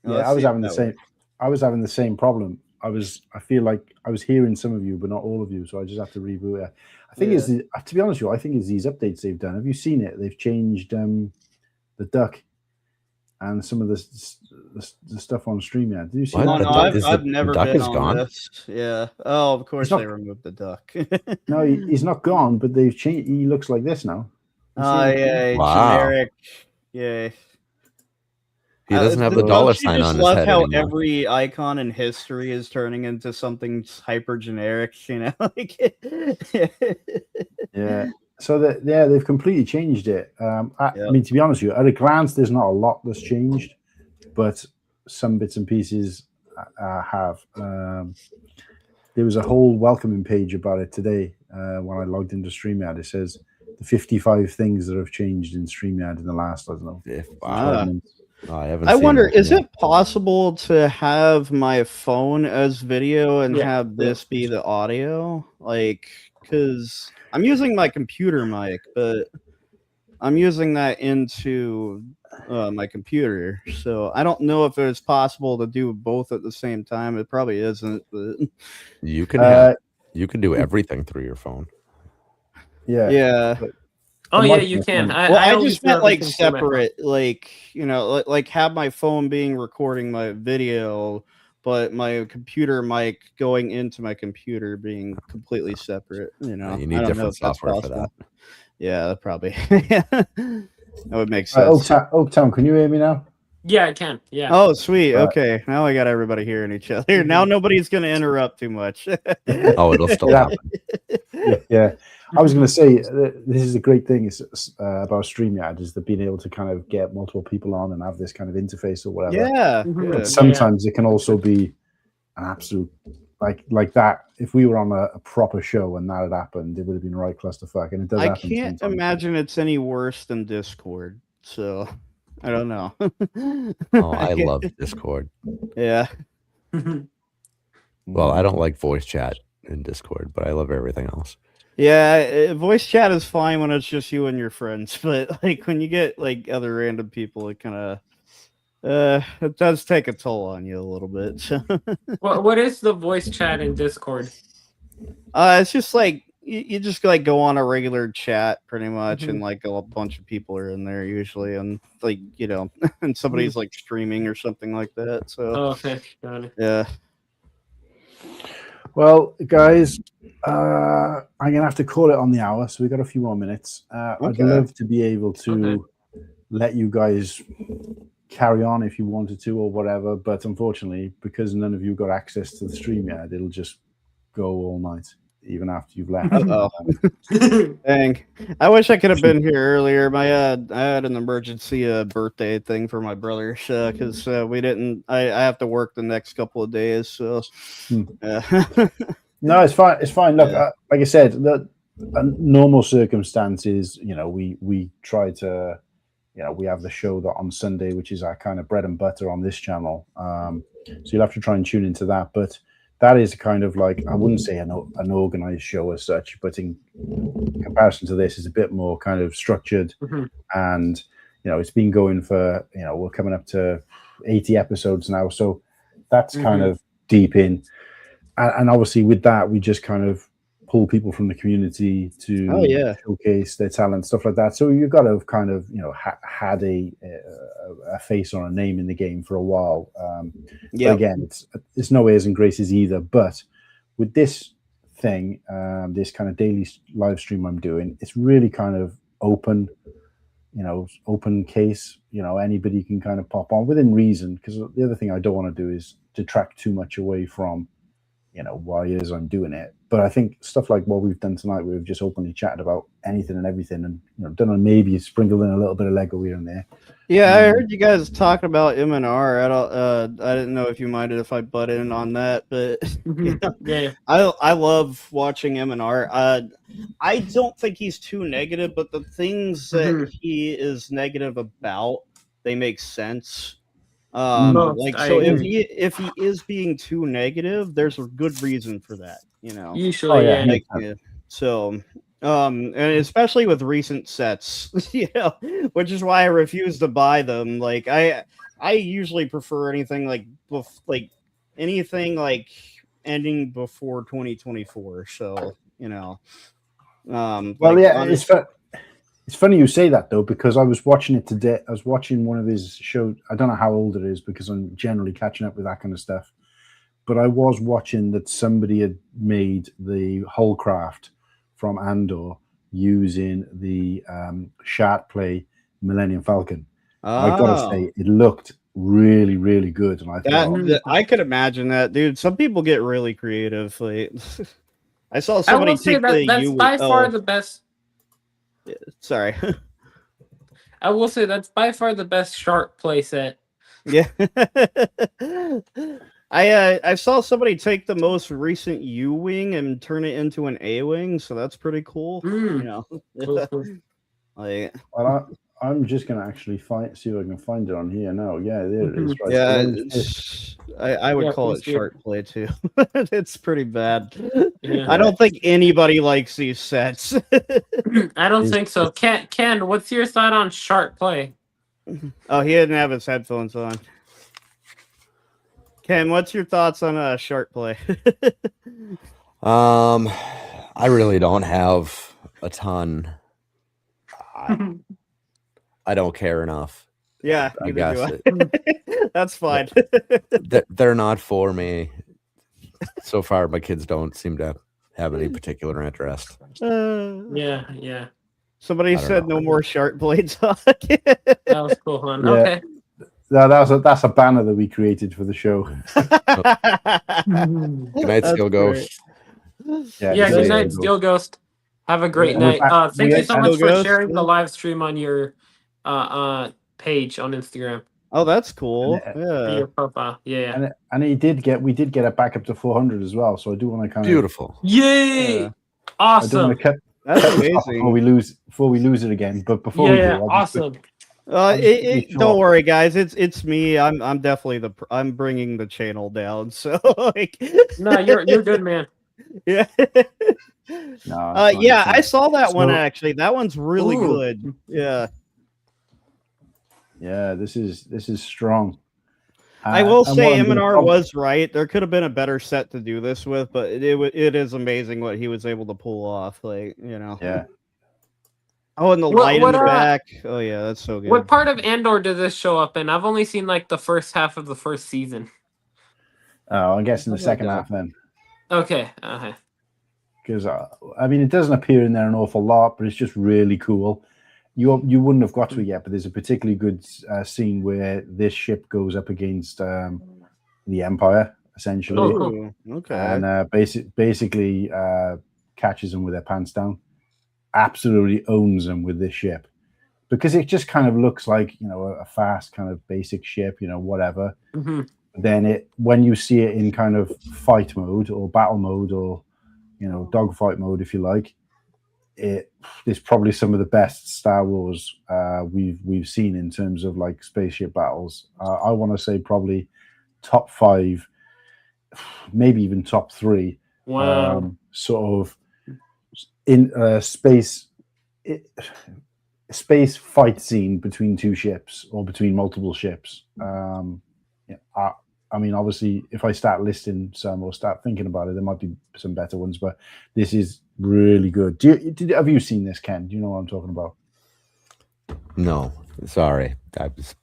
Yeah, Let's I was see if having the that same. works. I was having the same problem. I feel like I was hearing some of you, but not all of you. So I just have to reboot it. I think it's to be honest with you, I think it's these updates they've done. Have you seen it? They've changed the duck and some of the stuff on StreamYard. Did you see What? that? Oh, no, The I've never duck been is on gone? this. Yeah. Oh, of course not- they removed the duck. No, he's not gone, but they've changed. He looks like this now. You see Oh him? yeah, Wow. generic. Yeah. He doesn't have the don't dollar you sign just on his love head how anymore. every icon in history is turning into something hyper generic? You know, like. Yeah. So they've completely changed it. I mean, to be honest with you, at a glance, there's not a lot that's changed, but some bits and pieces have. There was a whole welcoming page about it today when I logged into StreamYard. It says the 55 things that have changed in StreamYard in the last, I don't know, 12 months. Oh, I haven't. I seen wonder, that is yet. it possible to have my phone as video and Yeah. have this be the audio? Like, because I'm using my computer mic, but I'm using that into my computer. So I don't know if it's possible to do both at the same time. It probably isn't, but You can you can do everything through your phone. Yeah. yeah. Oh The yeah, mic you was can. on. I always just do meant like everything through my phone. separate, like, you know, like have my phone being recording my video, but my computer mic going into my computer being completely separate. You know, You I need don't know different if that's software for possible. that. Yeah, that probably that would make sense. Oaktown, can you hear me now? Yeah, I can. Yeah. Oh, sweet. Right. Okay, now I got everybody hearing each other. Now nobody's gonna interrupt too much. Oh, it'll still Yeah. happen. Yeah. I was going to say this is a great thing about StreamYard is that being able to kind of get multiple people on and have this kind of interface or whatever. Yeah. Mhm. But Yeah. sometimes it can also be an absolute like that. If we were on a proper show and that had happened, it would have been right clusterfuck. And it does I happen can't sometimes. imagine it's any worse than Discord. So I don't know. Oh, I love Discord. Yeah. Well, I don't like voice chat in Discord, but I love everything else. Yeah, voice chat is fine when it's just you and your friends, but like when you get like other random people, it kind of it does take a toll on you a little bit. So. What is the voice chat in Discord? It's just like you just like go on a regular chat pretty much, Mhm. and like a bunch of people are in there usually, and like you know, and somebody's like streaming or something like that. So Oh, okay, got it. yeah. Well, guys, I'm going to have to call it on the hour. So we've got a few more minutes. I'd Okay. love to be able to Okay. let you guys carry on if you wanted to or whatever. But unfortunately, because none of you got access to the StreamYard, it'll just go all night, even after you've left. Uh-oh. Dang. I wish I could have been here earlier. I had an emergency birthday thing for my brother because we didn't. I have to work the next couple of days. So No, it's fine. It's fine. Look, Yeah. like I said, normal circumstances, you know, we try to, you know, we have the show that on Sunday, which is our kind of bread and butter on this channel. So you'll have to try and tune into that. But that is kind of like, I wouldn't say an organized show as such, but in comparison to this, is a bit more kind of structured. Mhm. And, you know, it's been going for, you know, we're coming up to 80 episodes now. So that's kind of deep in. And obviously with that, we just kind of pull people from the community to showcase their talent, stuff like that. So you've got to have kind of, you know, had a face or a name in the game for a while. But again, it's no airs and graces either. But with this thing, this kind of daily live stream I'm doing, it's really kind of open. open case. Anybody can kind of pop on within reason. Because the other thing I don't want to do is detract too much away from, why it is I'm doing it. But I think stuff like what we've done tonight, we've just openly chatted about anything and everything, and done maybe sprinkled in a little bit of Lego here and there. Yeah, I heard you guys talking about M&R. I didn't know if you minded if I butt in on that, but Yeah. I love watching M&R. I don't think he's too negative, but the things that he is negative about, they make sense. If he is being too negative, there's a good reason for that. Usually, and especially with recent sets, which is why I refuse to buy them. Like I usually prefer anything like anything like ending before 2024. So it's funny you say that though, because I was watching it today. I was watching one of his shows. I don't know how old it is because I'm generally catching up with that kind of stuff. But I was watching that somebody had made the Hullcraft from Andor using the Shark Play Millennium Falcon. I gotta say, it looked really, really good, and I thought I could imagine that, dude. Some people get really creative. Like, I saw somebody take that's by far the best. Sorry, I will say that's by far the best Shark Play set. Yeah. I saw somebody take the most recent U-wing and turn it into an A-wing, so that's pretty cool. Cool. Like, well, I'm just gonna actually see if I can find it on here now. Yeah, there it is. Right. Yeah, I would call it Shark Play too. It's pretty bad. Yeah. I don't think anybody likes these sets. I don't think so. Ken, what's your thought on Shark Play? Oh, he didn't have his headphones on. Ken, what's your thoughts on Shark Play? I really don't have a ton. I don't care enough. Yeah, I guess that's fine. They're not for me. So far, my kids don't seem to have any particular interest. Yeah. Somebody said no more Shark Blades. That was cool, huh? Yeah. Okay. That's a banner that we created for the show. Good night, Steel Ghost. Yeah, good night, Steel Ghost. Have a great night. Thank you so much for sharing the live stream on your page on Instagram. Oh, that's cool. Yeah. Your profile. Yeah. And we did get it back up to 400 as well. So I do want to kind of beautiful. Yay! Yeah. Awesome. I don't want to cut That's amazing. Before we lose it again. But before we do, awesome. Don't worry, guys. It's me. I'm definitely I'm bringing the channel down. So like, no, you're good, man. Yeah. No, yeah, I saw that one actually. That one's really good. Yeah. Yeah, this is strong. I will say M&R was right. There could have been a better set to do this with, but it is amazing what he was able to pull off. Like, Yeah. Oh, and the light in the back. Oh yeah, that's so good. What part of Andor did this show up in? I've only seen like the first half of the first season. Oh, I guess in the second half then. Okay. Because it doesn't appear in there an awful lot, but it's just really cool. You wouldn't have got to it yet, but there's a particularly good scene where this ship goes up against the Empire, essentially. Oh, cool. Okay. And basically catches them with their pants down. Absolutely owns them with this ship. Because it just kind of looks like, a fast kind of basic ship, whatever. Mm-hmm. Then when you see it in kind of fight mode or battle mode or, dogfight mode, if you like, it is probably some of the best Star Wars we've seen in terms of like spaceship battles. I want to say probably top 5, maybe even top 3. Wow. Sort of in space fight scene between two ships or between multiple ships. Obviously, if I start listing some or start thinking about it, there might be some better ones, but this is really good. Have you seen this, Ken? Do you know what I'm talking about? No, sorry. I was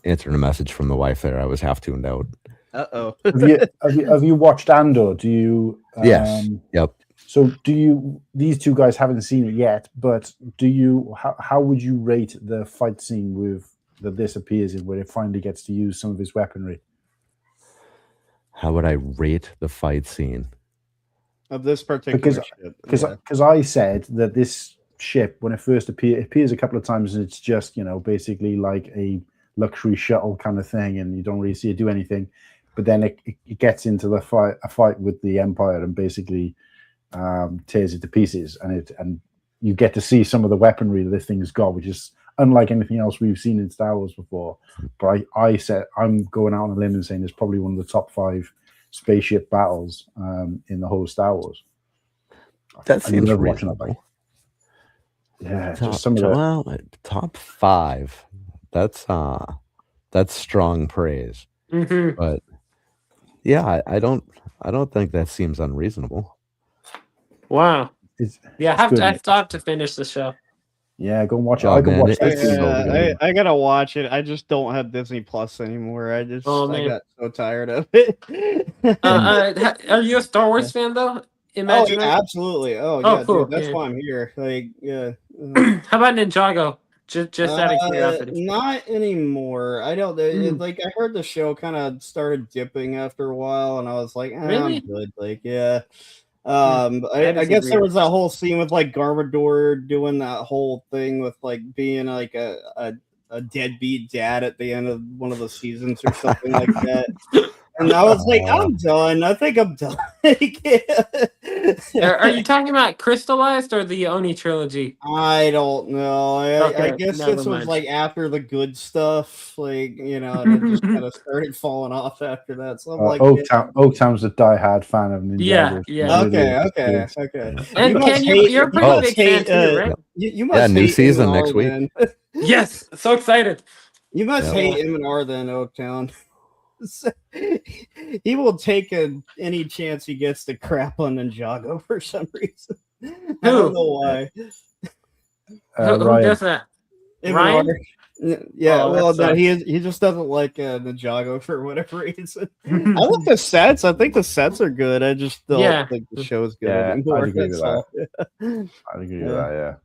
answering a message from the wife there. I was half tuned out. Uh-oh. Have you watched Andor? Do you? Yes. Yep. So do you? These two guys haven't seen it yet, but do you? How would you rate the fight scene with that this appears in, where it finally gets to use some of his weaponry? How would I rate the fight scene of this particular ship? Because I said that this ship, when it first appears a couple of times, and it's just basically like a luxury shuttle kind of thing, and you don't really see it do anything. But then it gets into a fight with the Empire, and basically tears it to pieces, and you get to see some of the weaponry that this thing's got, which is unlike anything else we've seen in Star Wars before. But I said I'm going out on a limb and saying it's probably one of the top 5 spaceship battles in the whole Star Wars. That seems reasonable. Yeah, just some of the top 5. That's strong praise. Mm-hmm. But yeah, I don't think that seems unreasonable. Wow. I still have to finish the show. Yeah, go and watch it. Oh, I can man, watch it. I gotta watch it. I just don't have Disney Plus anymore. I got so tired of it. Are you a Star Wars fan though? Imagine absolutely. Oh yeah, cool. Dude, that's why I'm here. Like, yeah. How about Ninjago? Just out of curiosity. Not anymore. I don't. Like, I heard the show kind of started dipping after a while, and I was like, really? I'm good. Like, yeah. I guess there was that whole scene with like Garbador doing that whole thing with like being like a deadbeat dad at the end of one of the seasons or something like that. And I was like, I'm done. I think I'm done. Are you talking about Crystallized or the Oni trilogy? I don't know. I guess this was mind. like after the good stuff, like, and it just kind of started falling off after that. So I'm like, Oaktown's a diehard fan of Ninjago. Yeah. Okay. And Ken, you're a pretty big fan too, right? You must new hate season M&R next week. then. Yes, so excited. You must hate M&R then, Oaktown. He will take any chance he gets to crap on Ninjago for some reason. I don't know why. Who does that? Ryan? Yeah, no, he just doesn't like Ninjago for whatever reason. I like the sets. I think the sets are good. I just don't think the show's good anymore. I'd agree with that. Yeah.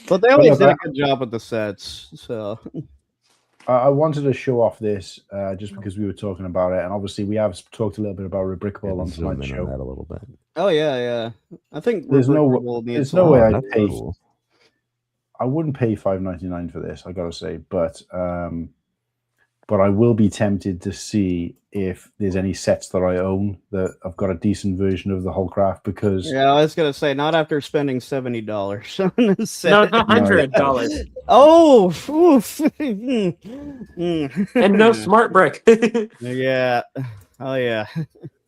But they always did a good job with the sets. So I wanted to show off this just because we were talking about it, and obviously we have talked a little bit about Rebrickable on tonight's show. That a little bit. Oh yeah. I think there's no way I'd pay. Cool. I wouldn't pay $5.99 for this, I gotta say, but I will be tempted to see if there's any sets that I own that I've got a decent version of the whole craft, because I was gonna say not after spending $70 on this set. No, $100. Oh, and no smart brick. Yeah. Oh yeah.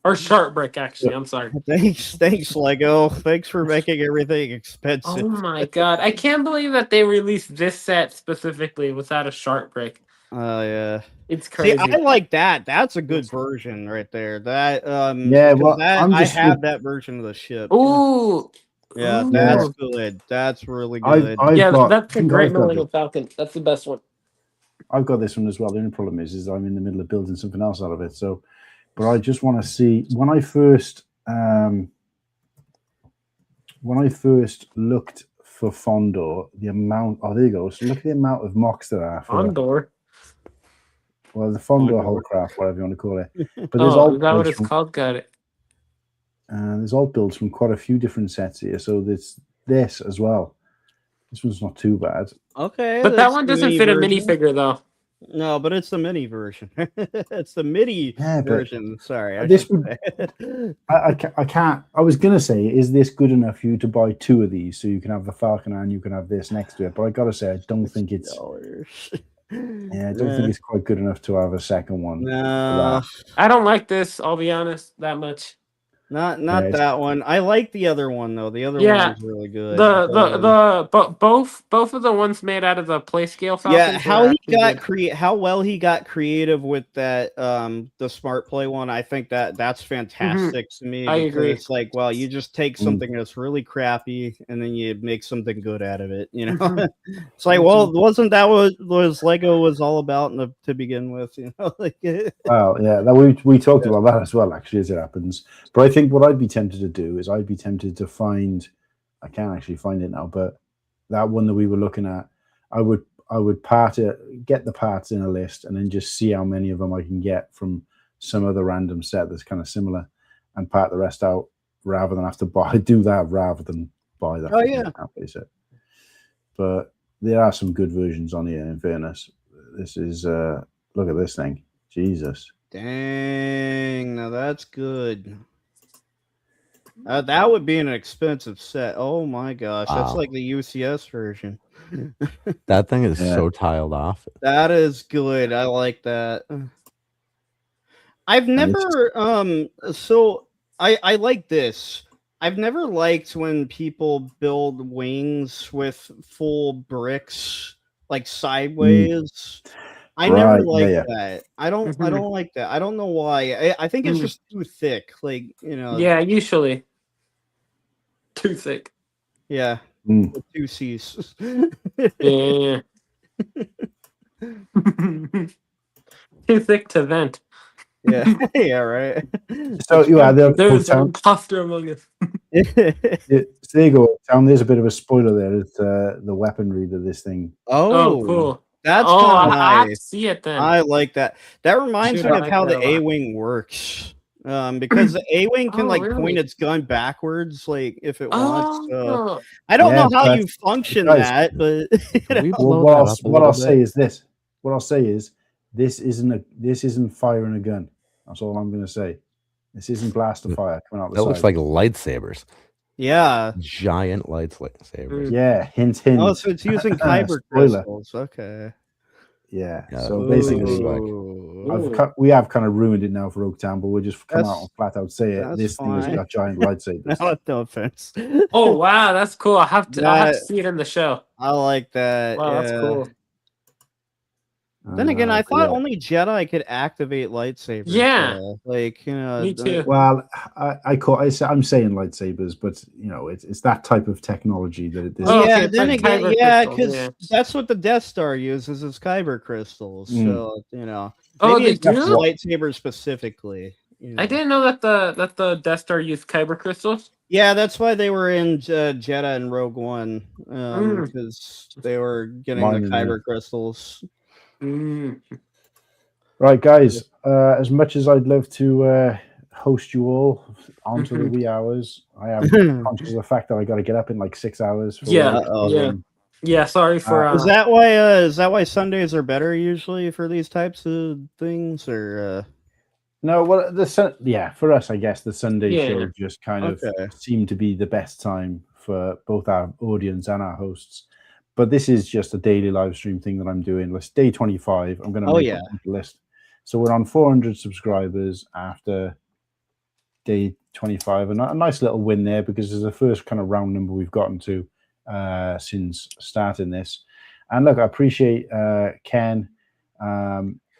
Or sharp brick, actually. I'm sorry. Thanks, Lego. Thanks for making everything expensive. Oh my god. I can't believe that they released this set specifically without a sharp brick. Oh yeah. It's crazy. See, I like that. That's a good version right there. That I have that version of the ship. Ooh. Yeah, that's good. That's really good. That's a great Millennium Falcon. That's the best one. I've got this one as well. The only problem is I'm in the middle of building something else out of it. So, but I just want to see when I first looked for Fondor, the amount. Oh, there you go. So look at the amount of mocks there are. Fondor. Well, the Fondor Holdcraft, whatever you want to call it. But there's is that what it's called? Got it. There's alt builds from quite a few different sets here. So there's this as well. This one's not too bad. Okay. But that one doesn't fit a minifigure, though. No, but it's the mini version. It's the mini version. Sorry. I can't. I was going to say, is this good enough for you to buy 2 of these so you can have the Falcon and you can have this next to it? But I got to say, I don't think it's... Yeah, I don't think it's quite good enough to have a second one. No. I don't like this, I'll be honest, that much. Not that one. I like the other one though. The other one is really good. Both of the ones made out of the PlayScale Falcons. Yeah, how well he got creative with that the Smart Play one. I think that's fantastic to me. I agree. It's like, well, you just take something that's really crappy and then you make something good out of it. You know, it's like, well, wasn't that what Lego was all about to begin with? You know, like. Well, yeah, we talked about that as well, actually, as it happens. But I think think what I'd be tempted to do is I'd be tempted to find. I can't actually find it now, but that one that we were looking at, I would get the parts in a list and then just see how many of them I can get from some other random set that's kind of similar, and part the rest out rather than have to buy that. Oh, yeah. Set. But there are some good versions on here. In fairness, this is look at this thing, Jesus. Dang, now that's good. That would be an expensive set. Oh my gosh, that's like the UCS version. That thing is so tiled off. That is good. I like that. I've never so I like this. I've never liked when people build wings with full bricks like sideways. I never like that. I don't like that. I don't know why. I think it's just too thick. Like, Yeah, usually. Too thick. Yeah. With 2 C's. Yeah. Too thick to vent. Yeah. Yeah, right. So there's an imposter among us. There you go, Tom. There's a bit of a spoiler there. It's the weaponry to this thing. Oh, cool. That's kind of I have to nice. see it then. I like that. That reminds me of how the A-Wing works. Because the A-Wing can point its gun backwards, like if it wants. So I don't know how you function that, but what I'll say is this. What I'll say is this isn't firing a gun. That's all I'm going to say. This isn't blaster fire coming out the side. That looks like lightsabers. Yeah. Giant lightsabers. Yeah, hint. Oh, so it's using kyber crystals. Okay. Yeah. So basically, we have kind of ruined it now for Oaktown, but we'll just come out and flat out say it. This thing has got giant lightsabers. No offense. Oh wow, that's cool. I have to see it in the show. I like that. Wow, that's cool. Then again, I thought only Jedi could activate lightsabers. Yeah, me too. Well, I'm saying lightsabers, but it's that type of technology that it is. Oh, yeah, then again, because that's what the Death Star uses is kyber crystals. So maybe it's lightsabers specifically. I didn't know that the Death Star used kyber crystals. Yeah, that's why they were in Jedha and Rogue One, because they were getting the kyber crystals. Right, guys, as much as I'd love to host you all onto the wee hours, I am conscious of the fact that I got to get up in like 6 hours. Yeah. Sorry for. Is that why Sundays are better usually for these types of things, or? No, well, for us, I guess the Sunday show just kind of seemed to be the best time for both our audience and our hosts. But this is just a daily live stream thing that I'm doing. It's day 25. I'm going to make a list. So we're on 400 subscribers after day 25. And a nice little win there because it's the first kind of round number we've gotten to since starting this. And look, I appreciate Ken,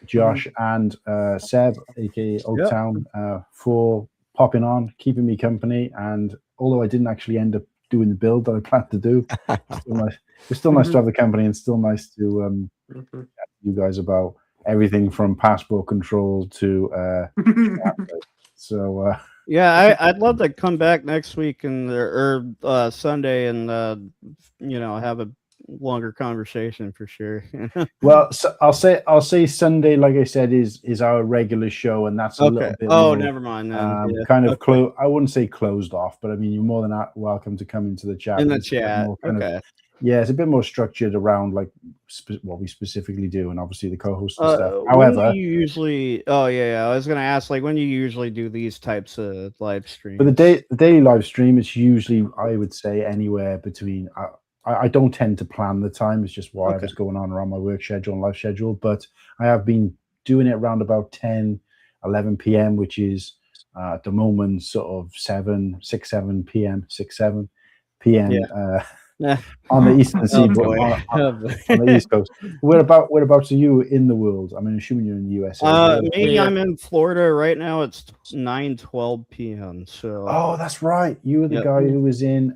Josh, and Seb, aka Oaktown, for popping on, keeping me company. And although I didn't actually end up doing the build that I planned to do, it's still nice to have the company, and still nice to chat to you guys about everything from passport control to I'd love to come back next week or Sunday and have a longer conversation for sure. Well, so I'll say Sunday, like I said, is our regular show, and that's a little bit more, never mind then. I wouldn't say closed off, but I mean, you're more than welcome to come into the chat. It's a bit more structured around like what we specifically do, and obviously the co-host and stuff. However, you usually I was gonna ask, like, when you usually do these types of live streams. But the daily live stream is usually, I would say, anywhere between I don't tend to plan the time. It's just whatever's going on around my work schedule and life schedule. But I have been doing it around about 10, 11 p.m., which is at the moment sort of 7 p.m. On the eastern seaboard, on the east coast. Whereabouts are you in the world? I'm assuming you're in the USA. I'm in Florida right now. It's 9:12 p.m. So that's right. You were the guy who was in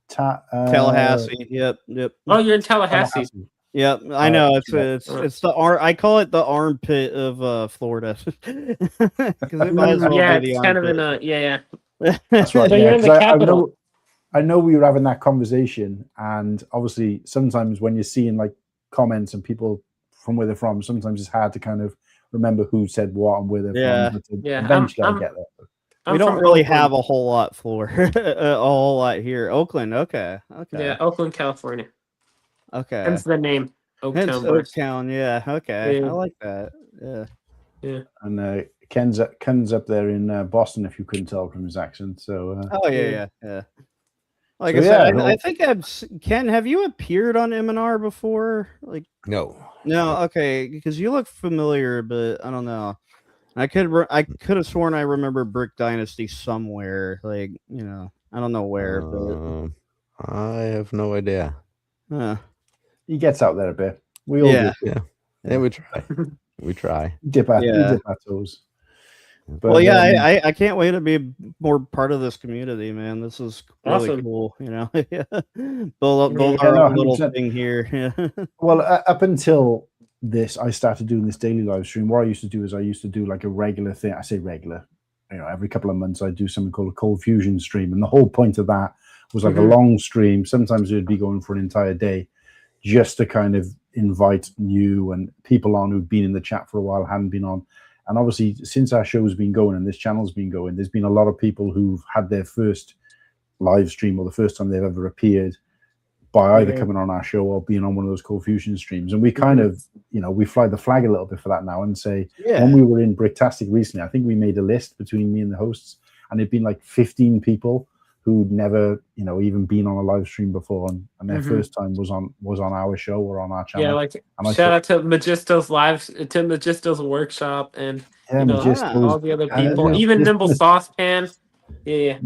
Tallahassee. Yep. Oh, you're in Tallahassee. Yeah, I know. Yeah. It's the I call it the armpit of Florida because it might as well Yeah, be the it's kind of armpit. in a yeah. That's right. So Yeah, you're in the 'cause capital. I know we were having that conversation, and obviously sometimes when you're seeing like comments and people from where they're from, sometimes it's hard to kind of remember who said what and where they're Yeah. from. But Yeah, eventually I get there. We don't from really Oakland. have a whole lot a whole lot here. Oakland, okay. Yeah, Oakland, California. Okay. Hence the name Hence Oaktown. Bars. Oaktown, yeah. Okay. Yeah. I like that. Yeah. And Kenn's up there in Boston, if you couldn't tell from his accent. So Oh yeah. Like So, I said, yeah, I think Ken, have you appeared on M&R before? Like No. okay, because you look familiar, but I don't know. I could have sworn I remember Brick Dynasty somewhere. Like, I don't know where, but I have no idea. he gets out there a bit. We all do. Yeah, we try. We try. We dip our toes. But, well, yeah, I can't wait to be more part of this community, man. This is really Awesome. cool. Build our own little 100%. thing here. Yeah. Well, up until this, I started doing this daily live stream. What I used to do is I used to do like a regular thing. I say regular, every couple of months I do something called a cold fusion stream, and the whole point of that was like a long stream. Sometimes it would be going for an entire day, just to kind of invite new and people on who've been in the chat for a while, hadn't been on. And obviously, since our show's been going and this channel's been going, there's been a lot of people who've had their first live stream or the first time they've ever appeared by either coming on our show or being on one of those cold fusion streams. And we kind of, we fly the flag a little bit for that now and say, when we were in Bricktastic recently, I think we made a list between me and the hosts, and it'd been like 15 people who'd never, even been on a live stream before, and their first time was on our show or on our channel. Yeah, like shout out to Magisto's Magisto's workshop and all the other people, even Nimble Saucepan. Yeah,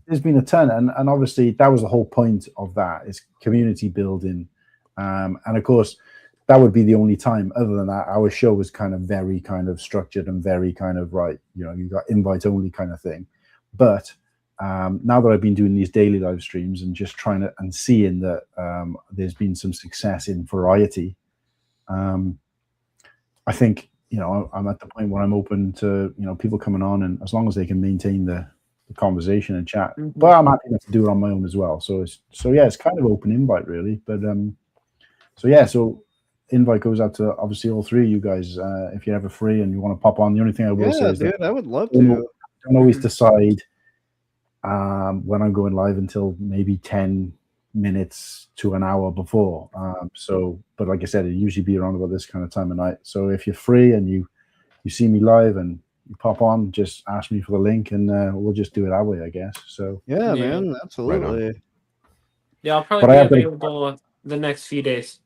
there's been a ton, and obviously that was the whole point of that, is community building, and of course that would be the only time. Other than that, our show was kind of very kind of structured and very kind of you got invite only kind of thing. But now that I've been doing these daily live streams and just trying to and seeing that there's been some success in variety, I think I'm at the point where I'm open to people coming on, and as long as they can maintain the conversation and chat, but I'm happy enough to do it on my own as well. So it's kind of open invite really. But so invite goes out to obviously all three of you guys. If you're ever free and you want to pop on, the only thing I will say is that I would love to. I don't always decide when I'm going live until maybe 10 minutes to an hour before. But like I said, it usually be around about this kind of time of night. So if you're free and you see me live and you pop on, just ask me for the link and we'll just do it that way, I guess. So man, absolutely. Right yeah, I'll probably be available the next few days.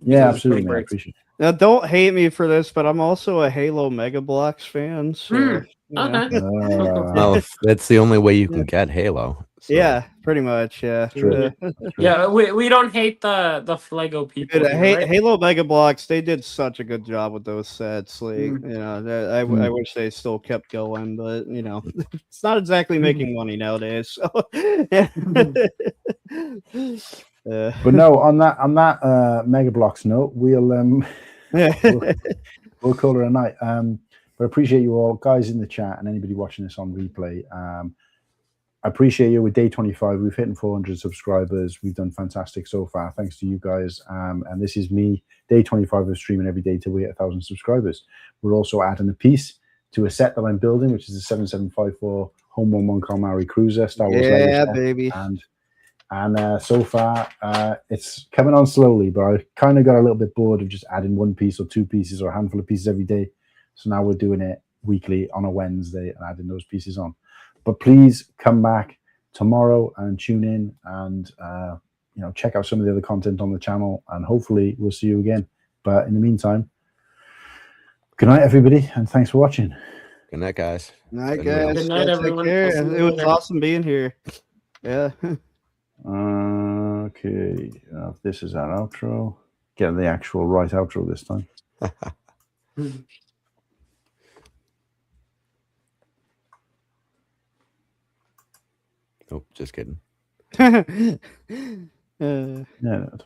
Yeah, absolutely, man. I appreciate it. Now, don't hate me for this, but I'm also a Halo Mega Bloks fan. So, Okay. Well, that's the only way you can get Halo. So. Yeah, pretty much. Yeah. True. Yeah, we don't hate the Lego people. Dude, right? Halo Mega Bloks, they did such a good job with those sets. Like, I wish they still kept going, but it's not exactly making money nowadays. So. But no, on that Mega Bloks note, we'll call it a night. But I appreciate you all guys in the chat and anybody watching this on replay. I appreciate you. With day 25, we've hit 400 subscribers. We've done fantastic so far, thanks to you guys. And this is me, day 25 of streaming every day till we hit 1,000 subscribers. We're also adding a piece to a set that I'm building, which is a 7754 Home 11 Calamari Cruiser, Star Wars Lego set. Baby. And so far, it's coming on slowly, but I kind of got a little bit bored of just adding one piece or two pieces or a handful of pieces every day. So now we're doing it weekly on a Wednesday and adding those pieces on. But please come back tomorrow and tune in and check out some of the other content on the channel, and hopefully we'll see you again. But in the meantime, good night, everybody, and thanks for watching. Good night, guys. Night, guys. Good night, everyone. It was awesome being here. Yeah. Okay, this is our outro. Get the actual right outro this time. Nope, just kidding. Yeah, that's